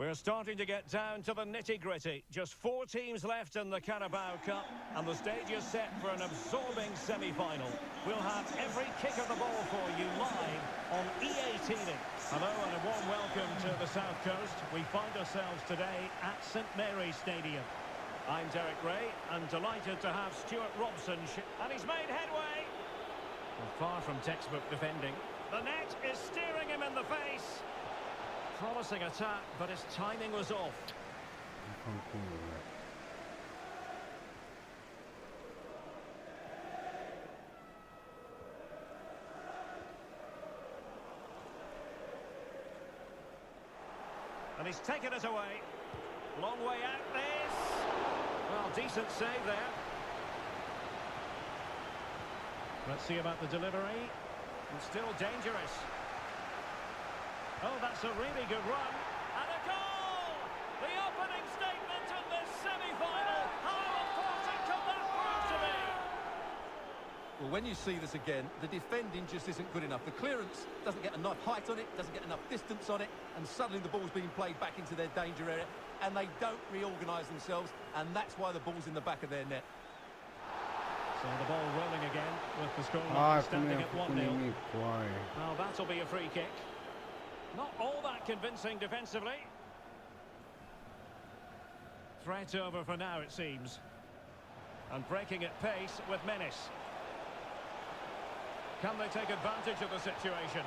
Speaker 1: We're starting to get down to the nitty-gritty. Just 4 teams left in the Carabao Cup, and the stage is set for an absorbing semi-final. We'll have every kick of the ball for you live on EA TV. Hello and a warm welcome to the South Coast. We find ourselves today at St Mary's Stadium. I'm Derek Ray, and delighted to have Stuart Robson, and he's made headway. Well, far from textbook defending. The net is steering him in the face. Promising attack, but his timing was off. And he's taken it away. Long way out this. Well, decent save there. Let's see about the delivery. And still dangerous. Oh, that's a really good run. And a goal! The opening statement in this semi-final. How important can that prove to be?
Speaker 2: Well, when you see this again, the defending just isn't good enough. The clearance doesn't get enough height on it, doesn't get enough distance on it, and suddenly the ball's being played back into their danger area, and they don't reorganise themselves, and that's why the ball's in the back of their net.
Speaker 1: So the ball rolling again with the scoreline standing at 1-0. Well, that'll be a free kick. Not all that convincing defensively. Threat over for now, it seems. And breaking at pace with menace. Can they take advantage of the situation?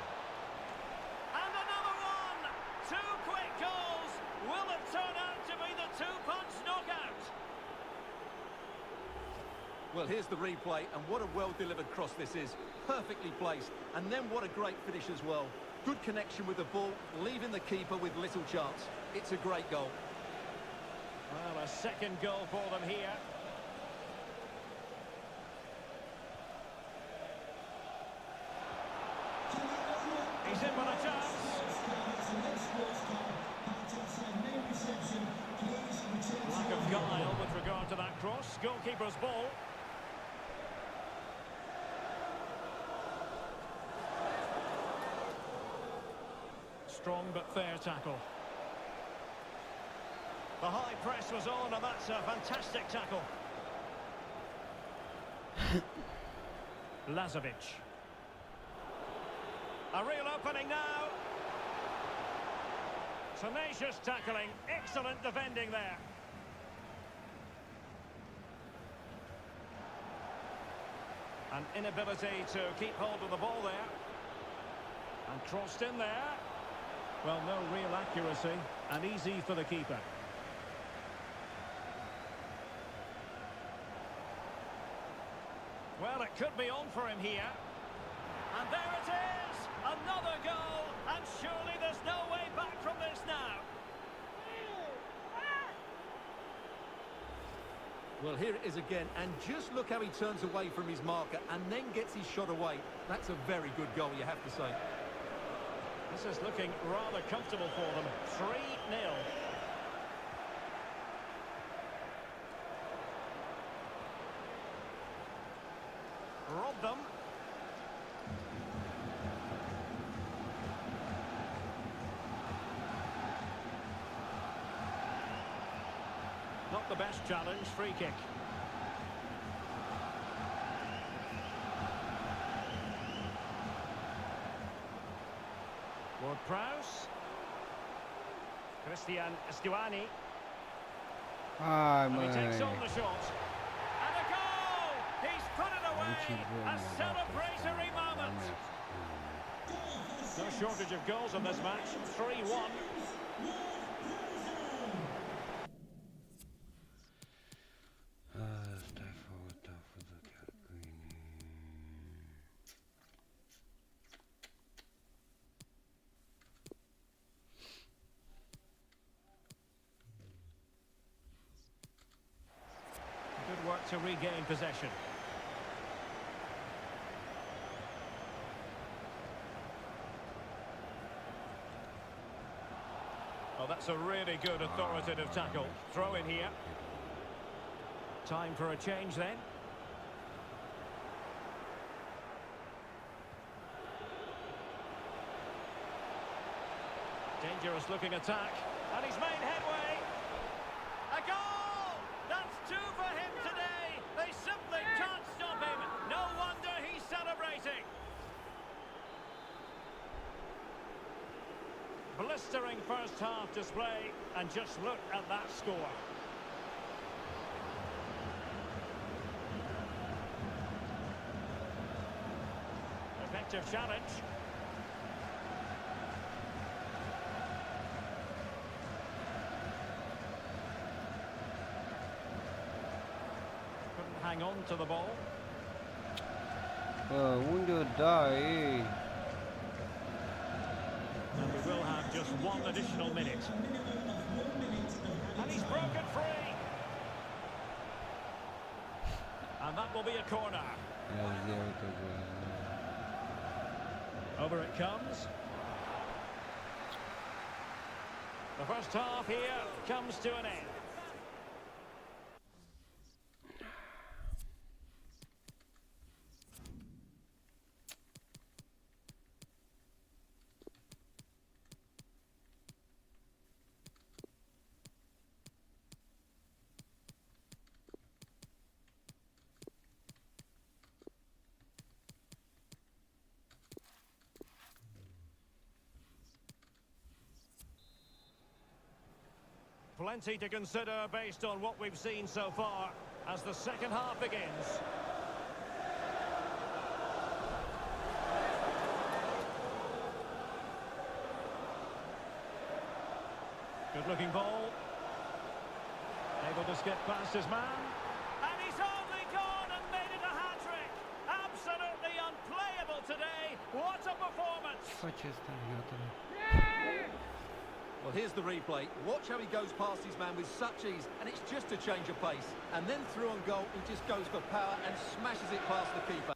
Speaker 1: And another one! 2 quick goals! Will it turn out to be the 2-punch knockout?
Speaker 2: Well, here's the replay, and what a well-delivered cross this is. Perfectly placed, and then what a great finish as well. Good connection with the ball, leaving the keeper with little chance. It's a great goal.
Speaker 1: Well, a second goal for them here. He's in for a chance. Lack of guile with regard to that cross. Goalkeeper's ball. Strong but fair tackle. The high press was on, and that's a fantastic tackle. Lazovic. A real opening now. Tenacious tackling, excellent defending there. An inability to keep hold of the ball there. And crossed in there. Well, no real accuracy, and easy for the keeper. Well, it could be on for him here. And there it is! Another goal, and surely there's no way back from this now.
Speaker 2: Well, here it is again, and just look how he turns away from his marker and then gets his shot away. That's a very good goal, you have to say.
Speaker 1: This is looking rather comfortable for them. 3-0. Rob them. Not the best challenge, free kick. Ward-Prowse. Christian Stuani. And he takes on the shot. And a goal! He's put it away! A celebratory moment! No shortage of goals in this match. 3-1. Good work to regain possession. Oh, that's a really good authoritative tackle. Throw in here. Time for a change then. Dangerous looking attack. And he's made headway. A goal! That's two for him today. They simply can't stop him. No wonder he's celebrating. Blistering first half display. And just look at that score. Effective challenge. Couldn't hang on to the ball.
Speaker 6: Unde die?
Speaker 1: And we will have just one additional minute. And he's broken free. And that will be a corner. Over it comes. The first half here comes to an end. Plenty to consider based on what we've seen so far as the second half begins. Good looking ball. Able to skip past his man. And he's only gone and made it a hat-trick. Absolutely unplayable today. What a performance.
Speaker 2: Well, here's the replay. Watch how he goes past his man with such ease, and it's just a change of pace. And then through on goal, he just goes for power and smashes it past the keeper.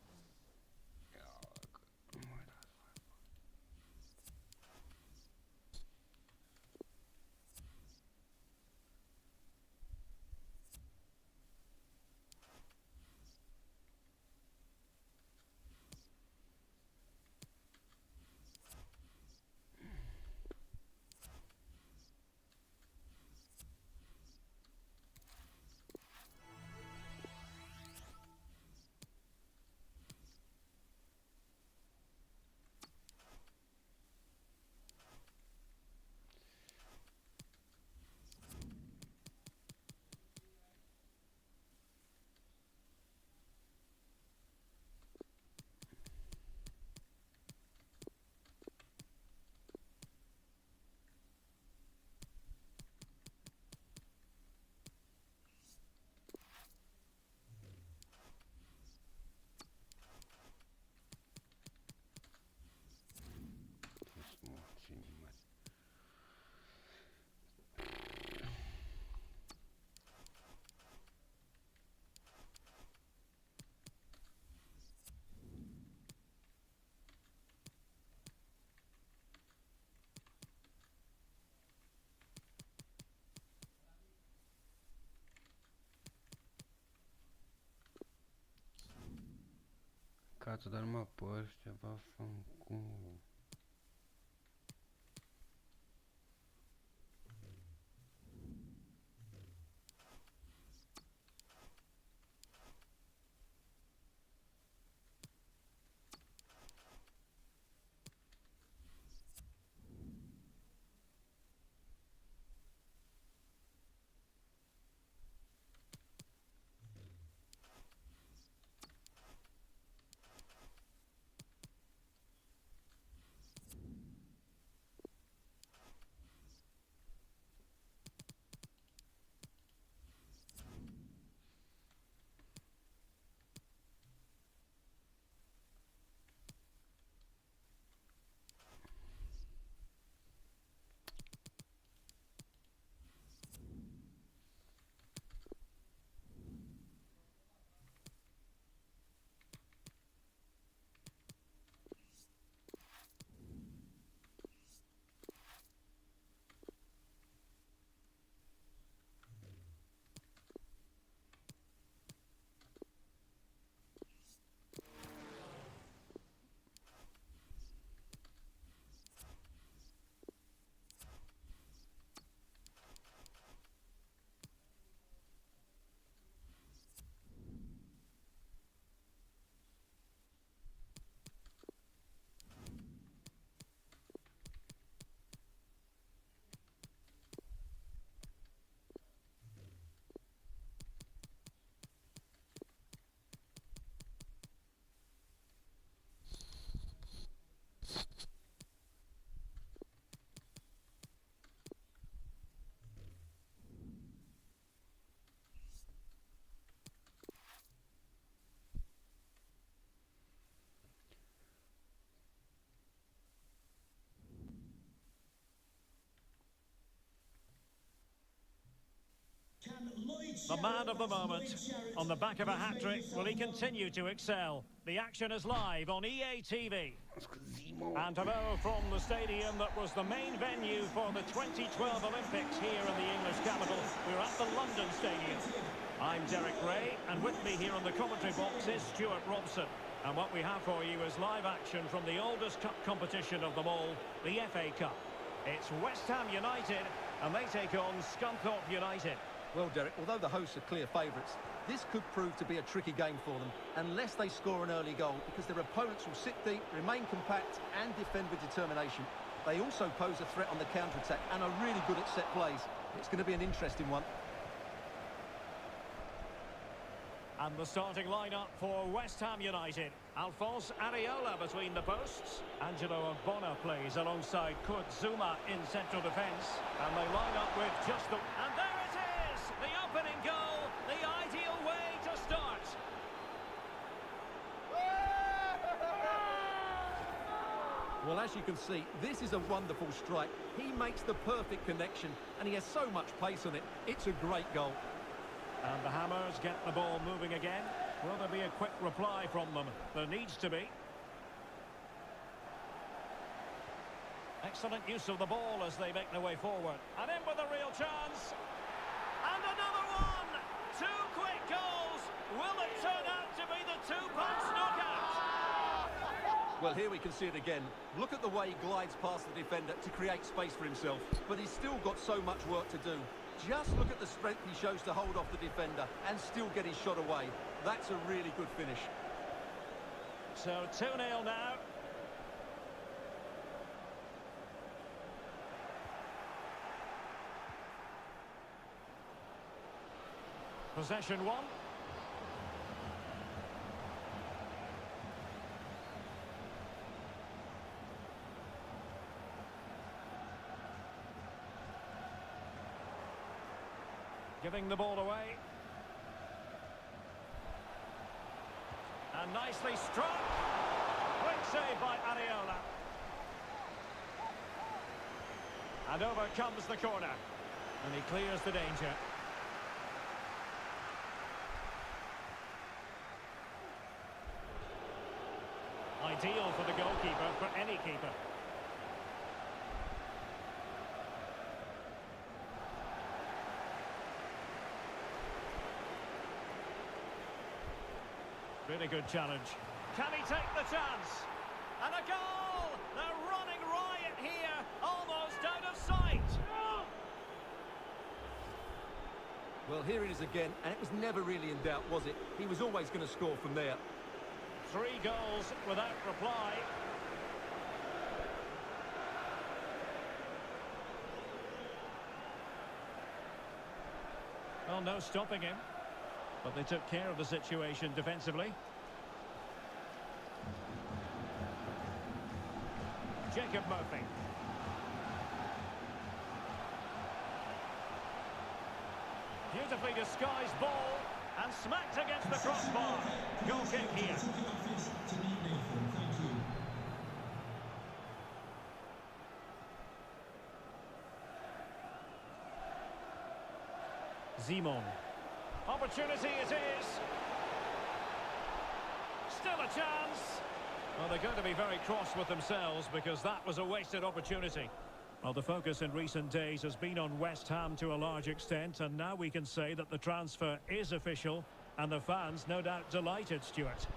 Speaker 6: Cazzo dal mappo, vaffanculo.
Speaker 1: The man of the moment. On the back of a hat-trick, will he continue to excel? The action is live on EA TV. And hello from the stadium that was the main venue for the 2012 Olympics here in the English capital. We're at the London Stadium. I'm Derek Ray, and with me here on the commentary box is Stuart Robson. And what we have for you is live action from the oldest cup competition of them all, the FA Cup. It's West Ham United, and they take on Scunthorpe United.
Speaker 2: Well, Derek, although the hosts are clear favourites, this could prove to be a tricky game for them, unless they score an early goal, because their opponents will sit deep, remain compact and defend with determination. They also pose a threat on the counter-attack and are really good at set plays. It's going to be an interesting one.
Speaker 1: And the starting lineup for West Ham United. Alphonse Areola between the posts. Angelo Ogbonna plays alongside Kurt Zuma in central defence. And they line up with just the... And there it is! The opening goal! The ideal way to start!
Speaker 2: Well, as you can see, this is a wonderful strike. He makes the perfect connection, and he has so much pace on it. It's a great goal.
Speaker 1: And the Hammers get the ball moving again. Will there be a quick reply from them? There needs to be. Excellent use of the ball as they make their way forward. And in with a real chance. And another one! Two quick goals! Will it turn out to be the two-punch knockout?
Speaker 2: Well, here we can see it again. Look at the way he glides past the defender to create space for himself. But he's still got so much work to do. Just look at the strength he shows to hold off the defender and still get his shot away. That's a really good finish.
Speaker 1: So 2-0 now. Possession one. Giving the ball away. And nicely struck. Quick save by Areola. And over comes the corner. And he clears the danger. Ideal for the goalkeeper, for any keeper. Really good challenge. Can he take the chance? And a goal! They're running riot here, almost out of sight.
Speaker 2: Well, here it is again, and it was never really in doubt, was it? He was always going to score from there.
Speaker 1: 3 goals without reply. Well, no stopping him. But they took care of the situation defensively. Jacob Murphy. Beautifully disguised ball and smacked against the crossbar. Goal kick here. Zimon. Opportunity it is. Still a chance. Well, they're going to be very cross with themselves because that was a wasted opportunity. Well, the focus in recent days has been on West Ham to a large extent, and now we can say that the transfer is official, and the fans no doubt delighted, Stuart.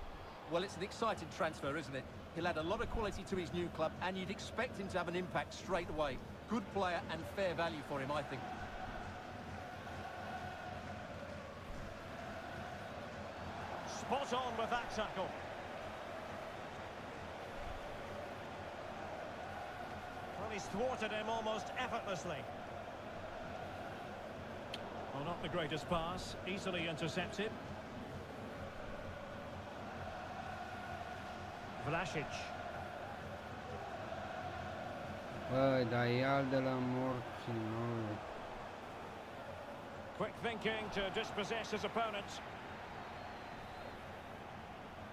Speaker 2: Well, it's an exciting transfer, isn't it? He'll add a lot of quality to his new club, and you'd expect him to have an impact straight away. Good player and fair value for him, I think.
Speaker 1: Spot on with that tackle. Well, he's thwarted him almost effortlessly. Well, not the greatest pass, easily intercepted. Vlasic.
Speaker 6: Dai al della morte, no.
Speaker 1: Quick thinking to dispossess his opponent.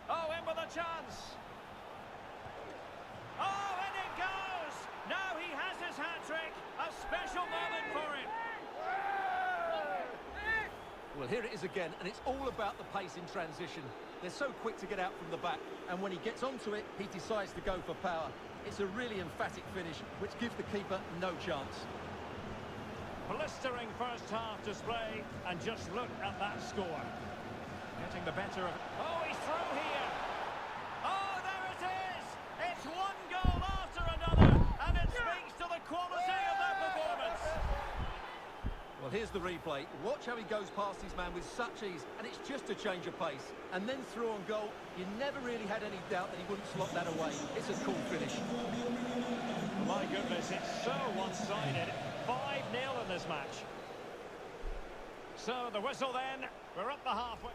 Speaker 1: Oh, in with a chance. Oh, and it goes. Now he has his hat-trick. A special moment for him.
Speaker 2: Well, here it is again, and it's all about the pace in transition. They're so quick to get out from the back, and when he gets onto it, he decides to go for power. It's a really emphatic finish, which gives the keeper no chance.
Speaker 1: Blistering first half display, and just look at that score. Getting the better of... Oh, he's through here! Oh, there it is! It's one goal after another, and it speaks to the quality of their performance.
Speaker 2: Well, here's the replay. Watch how he goes past his man with such ease, and it's just a change of pace. And then through on goal, you never really had any doubt that he wouldn't slot that away. It's a cool finish.
Speaker 1: My goodness, it's so one-sided. 5-0 in this match. So the whistle then. We're up the halfway.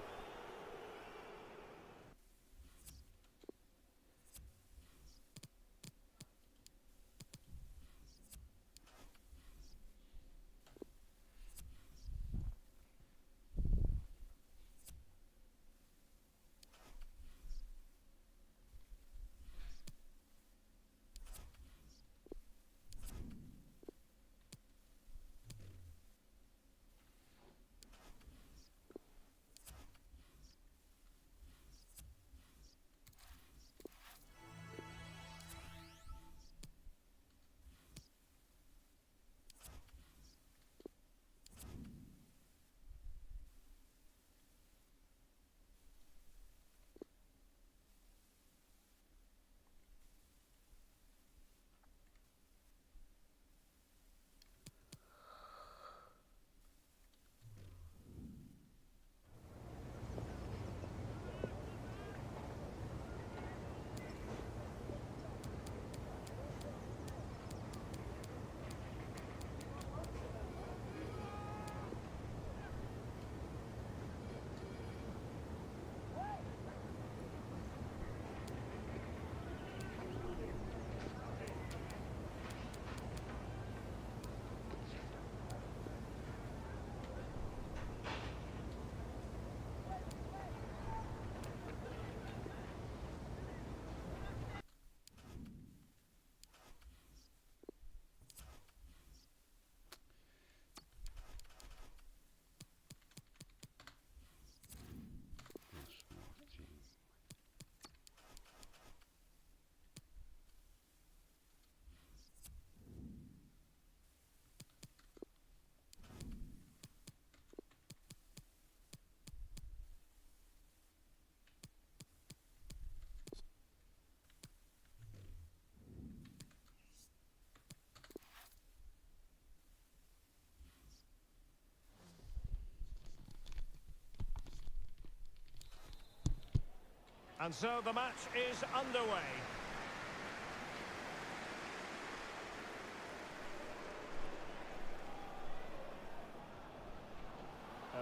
Speaker 1: And so the match is underway.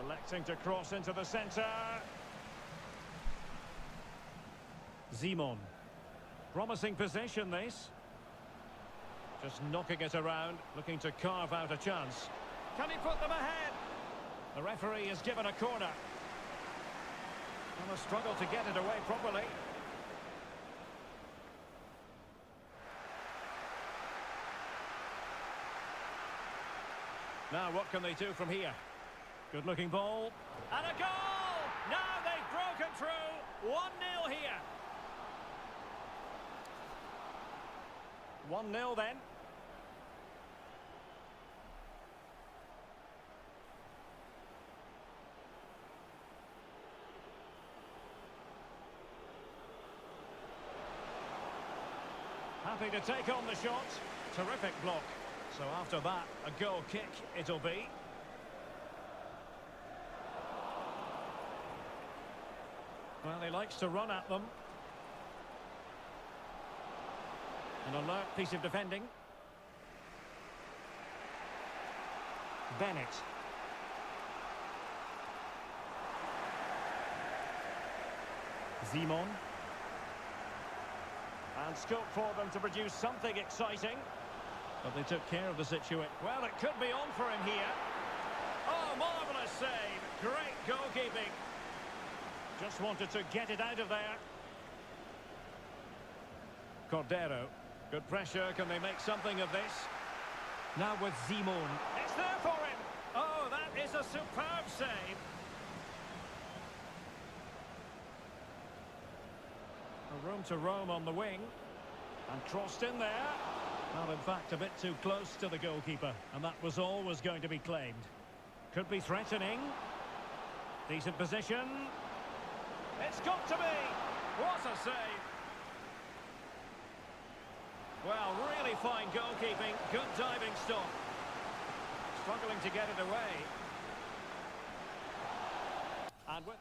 Speaker 1: Electing to cross into the centre. Simon. Promising position, this. Just knocking it around, looking to carve out a chance. Can he put them ahead? The referee has given a corner. And a struggle to get it away properly. Now what can they do from here? Good looking ball. And a goal! Now they've broken through. 1-0 here. 1-0 then. Happy to take on the shot. Terrific block. So after that, a goal kick it'll be. Well, he likes to run at them. An alert piece of defending. Bennett. Simon. And scope for them to produce something exciting. But they took care of the situation. Well, it could be on for him here. Oh, marvellous save. Great goalkeeping. Just wanted to get it out of there. Cordero. Good pressure. Can they make something of this? Now with Simon. It's there for him. Oh, that is a superb save. room to roam on the wing. And crossed in there. Well, in fact, a bit too close to the goalkeeper. And that was always going to be claimed. Could be threatening. Decent position. It's got to be. What a save. Well, really fine goalkeeping. Good diving stop. Struggling to get it away. And with...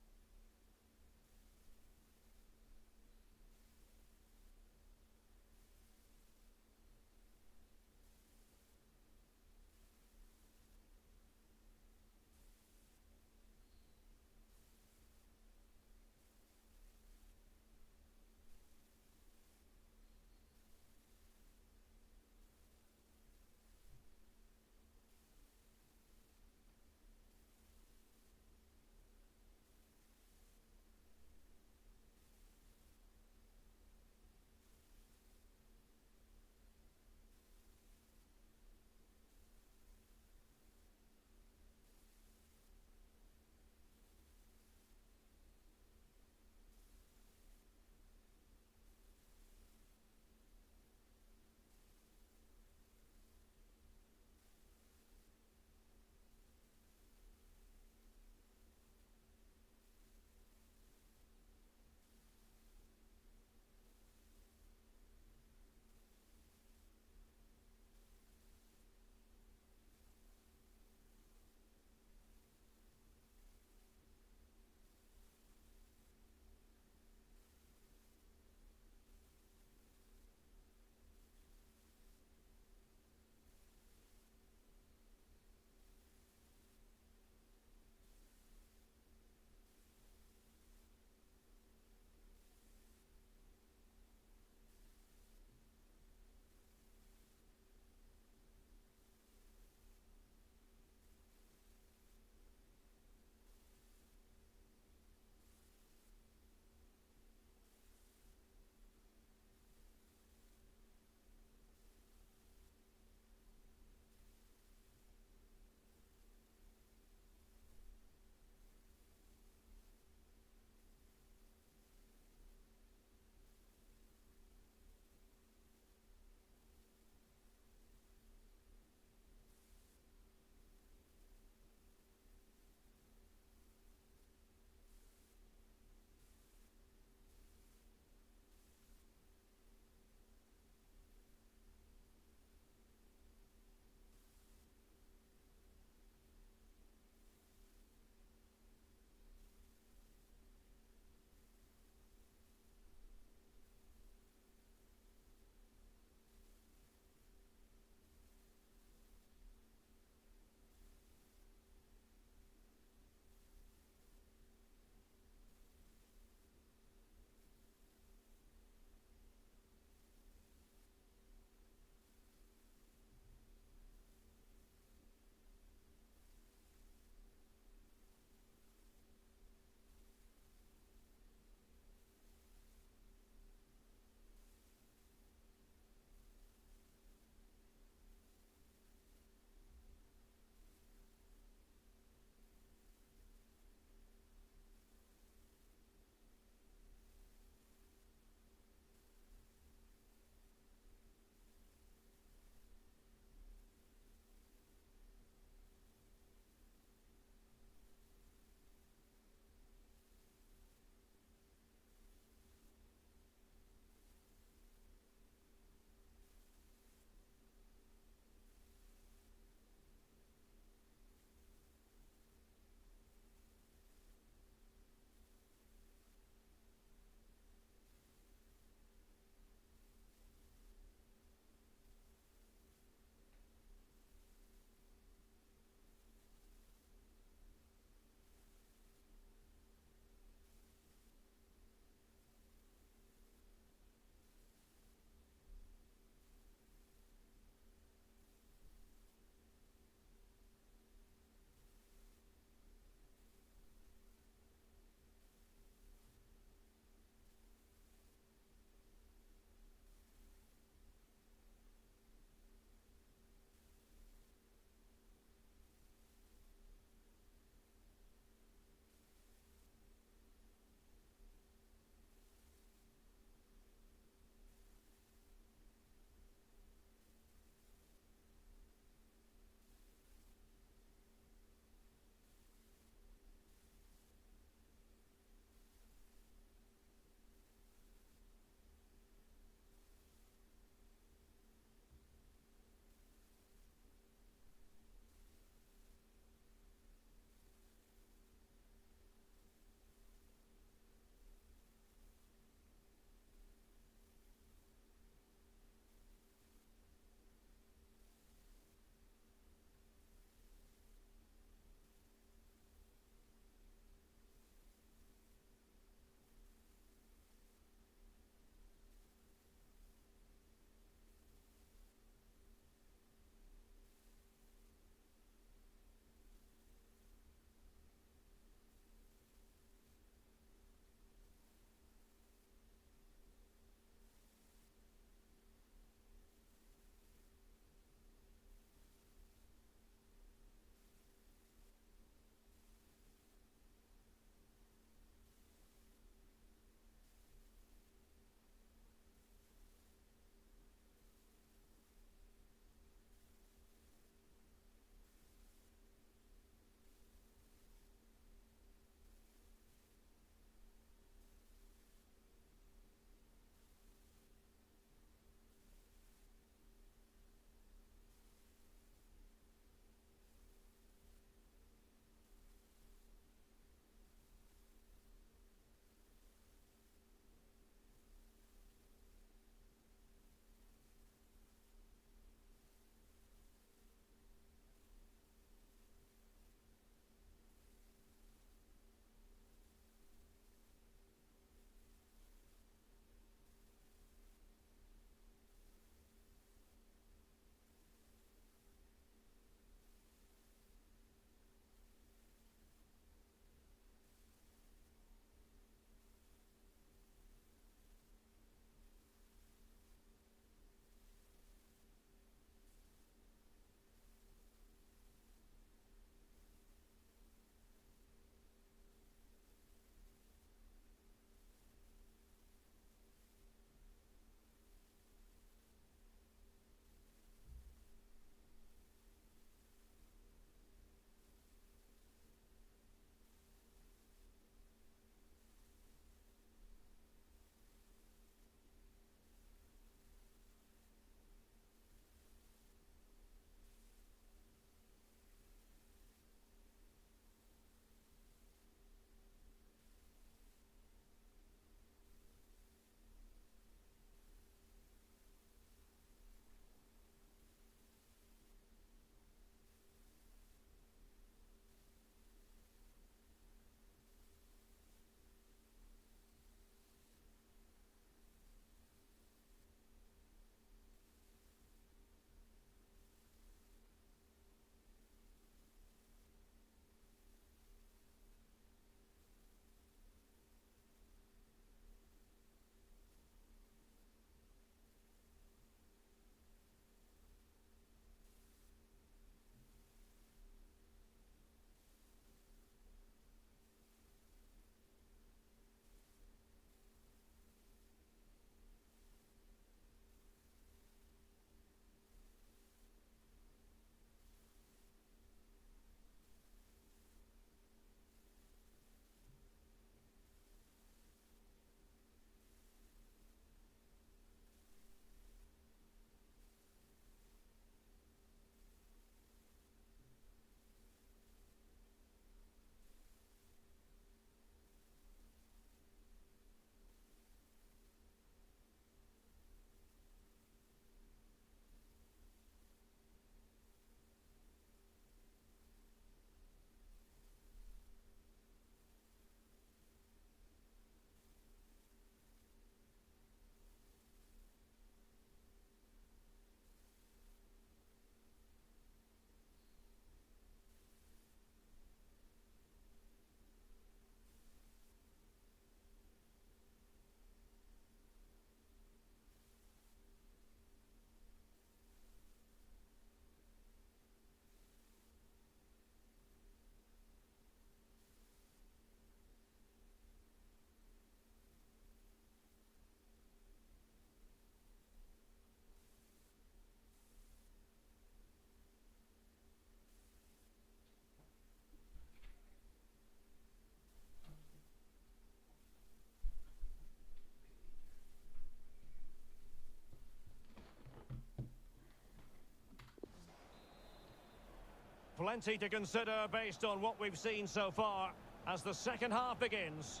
Speaker 1: Plenty to consider based on what we've seen so far as the second half begins.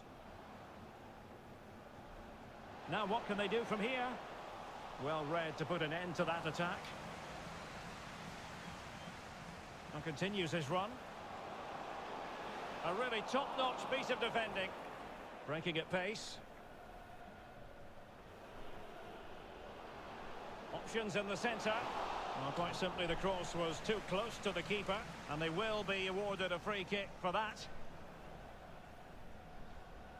Speaker 1: Now what can they do from here? Well read to put an end to that attack. And continues his run. A really top-notch piece of defending. Breaking at pace. Options in the centre. Well, quite simply, the cross was too close to the keeper, and they will be awarded a free kick for that.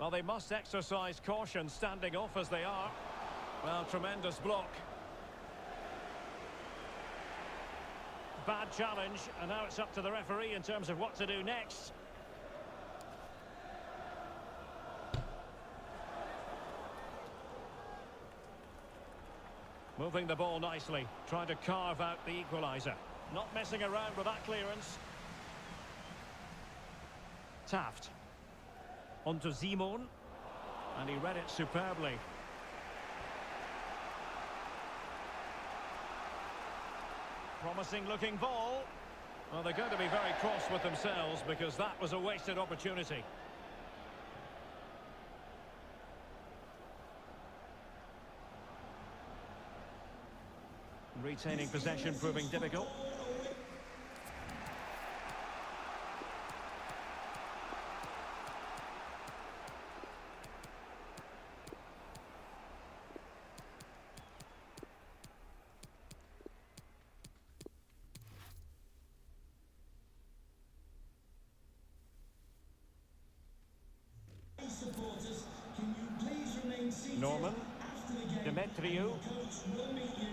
Speaker 1: Well, they must exercise caution standing off as they are. Well, tremendous block. Bad challenge, and now it's up to the referee in terms of what to do next. Moving the ball nicely, trying to carve out the equaliser. Not messing around with that clearance. Taft. On to Simon. And he read it superbly. Promising looking ball. Well, they're going to be very cross with themselves because that was a wasted opportunity. Retaining possession proving difficult.
Speaker 5: Supporters, can you please remain seated
Speaker 1: Norman.
Speaker 5: after the game?
Speaker 1: Demetriou.
Speaker 5: The coach will meet you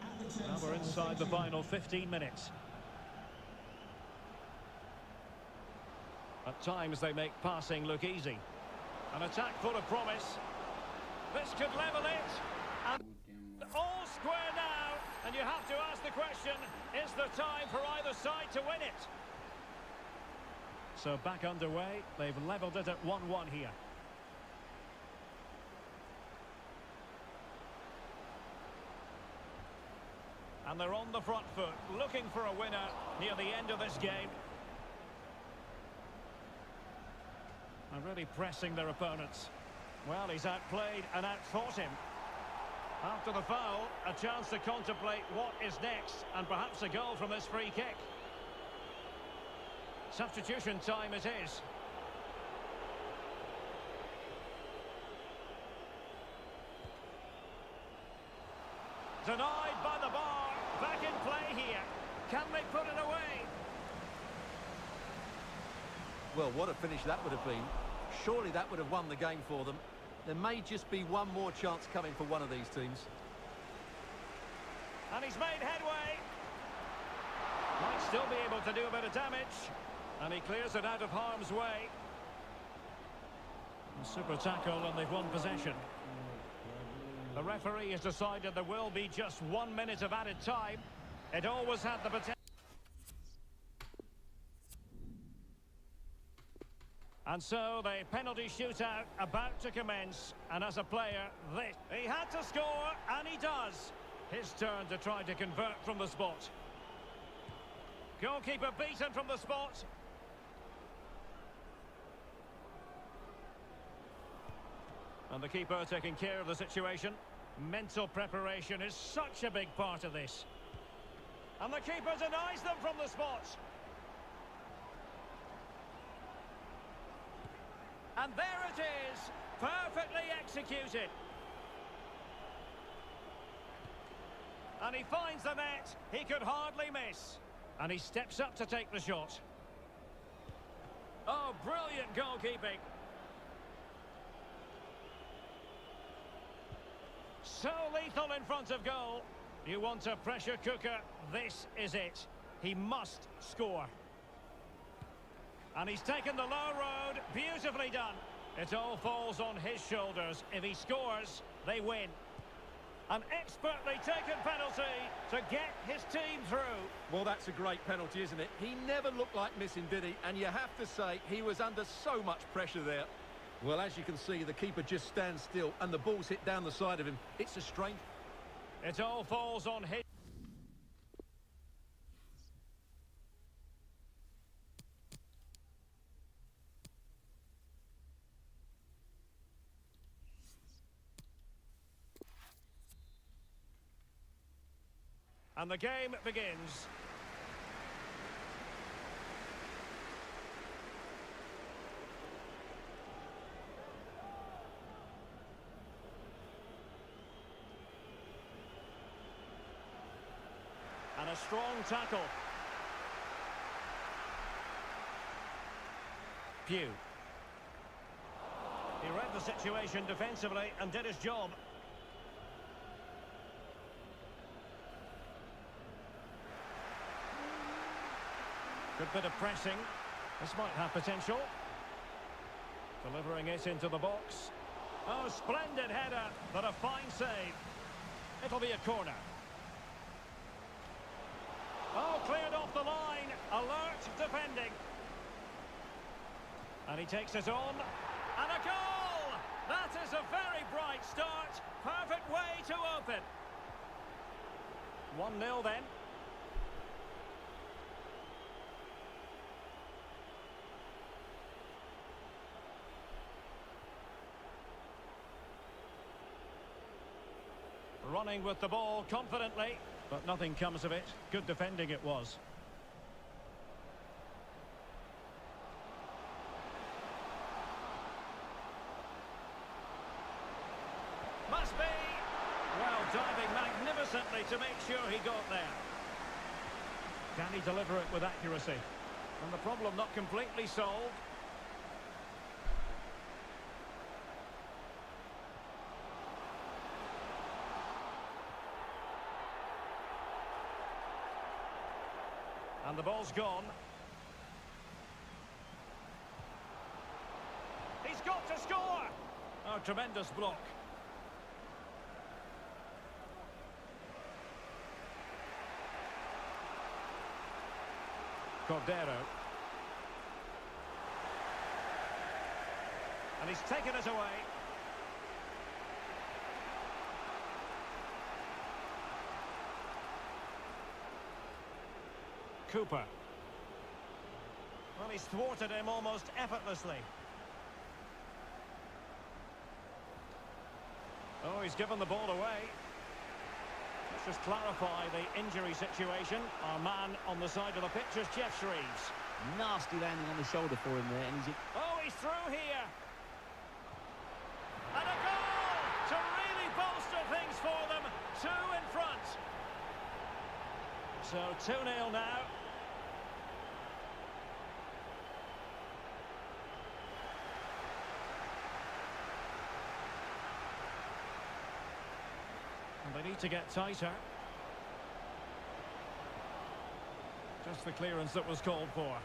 Speaker 5: at the
Speaker 1: Now we're inside the final 15 minutes. At times they make passing look easy. An attack full of promise. This could level it. And all square now. And you have to ask the question, is there time for either side to win it? So back underway. They've levelled it at 1-1 here. And they're on the front foot, looking for a winner near the end of this game. And really pressing their opponents. Well, he's outplayed and outfought him. After the foul, a chance to contemplate what is next, and perhaps a goal from this free kick. Substitution time it is. Denied by the bar. Back in play here. Can they put it away?
Speaker 2: Well, what a finish that would have been. Surely that would have won the game for them. There may just be one more chance coming for one of these teams.
Speaker 1: And he's made headway. Might still be able to do a bit of damage. And he clears it out of harm's way. A super tackle, and they've won possession. The referee has decided there will be just 1 minute of added time. It always had the potential. And so the penalty shootout about to commence. And as a player, he had to score, and he does. His turn to try to convert from the spot. Goalkeeper beaten from the spot. And the keeper taking care of the situation. Mental preparation is such a big part of this. And the keeper denies them from the spot. And there it is, perfectly executed. And he finds the net, he could hardly miss. And he steps up to take the shot. Oh, brilliant goalkeeping. So lethal in front of goal. You want a pressure cooker, this is it. He must score. And he's taken the low road, beautifully done. It all falls on his shoulders. If he scores, they win. An expertly taken penalty to get his team through.
Speaker 2: Well, that's a great penalty, isn't it? He never looked like missing, did he? And you have to say, he was under so much pressure there. Well, as you can see, the keeper just stands still and the ball's hit down the side of him. It's a strength.
Speaker 1: It all falls on his... And the game begins. And a strong tackle. Pugh. He read the situation defensively and did his job. Good bit of pressing. This might have potential. Delivering it into the box. Oh, splendid header, but a fine save. It'll be a corner. Oh, cleared off the line. Alert defending. And he takes it on. And a goal! That is a very bright start. Perfect way to open. 1-0 then. Running with the ball confidently, but nothing comes of it. Good defending it was. Must be. Well, diving magnificently to make sure he got there. Can he deliver it with accuracy? And the problem not completely solved. And the ball's gone. He's got to score! Oh, tremendous block. Cordero. And he's taken it away. Cooper. Well, he's thwarted him almost effortlessly. Oh, he's given the ball away. Let's just clarify the injury situation. Our man on the side of the pitch is Jeff Shreves.
Speaker 8: Nasty landing on the shoulder for him there, and he's...
Speaker 1: Oh, he's through here. And a goal to really bolster things for them. 2 in front. So 2-0 now. And they need to get tighter. Just the clearance that was called for.